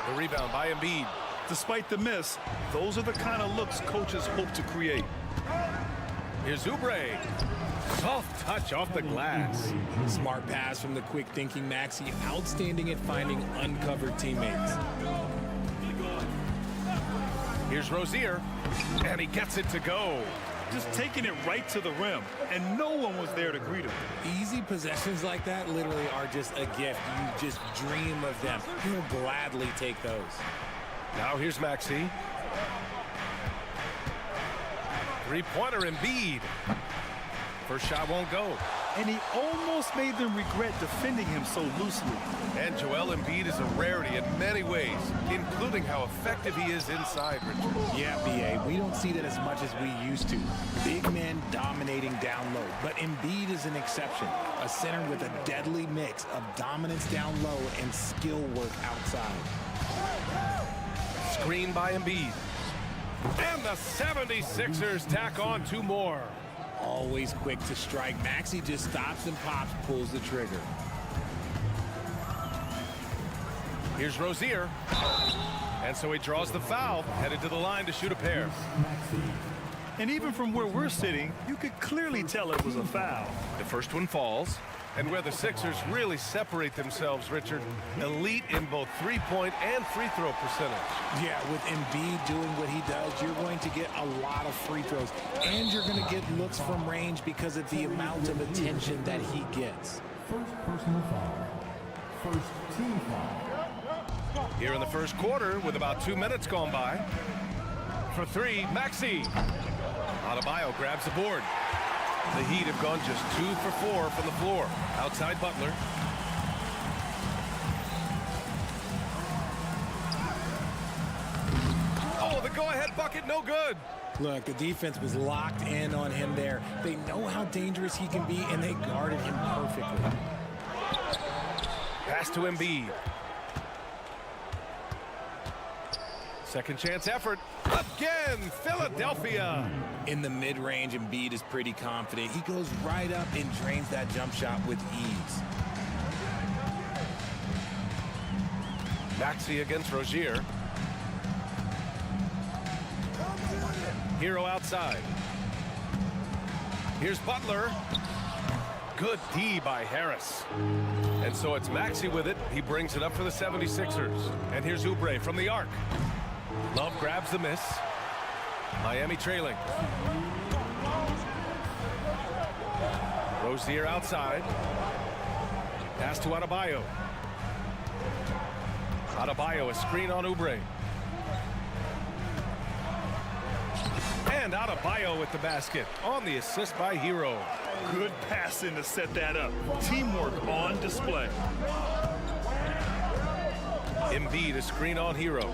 The rebound by Embiid. Despite the miss, those are the kind of looks coaches hope to create. Here's Oubre. Soft touch off the glass. Smart pass from the quick-thinking Maxey. Outstanding at finding uncovered teammates. Here's Rozier. And he gets it to go. Just taking it right to the rim, and no one was there to greet him. Easy possessions like that literally are just a gift. You just dream of them. He'll gladly take those. Now here's Maxey. Three-pointer Embiid. First shot won't go. And he almost made them regret defending him so loosely. And Joel Embiid is a rarity in many ways, including how effective he is inside, Richard. Yeah, B.A., we don't see that as much as we used to. Big men dominating down low. But Embiid is an exception. A center with a deadly mix of dominance down low and skill work outside. Screen by Embiid. And the 76ers tack on 2 more. Always quick to strike. Maxey just stops and pops, pulls the trigger. Here's Rozier. And so he draws the foul, headed to the line to shoot a pair. And even from where we're sitting, you could clearly tell it was a foul. The first one falls. And where the Sixers really separate themselves, Richard, elite in both three-point and free-throw percentage. Yeah, with Embiid doing what he does, you're going to get a lot of free throws. And you're going to get looks from range because of the amount of attention that he gets. First personal foul. First team foul. Here in the first quarter, with about 2 minutes gone by. For 3, Maxey. Adebayo grabs the board. The Heat have gone just 2 for 4 from the floor. Outside Butler. Oh, the go-ahead bucket, no good. Look, the defense was locked in on him there. They know how dangerous he can be, and they guarded him perfectly. Pass to Embiid. Second chance effort. Again, Philadelphia. In the mid-range, Embiid is pretty confident. He goes right up and drains that jump shot with ease. Maxey against Rozier. Hero outside. Here's Butler. Good D by Harris. And so it's Maxey with it. He brings it up for the 76ers. And here's Oubre from the arc. Love grabs the miss. Miami trailing. Rozier outside. Pass to Adebayo. Adebayo, a screen on Oubre. And Adebayo with the basket on the assist by Hero. Good passing to set that up. Teamwork on display. Embiid, a screen on Hero.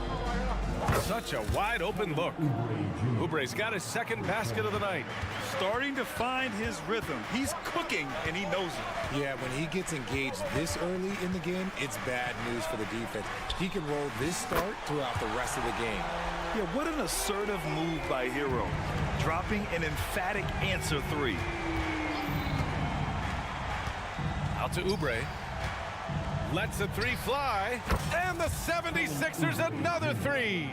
Such a wide open look. Oubre's got his second basket of the night. Starting to find his rhythm. He's cooking, and he knows it. Yeah, when he gets engaged this early in the game, it's bad news for the defense. He can roll this start throughout the rest of the game. Yeah, what an assertive move by Hero. Dropping an emphatic answer 3. Out to Oubre. Lets the 3 fly. And the 76ers another 3.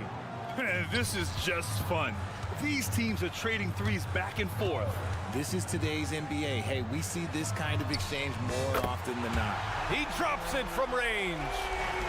This is just fun. These teams are trading threes back and forth. This is today's NBA. Hey, we see this kind of exchange more often than not. He drops it from range.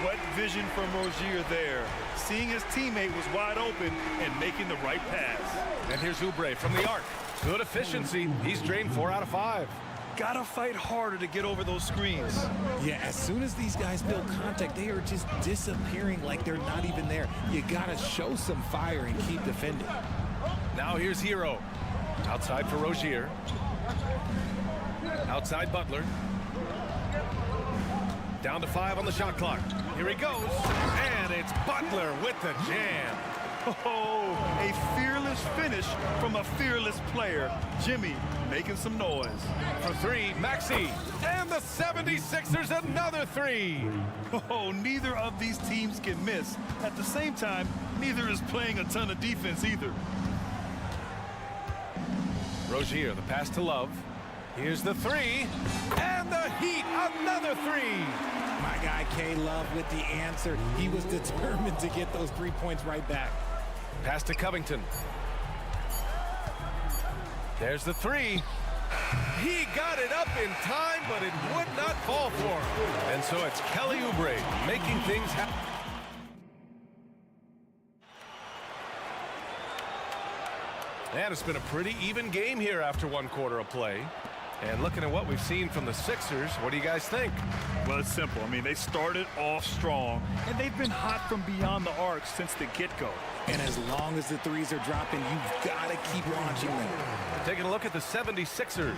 What vision from Rozier there. Seeing his teammate was wide open and making the right pass. And here's Oubre from the arc. Good efficiency. He's drained 4 out of 5. Gotta fight harder to get over those screens. Yeah, as soon as these guys build contact, they are just disappearing like they're not even there. You gotta show some fire and keep defending. Now here's Hero. Outside for Rozier. Outside Butler. Down to 5 on the shot clock. Here he goes. And it's Butler with the jam. Oh, a fearless finish from a fearless player. Jimmy making some noise. For 3, Maxey. And the 76ers another 3. Oh, neither of these teams can miss. At the same time, neither is playing a ton of defense either. Rozier, the pass to Love. Here's the 3. And the Heat, another 3. My guy K-Love with the answer. He was determined to get those 3 points right back. Pass to Covington. There's the 3. He got it up in time, but it would not fall for him. And so it's Kelly Oubre making things happen. And it's been a pretty even game here after 1 quarter of play. And looking at what we've seen from the Sixers, what do you guys think? Well, it's simple. I mean, they started off strong, and they've been hot from beyond the arc since the get-go. And as long as the threes are dropping, you've got to keep launching them. Taking a look at the 76ers.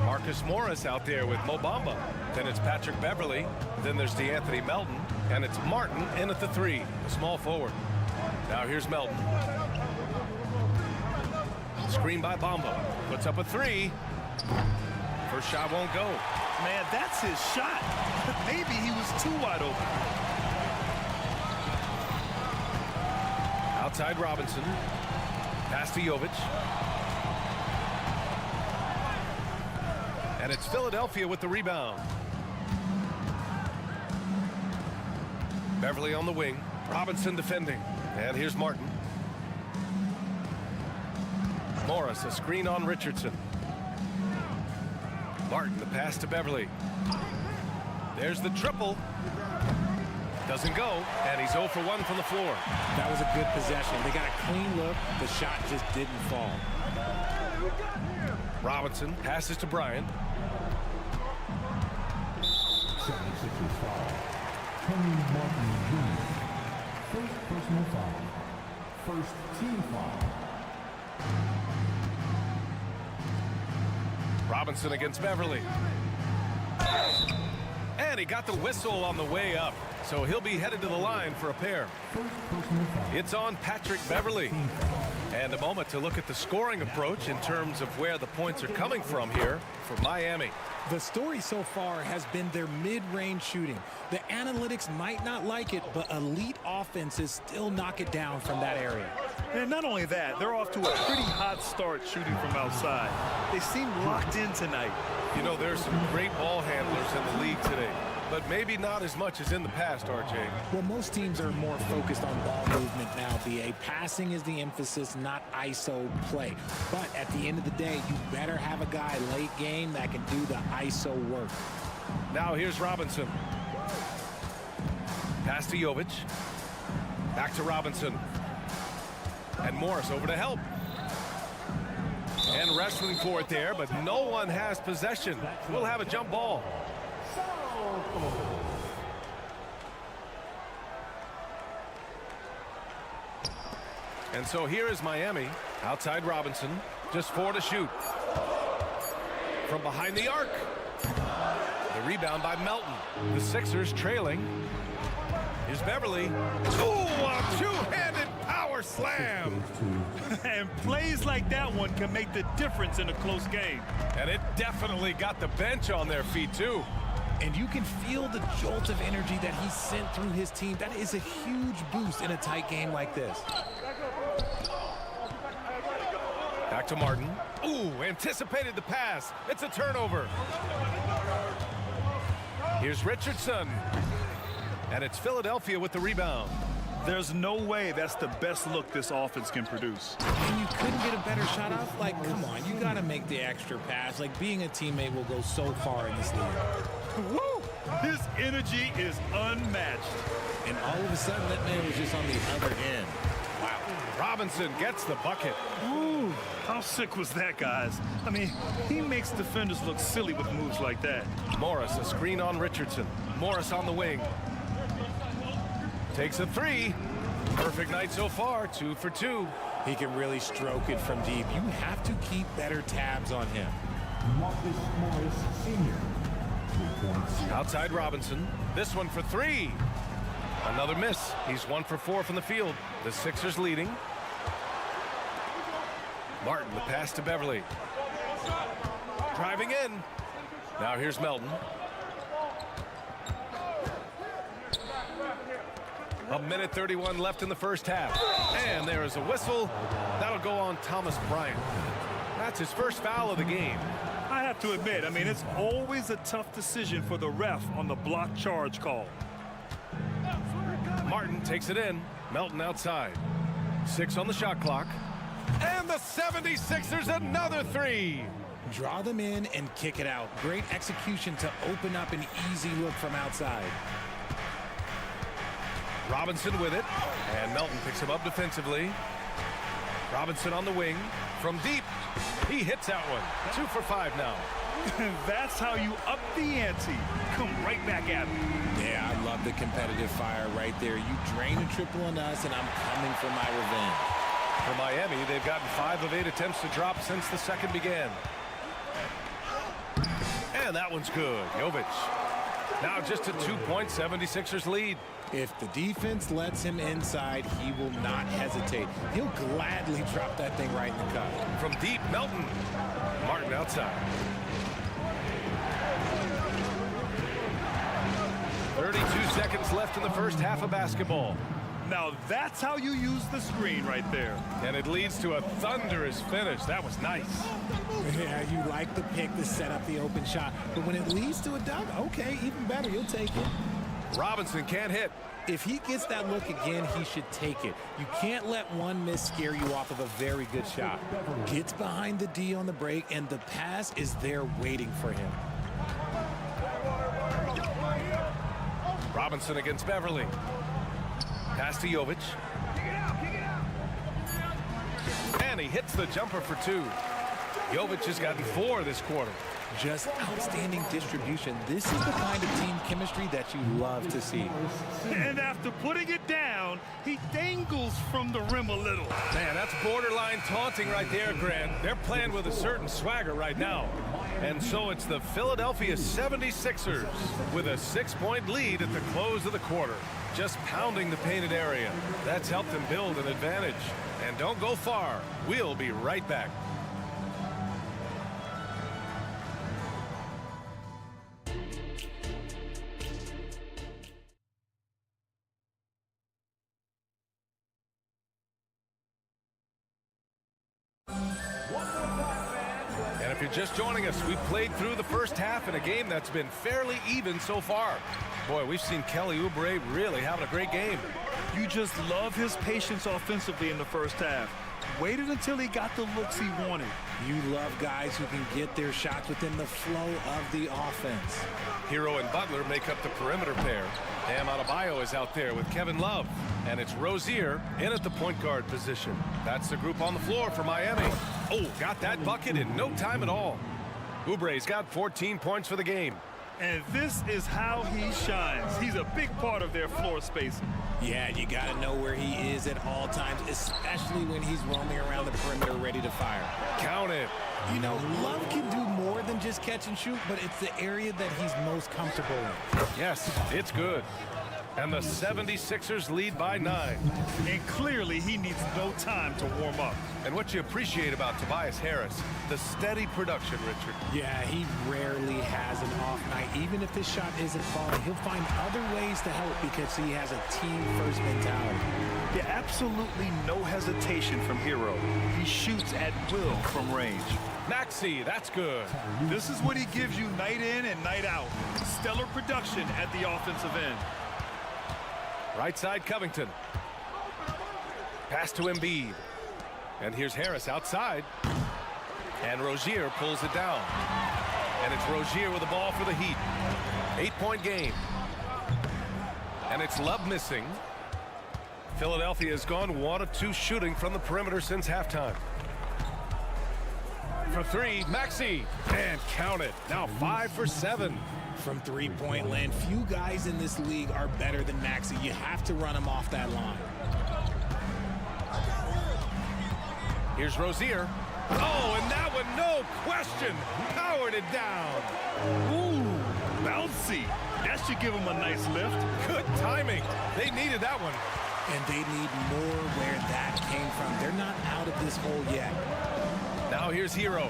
Marcus Morris out there with Mo Bamba. Then it's Patrick Beverly. Then there's DeAnthony Melton. And it's Martin in at the 3, the small forward. Now here's Melton. Screen by Bamba. Puts up a 3. First shot won't go. Man, that's his shot. Maybe he was too wide open. Outside Robinson. Pass to Jovic. And it's Philadelphia with the rebound. Beverly on the wing. Robinson defending. And here's Martin. Morris, a screen on Richardson. Martin, the pass to Beverly. There's the triple. Doesn't go, and he's 0 for 1 from the floor. That was a good possession. They got a clean look. The shot just didn't fall. Robinson passes to Bryant. 76ers foul. Kenny Martin Jr. First personal foul. First team foul. Robinson against Beverly. And he got the whistle on the way up. So he'll be headed to the line for a pair. It's on Patrick Beverly. And a moment to look at the scoring approach in terms of where the points are coming from here for Miami. The story so far has been their mid-range shooting. The analytics might not like it, but elite offenses still knock it down from that area. And not only that, they're off to a pretty hot start shooting from outside. They seem locked in tonight. You know, there's some great ball handlers in the league today, but maybe not as much as in the past, RJ. Well, most teams are more focused on ball movement now, BA. Passing is the emphasis, not ISO play. But at the end of the day, you better have a guy late game that can do the ISO work. Now here's Robinson. Pass to Jovic. Back to Robinson. And Morris over to help. And wrestling for it there, but no one has possession. We'll have a jump ball. And so here is Miami. Outside Robinson. Just 4 to shoot. From behind the arc. The rebound by Melton. The Sixers trailing. Here's Beverly. Ooh, a two-handed power slam. And plays like that one can make the difference in a close game. And it definitely got the bench on their feet, too. And you can feel the jolt of energy that he sent through his team. That is a huge boost in a tight game like this. Back to Martin. Ooh, anticipated the pass. It's a turnover. Here's Richardson. And it's Philadelphia with the rebound. There's no way that's the best look this offense can produce. And you couldn't get a better shot off? Like, come on, you got to make the extra pass. Like, being a teammate will go so far in this league. Woo! His energy is unmatched. And all of a sudden, that man was just on the other end. Wow. Robinson gets the bucket. Ooh, how sick was that, guys? I mean, he makes defenders look silly with moves like that. Morris, a screen on Richardson. Morris on the wing. Takes a 3. Perfect night so far, 2 for 2. He can really stroke it from deep. You have to keep better tabs on him. Marcus Morris, Sr. 3 points. Outside Robinson. This one for 3. Another miss. He's 1 for 4 from the field. The Sixers leading. Martin, the pass to Beverly. Driving in. Now here's Melton. A minute 31 left in the first half. And there is a whistle. That'll go on Thomas Bryant. That's his first foul of the game. I have to admit, I mean, it's always a tough decision for the ref on the block charge call. Martin takes it in. Melton outside. 6 on the shot clock. And the 76ers another 3. Draw them in and kick it out. Great execution to open up an easy look from outside. Robinson with it. And Melton picks him up defensively. Robinson on the wing. From deep. He hits that one. 2 for 5 now. That's how you up the ante. Come right back at me. Yeah, I love the competitive fire right there. You drain a triple on us, and I'm coming for my revenge. For Miami, they've gotten 5 of 8 attempts to drop since the second began. And that one's good. Jovic. Now just a 2-point 76ers lead. If the defense lets him inside, he will not hesitate. He'll gladly drop that thing right in the cup. From deep, Melton. Martin outside. 32 seconds left in the first half of basketball. Now that's how you use the screen right there. And it leads to a thunderous finish. That was nice. Yeah, you like the pick to set up the open shot. But when it leads to a dunk, okay, even better. You'll take it. Robinson can't hit. If he gets that look again, he should take it. You can't let one miss scare you off of a very good shot. Gets behind the D on the break, and the pass is there waiting for him. Robinson against Beverly. Pass to Jovic. And he hits the jumper for 2. Jovic has gotten 4 this quarter. Just outstanding distribution. This is the kind of team chemistry that you love to see. And after putting it down, he dangles from the rim a little. Man, that's borderline taunting right there, Grant. They're playing with a certain swagger right now. And so it's the Philadelphia 76ers with a 6-point lead at the close of the quarter. Just pounding the painted area. That's helped them build an advantage. And don't go far. We'll be right back. If you're just joining us, we played through the first half in a game that's been fairly even so far. Boy, we've seen Kelly Oubre really having a great game. You just love his patience offensively in the first half. Waited until he got the looks he wanted. You love guys who can get their shots within the flow of the offense. Hero and Butler make up the perimeter pair. Bam Adebayo is out there with Kevin Love. And it's Rozier in at the point guard position. That's the group on the floor for Miami. Oh, got that bucket in no time at all. Oubre's got 14 points for the game. And this is how he shines. He's a big part of their floor spacing. Yeah, you got to know where he is at all times, especially when he's roaming around the perimeter ready to fire. Count it. You know, Love can do more than just catch and shoot, but it's the area that he's most comfortable in. Yes, it's good. And the 76ers lead by 9. And clearly he needs no time to warm up. And what you appreciate about Tobias Harris, the steady production, Richard. Yeah, he rarely has an off night. Even if his shot isn't falling, he'll find other ways to help because he has a team-first mentality. Yeah, absolutely no hesitation from Hero. He shoots at will from range. Maxey, that's good. This is what he gives you night in and night out. Stellar production at the offensive end. Right side, Covington. Pass to Embiid. And here's Harris outside. And Rozier pulls it down. And it's Rozier with the ball for the Heat. 8-point game. And it's Love missing. Philadelphia has gone 1 of 2 shooting from the perimeter since halftime. For 3, Maxey. And count it. Now 5 for 7. From three-point land, few guys in this league are better than Maxey. You have to run him off that line. Here's Rozier. Oh, and that one, no question, powered it down. Ooh, bouncy. That should give him a nice lift. Good timing. They needed that one. And they need more where that came from. They're not out of this hole yet. Now here's Hero.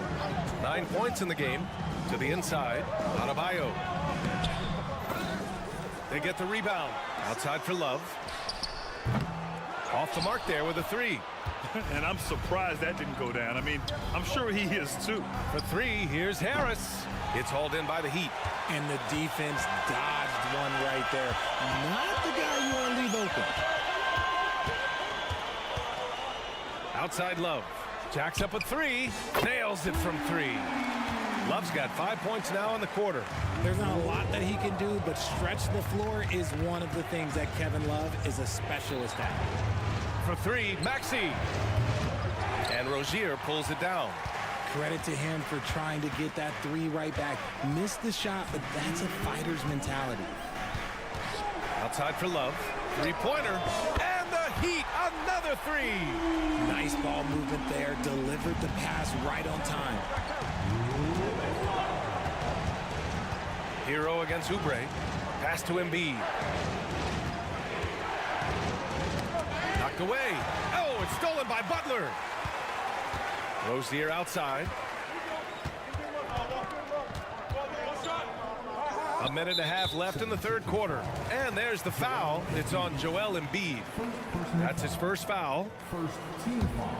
9 points in the game. To the inside, Adebayo. They get the rebound. Outside for Love. Off the mark there with a three. And I'm surprised that didn't go down. I mean, I'm sure he is too. For three, here's Harris. It's hauled in by the Heat. And the defense dodged one right there. Not the guy you want to leave open. Outside Love. Jacks up a three. Nails it from three. Love's got 5 points now in the quarter. There's not a lot that he can do, but stretch the floor is one of the things that Kevin Love is a specialist at. For three, Maxey. And Rozier pulls it down. Credit to him for trying to get that three right back. Missed the shot, but that's a fighter's mentality. Outside for Love. Three-pointer. And the Heat, another three. Nice ball movement there. Delivered the pass right on time. Hero against Oubre. Pass to Embiid. Knocked away. Oh, it's stolen by Butler. Rozier outside. A minute and a half left in the third quarter. And there's the foul. It's on Joel Embiid. That's his first foul. First team foul.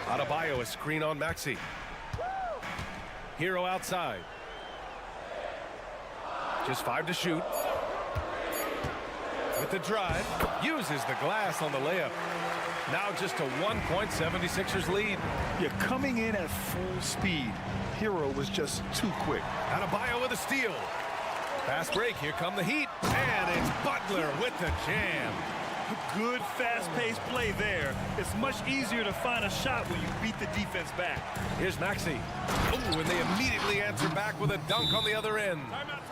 Adebayo, a screen on Maxey. Hero outside. Just 5 to shoot. With the drive, uses the glass on the layup. Now just a 1-point 76ers lead. You're coming in at full speed. Hero was just too quick. Adebayo with a steal. Fast break, here come the Heat. And it's Butler with the jam. Good fast-paced play there. It's much easier to find a shot when you beat the defense back. Here's Maxey. Oh, and they immediately answer back with a dunk on the other end.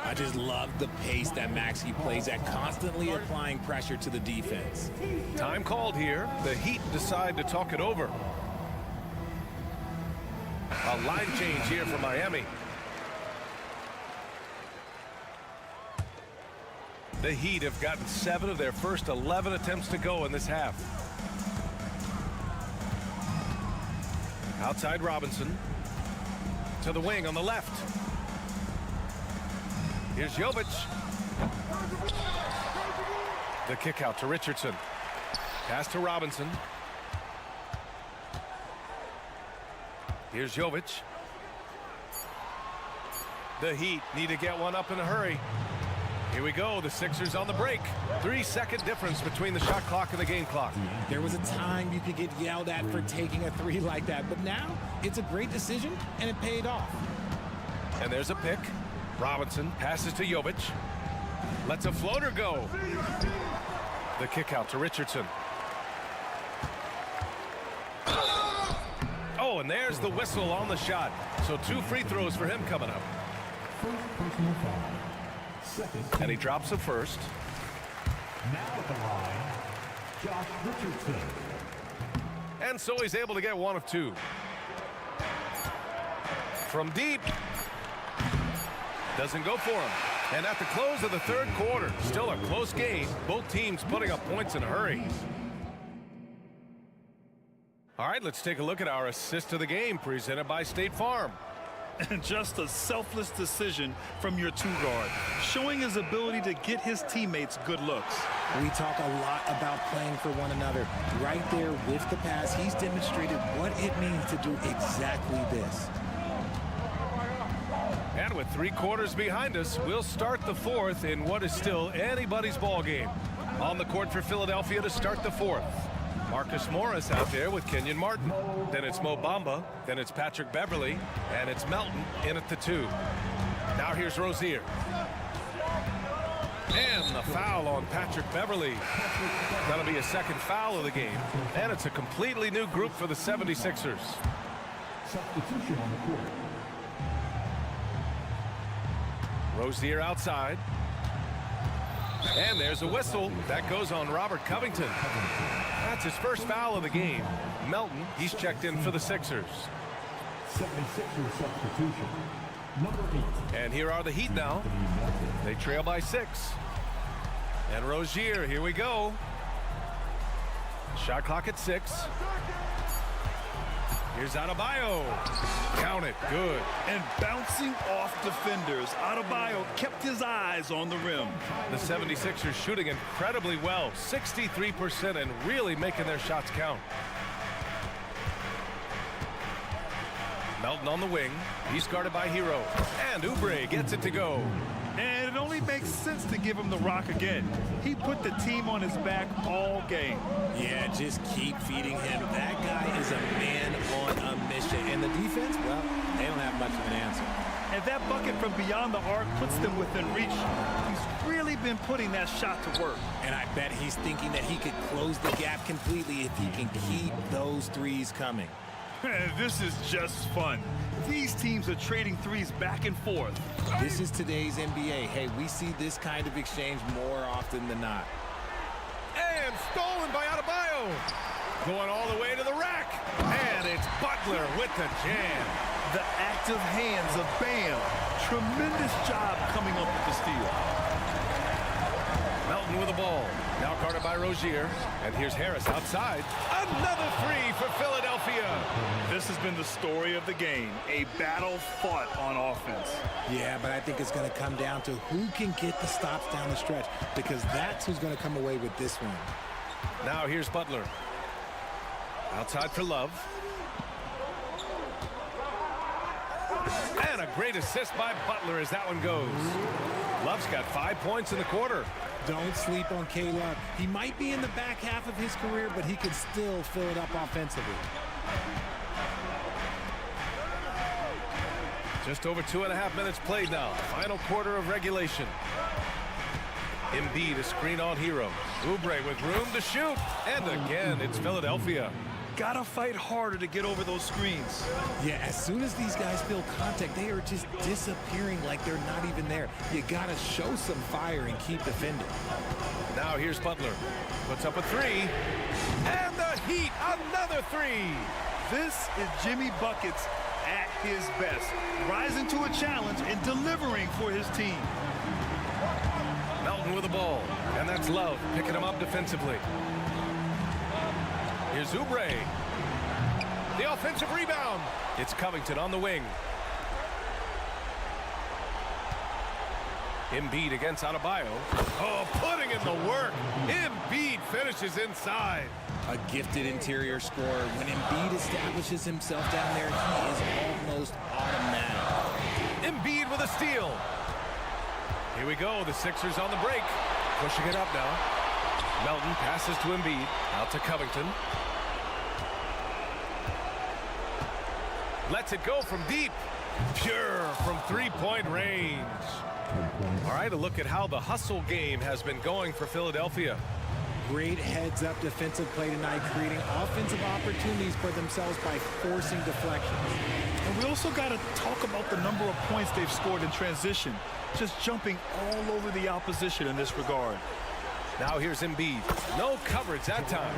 I just love the pace that Maxey plays at, constantly applying pressure to the defense. Time called here. The Heat decide to talk it over. A line change here for Miami. The Heat have gotten 7 of their first 11 attempts to go in this half. Outside Robinson. To the wing on the left. Here's Jovic. The kick out to Richardson. Pass to Robinson. Here's Jovic. The Heat need to get one up in a hurry. Here we go, the Sixers on the break. 3-second difference between the shot clock and the game clock. There was a time you could get yelled at for taking a three like that, but now it's a great decision, and it paid off. And there's a pick. Robinson passes to Jovic. Lets a floater go. The kick out to Richardson. Oh, and there's the whistle on the shot. So 2 free throws for him coming up. First personal foul. Second. And he drops the first. Now at the line, Josh Richardson. And so he's able to get 1 of 2. From deep. Doesn't go for him. And at the close of the third quarter, still a close game. Both teams putting up points in a hurry. All right, let's take a look at our assist of the game presented by State Farm. And just a selfless decision from your 2-guard, showing his ability to get his teammates good looks. We talk a lot about playing for one another. Right there with the pass, he's demonstrated what it means to do exactly this. And with 3 quarters behind us, we'll start the fourth in what is still anybody's ball game. On the court for Philadelphia to start the fourth. Marcus Morris out there with Kenyon Martin. Then it's Mo Bamba. Then it's Patrick Beverly. And it's Melton in at the 2. Now here's Rozier. And the foul on Patrick Beverly. That'll be a second foul of the game. And it's a completely new group for the 76ers. Substitution on the court. Rozier outside. And there's a whistle. That goes on Robert Covington. That's his first foul of the game. Melton, he's checked in for the Sixers. 76ers substitution. Number 8. And here are the Heat now. They trail by 6. And Rozier, here we go. Shot clock at 6. Here's Adebayo. Count it. Good. And bouncing off defenders, Adebayo kept his eyes on the rim. The 76ers shooting incredibly well. 63% and really making their shots count. Melton on the wing. He's guarded by Hero. And Oubre gets it to go. And it only makes sense to give him the rock again. He put the team on his back all game. Yeah, just keep feeding him. That guy is a man on a mission. And the defense, well, they don't have much of an answer. And that bucket from beyond the arc puts them within reach. He's really been putting that shot to work. And I bet he's thinking that he could close the gap completely if he can keep those threes coming. This is just fun. These teams are trading threes back and forth. This is today's NBA. Hey, we see this kind of exchange more often than not. And stolen by Adebayo. Going all the way to the rack. And it's Butler with the jam. The active hands of Bam. Tremendous job coming up with the steal. Melton with the ball. Now guarded by Rozier. And here's Harris outside. Another three for Philadelphia. This has been the story of the game. A battle fought on offense. Yeah, but I think it's going to come down to who can get the stops down the stretch, because that's who's going to come away with this one. Now here's Butler. Outside for Love. And a great assist by Butler as that one goes. Love's got 5 points in the quarter. Don't sleep on K-Love. He might be in the back half of his career, but he can still fill it up offensively. Just over 2.5 minutes played now. Final quarter of regulation. Embiid, a screen on Hero. Oubre with room to shoot. And again, it's Philadelphia. Gotta fight harder to get over those screens. Yeah, as soon as these guys feel contact, they are just disappearing like they're not even there. You gotta show some fire and keep defending. Now here's Butler. Puts up a three. And the Heat, another three. This is Jimmy Buckets at his best. Rising to a challenge and delivering for his team. Melton with the ball. And that's Love picking him up defensively. Here's Oubre. The offensive rebound. It's Covington on the wing. Embiid against Adebayo. Oh, putting in the work. Embiid finishes inside. A gifted interior scorer. When Embiid establishes himself down there, he is almost automatic. Embiid with a steal. Here we go. The Sixers on the break. Pushing it up now. Melton passes to Embiid. Out to Covington. Lets it go from deep. Pure from three-point range. All right, a look at how the hustle game has been going for Philadelphia. Great heads-up defensive play tonight, creating offensive opportunities for themselves by forcing deflections. And we also got to talk about the number of points they've scored in transition, just jumping all over the opposition in this regard. Now here's Embiid. No coverage that time.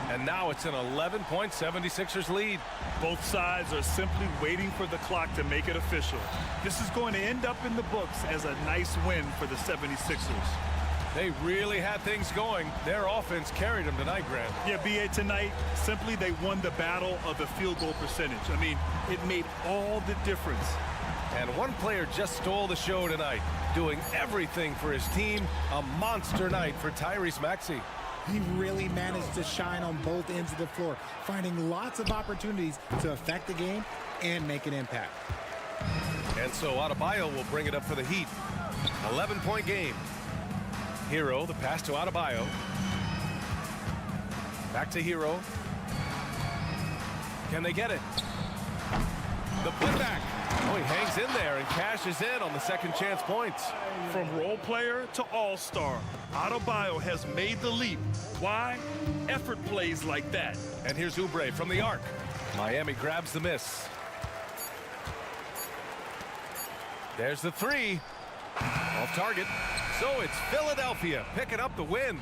And now it's an 11-point 76ers lead. Both sides are simply waiting for the clock to make it official. This is going to end up in the books as a nice win for the 76ers. They really had things going. Their offense carried them tonight, Grant. Yeah, B.A., tonight, simply they won the battle of the field goal percentage. I mean, it made all the difference. And one player just stole the show tonight, doing everything for his team. A monster night for Tyrese Maxey. He really managed to shine on both ends of the floor, finding lots of opportunities to affect the game and make an impact. And so Adebayo will bring it up for the Heat. 11-point game. Hero, the pass to Adebayo. Back to Hero. Can they get it? The putback. Oh, he hangs in there and cashes in on the second chance points. From role player to all-star, Adebayo has made the leap. Why? Effort plays like that. And here's Oubre from the arc. Miami grabs the miss. There's the three. Off target. So it's Philadelphia picking up the win.